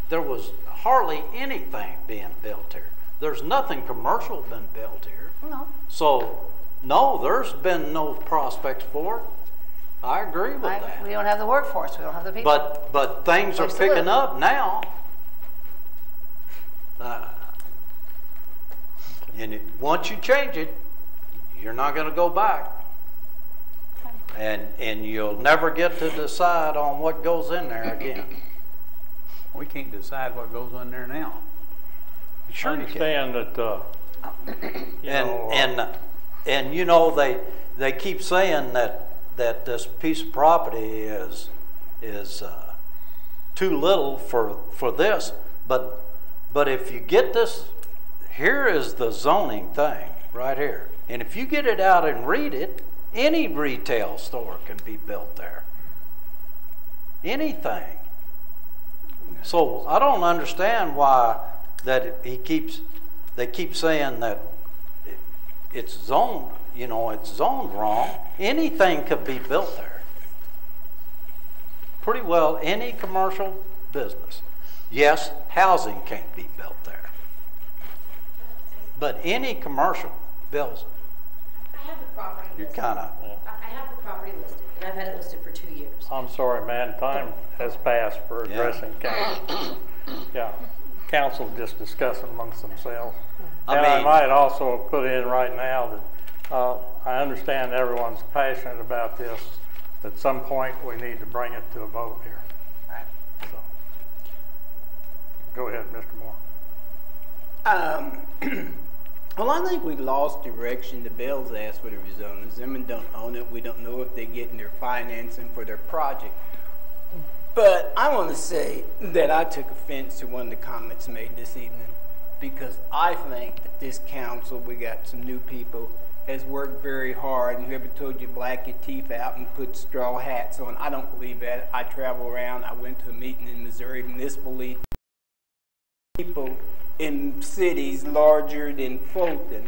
[SPEAKER 12] there was hardly anything being built here. There's nothing commercial been built here.
[SPEAKER 5] No.
[SPEAKER 12] So, no, there's been no prospects for it. I agree with that.
[SPEAKER 5] We don't have the workforce. We don't have the people.
[SPEAKER 12] But things are picking up now. And once you change it, you're not going to go back. And you'll never get to decide on what goes in there again.
[SPEAKER 20] We can't decide what goes in there now.
[SPEAKER 12] Sure,
[SPEAKER 1] I understand that.
[SPEAKER 12] And you know they keep saying that this piece of property is too little for this, but if you get this, here is the zoning thing right here, and if you get it out and read it, any retail store can be built there. Anything. So I don't understand why that they keep saying that it's zoned, it's zoned wrong. Anything could be built there. Pretty well any commercial business. Yes, housing can't be built there. But any commercial builds.
[SPEAKER 9] I have the property
[SPEAKER 12] You're
[SPEAKER 9] listed.
[SPEAKER 12] kind of.
[SPEAKER 9] I have the property listed, and I've had it listed for 2 years.
[SPEAKER 1] I'm sorry, man, time has passed for addressing council. Yeah, council just discussing amongst themselves. I might also put in right now that I understand everyone's passionate about this. At some point, we need to bring it to a vote here.
[SPEAKER 5] Right.
[SPEAKER 1] So, go ahead, Mr. Moore.
[SPEAKER 13] Well, I think we lost direction. The Bells asked for the rezoning. Zimmerman don't own it. We don't know if they're getting their financing for their project. But I want to say that I took offense to one of the comments made this evening because I think that this council, we got some new people, has worked very hard, and whoever told you black your teeth out and put straw hats on, I don't believe that. I travel around. I went to a meeting in Missouri Municipal League. People in cities larger than Fulton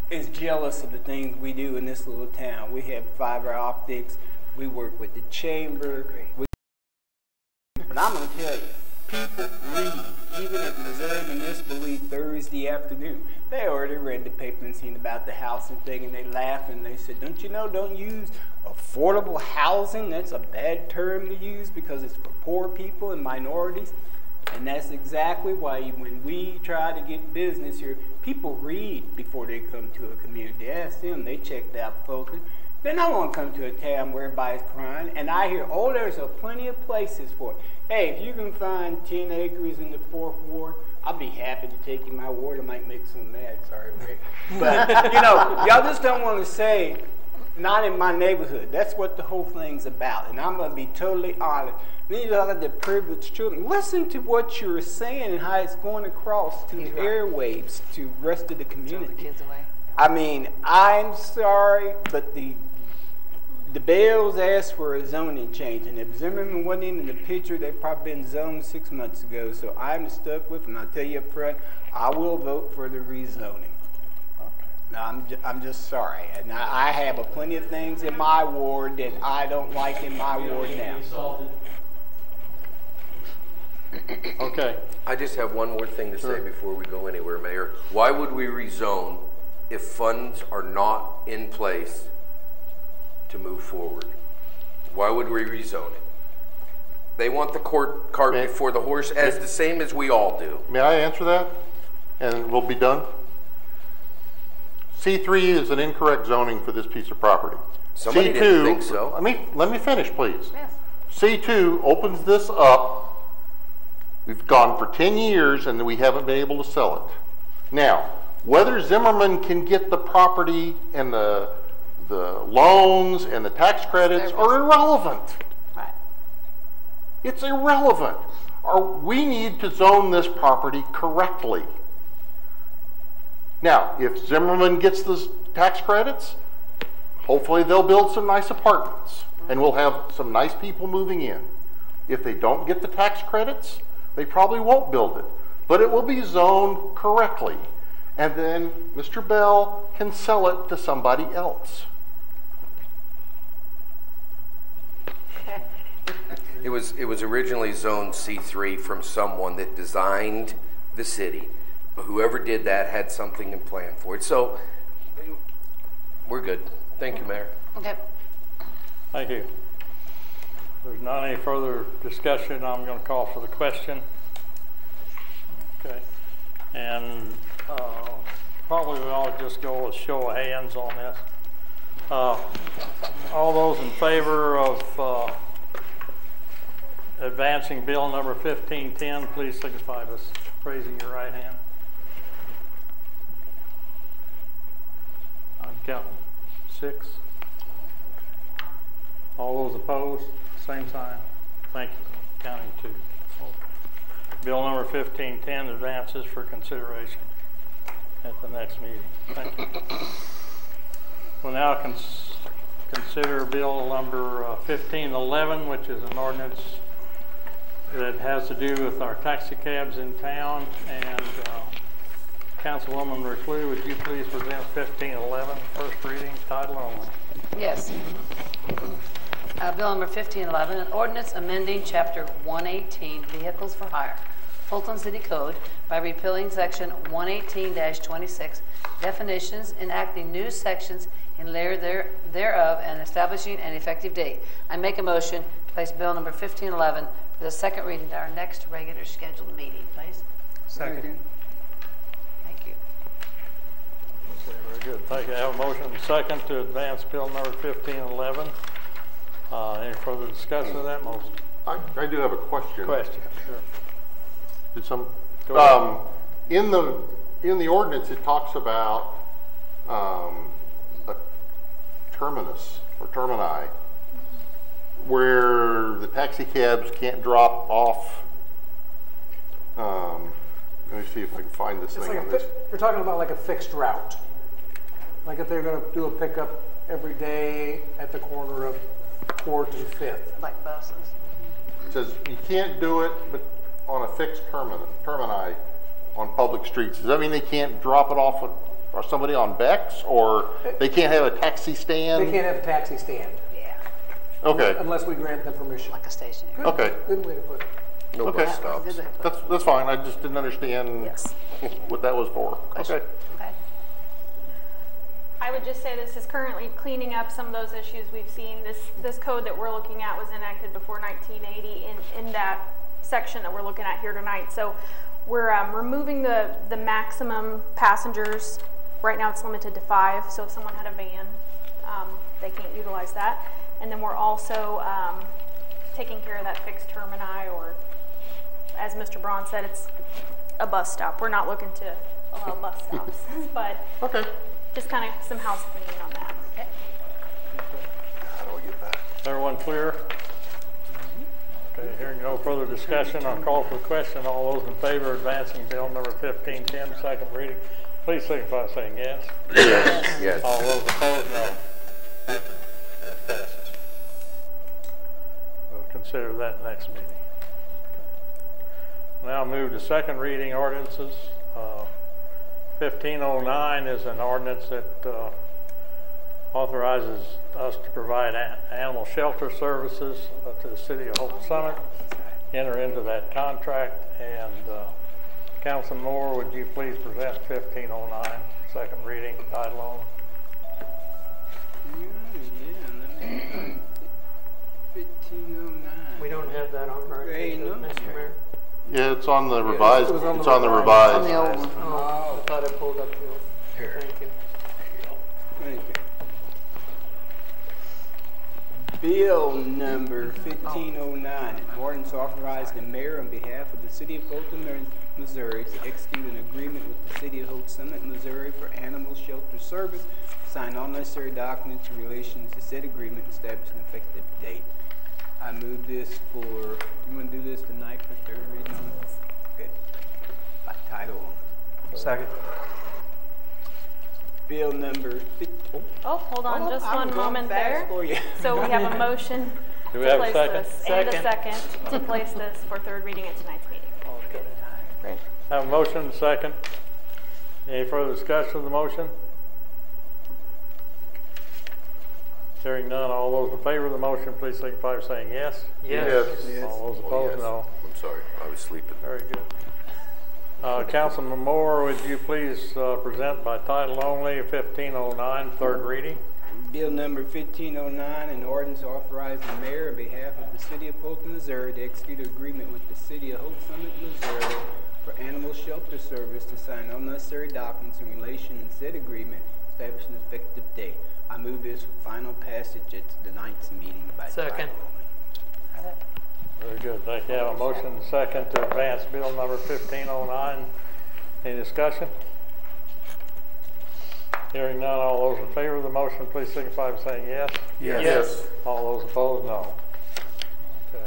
[SPEAKER 13] is jealous of the things we do in this little town. We have fiber optics. We work with the chamber. But I'm going to tell you, people read, even at Missouri Municipal League Thursday afternoon. They already read the paper and seen about the housing thing, and they laugh and they said, don't you know, don't use affordable housing. That's a bad term to use because it's for poor people and minorities. And that's exactly why when we try to get business here, people read before they come to a community. Ask them, they checked out Fulton. Then I want to come to a town where everybody's crying, and I hear, oh, there's plenty of places for it. Hey, if you can find 10 acres in the 4th Ward, I'll be happy to take you my ward. I might make some mad, sorry, Rick. But, you know, y'all just don't want to say, not in my neighborhood. That's what the whole thing's about, and I'm going to be totally honest. Then you got the privileged children. Listen to what you're saying and how it's going across to the airwaves to the rest of the community.
[SPEAKER 5] Throw the kids away.
[SPEAKER 13] I mean, I'm sorry, but the Bells asked for a zoning change, and if Zimmerman wasn't even in the picture, they'd probably been zoned 6 months ago. So I'm stuck with, and I'll tell you up front, I will vote for the rezoning. Now, I'm just sorry, and I have plenty of things in my ward that I don't like in my ward now.
[SPEAKER 1] Okay.
[SPEAKER 6] I just have one more thing to say before we go anywhere, Mayor. Why would we rezone if funds are not in place to move forward? Why would we rezone it? They want the cart before the horse, as the same as we all do.
[SPEAKER 15] May I answer that? And we'll be done? C3 is an incorrect zoning for this piece of property.
[SPEAKER 6] Somebody
[SPEAKER 15] C2,
[SPEAKER 6] didn't think so.
[SPEAKER 15] Let me finish, please.
[SPEAKER 5] Yes.
[SPEAKER 15] C2 opens this up. We've gone for 10 years and we haven't been able to sell it. Now, whether Zimmerman can get the property and the loans and the tax credits are irrelevant.
[SPEAKER 5] Right.
[SPEAKER 15] It's irrelevant. We need to zone this property correctly. Now, if Zimmerman gets the tax credits, hopefully they'll build some nice apartments and we'll have some nice people moving in. If they don't get the tax credits, they probably won't build it, but it will be zoned correctly. And then Mr. Bell can sell it to somebody else.
[SPEAKER 6] It was originally zoned C3 from someone that designed the city. Whoever did that had something in plan for it. So we're good. Thank you, Mayor.
[SPEAKER 5] Okay.
[SPEAKER 1] Thank you. There's not any further discussion. I'm going to call for the question. Okay. And probably we ought to just go with show of hands on this. All those in favor of advancing bill number 1510, please signify by raising your right hand. I'm counting 6. All those opposed, same sign. Thank you. Counting 2. Okay. Bill number 1510 advances for consideration at the next meeting. Thank you. We'll now consider bill number 1511, which is an ordinance that has to do with our taxi cabs in town. And Councilwoman Reclue, would you please present 1511, first reading, title only?
[SPEAKER 5] Yes. Bill number 1511, an ordinance amending Chapter 118, Vehicles for Hire, Fulton City Code by repealing Section 118-26, definitions, enacting new sections in layer thereof, and establishing an effective date. I make a motion to place Bill number 1511 for the second reading at our next regular scheduled meeting, please.
[SPEAKER 1] Second.
[SPEAKER 5] Thank you.
[SPEAKER 1] Okay, very good. Thank you. I have a motion and a second to advance bill number 1511. Any further discussion of that motion?
[SPEAKER 15] I do have a question.
[SPEAKER 1] Question, sure.
[SPEAKER 15] Did some
[SPEAKER 1] Go ahead.
[SPEAKER 15] in the ordinance it talks about a terminus or termini where the taxi cabs can't drop off. Let me see if I can find this thing on this.
[SPEAKER 16] You're talking about like a fixed route. Like if they're going to do a pickup every day at the corner of 4th and 5th.
[SPEAKER 5] Like buses.
[SPEAKER 15] It says you can't do it but on a fixed termini on public streets. Does that mean they can't drop it off or somebody on Bex, or they can't have a taxi stand?
[SPEAKER 16] They can't have a taxi stand.
[SPEAKER 5] Yeah.
[SPEAKER 15] Okay.
[SPEAKER 16] Unless we grant them permission.
[SPEAKER 5] Like a station.
[SPEAKER 16] Good,
[SPEAKER 15] Okay.
[SPEAKER 16] Good way to put it.
[SPEAKER 6] No
[SPEAKER 15] Okay.
[SPEAKER 6] bus stops.
[SPEAKER 15] That's fine. I just didn't understand
[SPEAKER 5] Yes.
[SPEAKER 15] what that was for.
[SPEAKER 5] Question.
[SPEAKER 15] Okay.
[SPEAKER 5] Okay.
[SPEAKER 2] I would just say this is currently cleaning up some of those issues we've seen. This code that we're looking at was enacted before 1980 in that section that we're looking at here tonight. So we're removing the maximum passengers. Right now it's limited to 5. So if someone had a van, they can't utilize that. And then we're also taking care of that fixed termini, or as Mr. Braun said, it's a bus stop. We're not looking to allow bus stops, but just kind of some house cleaning on that. Okay.
[SPEAKER 15] How do I get back?
[SPEAKER 1] Everyone clear? Okay, hearing no further discussion, I'll call for the question. All those in favor of advancing bill number 1510, second reading, please signify by saying yes.
[SPEAKER 6] Yes. Yes.
[SPEAKER 1] All those opposed, no. That passes. We'll consider that next meeting. Now move to second reading ordinances. 1509 is an ordinance that authorizes us to provide animal shelter services to the city of Fulton Summit, enter into that contract, and Councilman Moore, would you please present 1509, second reading, title only?
[SPEAKER 13] Yeah, let me 1509.
[SPEAKER 18] We don't have that on our agenda, Mr. Mayor.
[SPEAKER 15] Yeah, it's on the revised.
[SPEAKER 18] It's
[SPEAKER 15] It's on the revised.
[SPEAKER 18] On the old one. Oh, I thought I pulled up the old.
[SPEAKER 15] Here.
[SPEAKER 18] Thank you.
[SPEAKER 13] Thank you. Bill number 1509, an ordinance authorizing the mayor on behalf of the city of Fulton, Missouri to execute an agreement with the city of Holt Summit, Missouri for animal shelter service, sign all necessary documents in relation to said agreement, establish an effective date. I move this for, you want to do this tonight for third reading? Okay. By title only.
[SPEAKER 18] Second.
[SPEAKER 13] Bill number 15.
[SPEAKER 2] Oh, hold on just
[SPEAKER 13] I'm
[SPEAKER 2] one
[SPEAKER 13] going
[SPEAKER 2] moment
[SPEAKER 13] fast
[SPEAKER 2] there.
[SPEAKER 13] for you.
[SPEAKER 2] So we have a motion
[SPEAKER 1] Do we
[SPEAKER 2] to
[SPEAKER 1] have a
[SPEAKER 2] place
[SPEAKER 1] second?
[SPEAKER 2] this, and a second to place this for third reading at tonight's meeting.
[SPEAKER 1] Okay.
[SPEAKER 2] Great.
[SPEAKER 1] Have a motion, second. Any further discussion of the motion? Hearing none, all those in favor of the motion, please signify by saying yes.
[SPEAKER 18] Yes.
[SPEAKER 13] Yes.
[SPEAKER 1] All those opposed,
[SPEAKER 6] yes.
[SPEAKER 1] no.
[SPEAKER 6] I'm sorry, I was sleeping.
[SPEAKER 1] Very good. Councilman Moore, would you please present by title only 1509, third reading?
[SPEAKER 13] Bill number 1509, an ordinance authorizing the mayor on behalf of the city of Fulton, Missouri to execute an agreement with the city of Holt Summit, Missouri for animal shelter service to sign all necessary documents in relation to said agreement, establish an effective date. I move this for final passage at tonight's meeting by
[SPEAKER 18] Second.
[SPEAKER 13] title only.
[SPEAKER 1] Very good. Thank you. Have a motion and second to advance bill number 1509. Any discussion? Hearing none, all those in favor of the motion, please signify by saying yes.
[SPEAKER 18] Yes.
[SPEAKER 1] All those opposed, no. Okay.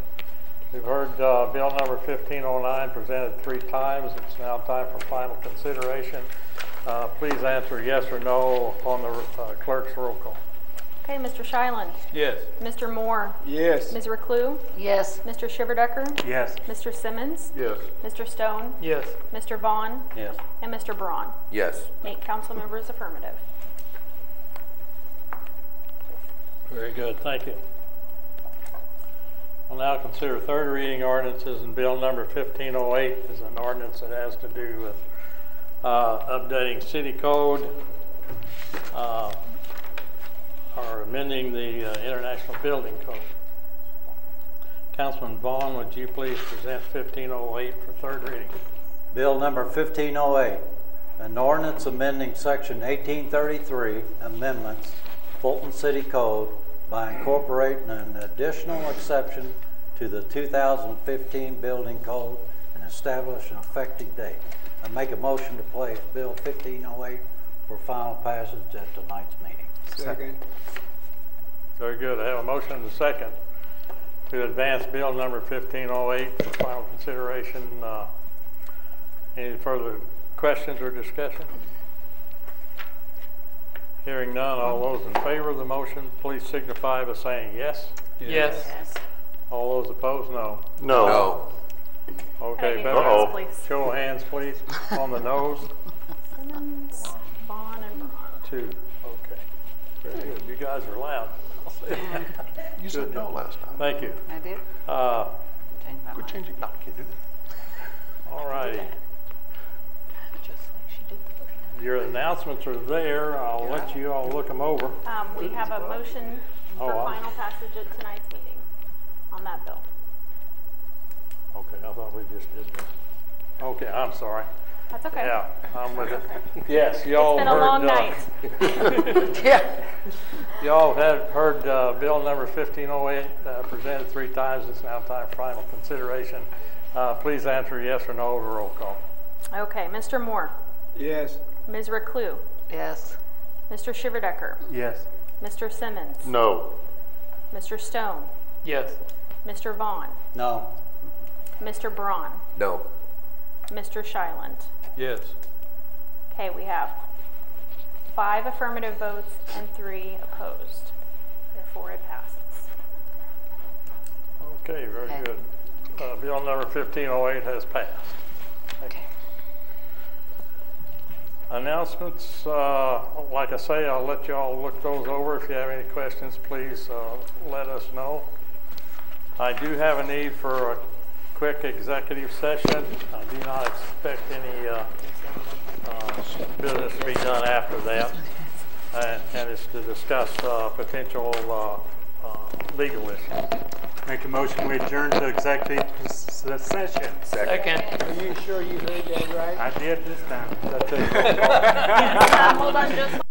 [SPEAKER 1] We've heard bill number 1509 presented 3 times. It's now time for final consideration. Please answer yes or no on the clerk's roll call.
[SPEAKER 2] Okay, Mr. Shyland.
[SPEAKER 18] Yes.
[SPEAKER 2] Mr. Moore.
[SPEAKER 13] Yes.
[SPEAKER 2] Ms. Reclue.
[SPEAKER 5] Yes.
[SPEAKER 2] Mr. Shiverdecker.
[SPEAKER 18] Yes.
[SPEAKER 2] Mr. Simmons.
[SPEAKER 15] Yes.
[SPEAKER 2] Mr. Stone.
[SPEAKER 18] Yes.
[SPEAKER 2] Mr. Vaughn.
[SPEAKER 12] Yes.
[SPEAKER 2] And Mr. Braun.
[SPEAKER 6] Yes.
[SPEAKER 2] 8 council members affirmative.
[SPEAKER 1] Very good. Thank you. We'll now consider third reading ordinances, and bill number 1508 is an ordinance that has to do with updating city code, or amending the International Building Code. Councilman Vaughn, would you please present 1508 for third reading?
[SPEAKER 12] Bill number 1508, an ordinance amending section 1833 amendments Fulton City Code by incorporating an additional exception to the 2015 Building Code and establish an effective date. I make a motion to place Bill 1508 for final passage at tonight's meeting.
[SPEAKER 13] Second.
[SPEAKER 1] Very good. I have a motion and a second to advance bill number 1508 for final consideration. Any further questions or discussion? Hearing none, all those in favor of the motion, please signify by saying yes.
[SPEAKER 18] Yes.
[SPEAKER 1] All those opposed, no.
[SPEAKER 15] No.
[SPEAKER 6] No.
[SPEAKER 1] Okay,
[SPEAKER 2] Hey,
[SPEAKER 1] better
[SPEAKER 2] hands, please.
[SPEAKER 1] show of hands, please, on the nose.
[SPEAKER 2] Simmons, Vaughn, and Braun.
[SPEAKER 1] 2. Okay. Very good. You guys are loud. I'll say that.
[SPEAKER 15] You said no last time.
[SPEAKER 1] Thank you.
[SPEAKER 5] I did. Change my
[SPEAKER 15] Quit
[SPEAKER 5] mind.
[SPEAKER 15] changing. No, can't do that.
[SPEAKER 1] All righty.
[SPEAKER 5] Just like she did the first time.
[SPEAKER 1] Your announcements are there. I'll let you all look them over.
[SPEAKER 2] We have a motion for
[SPEAKER 1] Oh,
[SPEAKER 2] final passage at tonight's meeting on that bill.
[SPEAKER 1] Okay, I thought we just did that. Okay, I'm sorry.
[SPEAKER 2] That's okay.
[SPEAKER 1] Yeah, I'm with it. Yes, y'all
[SPEAKER 2] It's been a long night.
[SPEAKER 5] Yeah.
[SPEAKER 1] Y'all have heard bill number 1508 presented 3 times. It's now time for final consideration. Please answer yes or no over roll call.
[SPEAKER 2] Okay, Mr. Moore,
[SPEAKER 13] Yes.
[SPEAKER 2] Ms. Reclue,
[SPEAKER 5] Yes.
[SPEAKER 2] Mr. Shiverdecker,
[SPEAKER 13] Yes.
[SPEAKER 2] Mr. Simmons,
[SPEAKER 15] No.
[SPEAKER 2] Mr. Stone,
[SPEAKER 18] Yes.
[SPEAKER 2] Mr. Vaughn,
[SPEAKER 12] No.
[SPEAKER 2] Mr. Braun,
[SPEAKER 6] No.
[SPEAKER 2] Mr. Shyland.
[SPEAKER 18] Yes.
[SPEAKER 2] Okay, we have 5 affirmative votes and 3 opposed. Therefore, it passes.
[SPEAKER 1] Okay, very
[SPEAKER 5] Okay.
[SPEAKER 1] good. Bill number 1508 has passed. Thank you. Announcements, like I say, I'll let you all look those over. If you have any questions, please let us know. I do have a need for a quick executive session. I do not expect any business to be done after that. And it's to discuss potential legal issues.
[SPEAKER 10] Make a motion, we adjourn to executive session.
[SPEAKER 18] Second.
[SPEAKER 13] Are you sure you heard that right?
[SPEAKER 10] I did this time.
[SPEAKER 2] Hold on just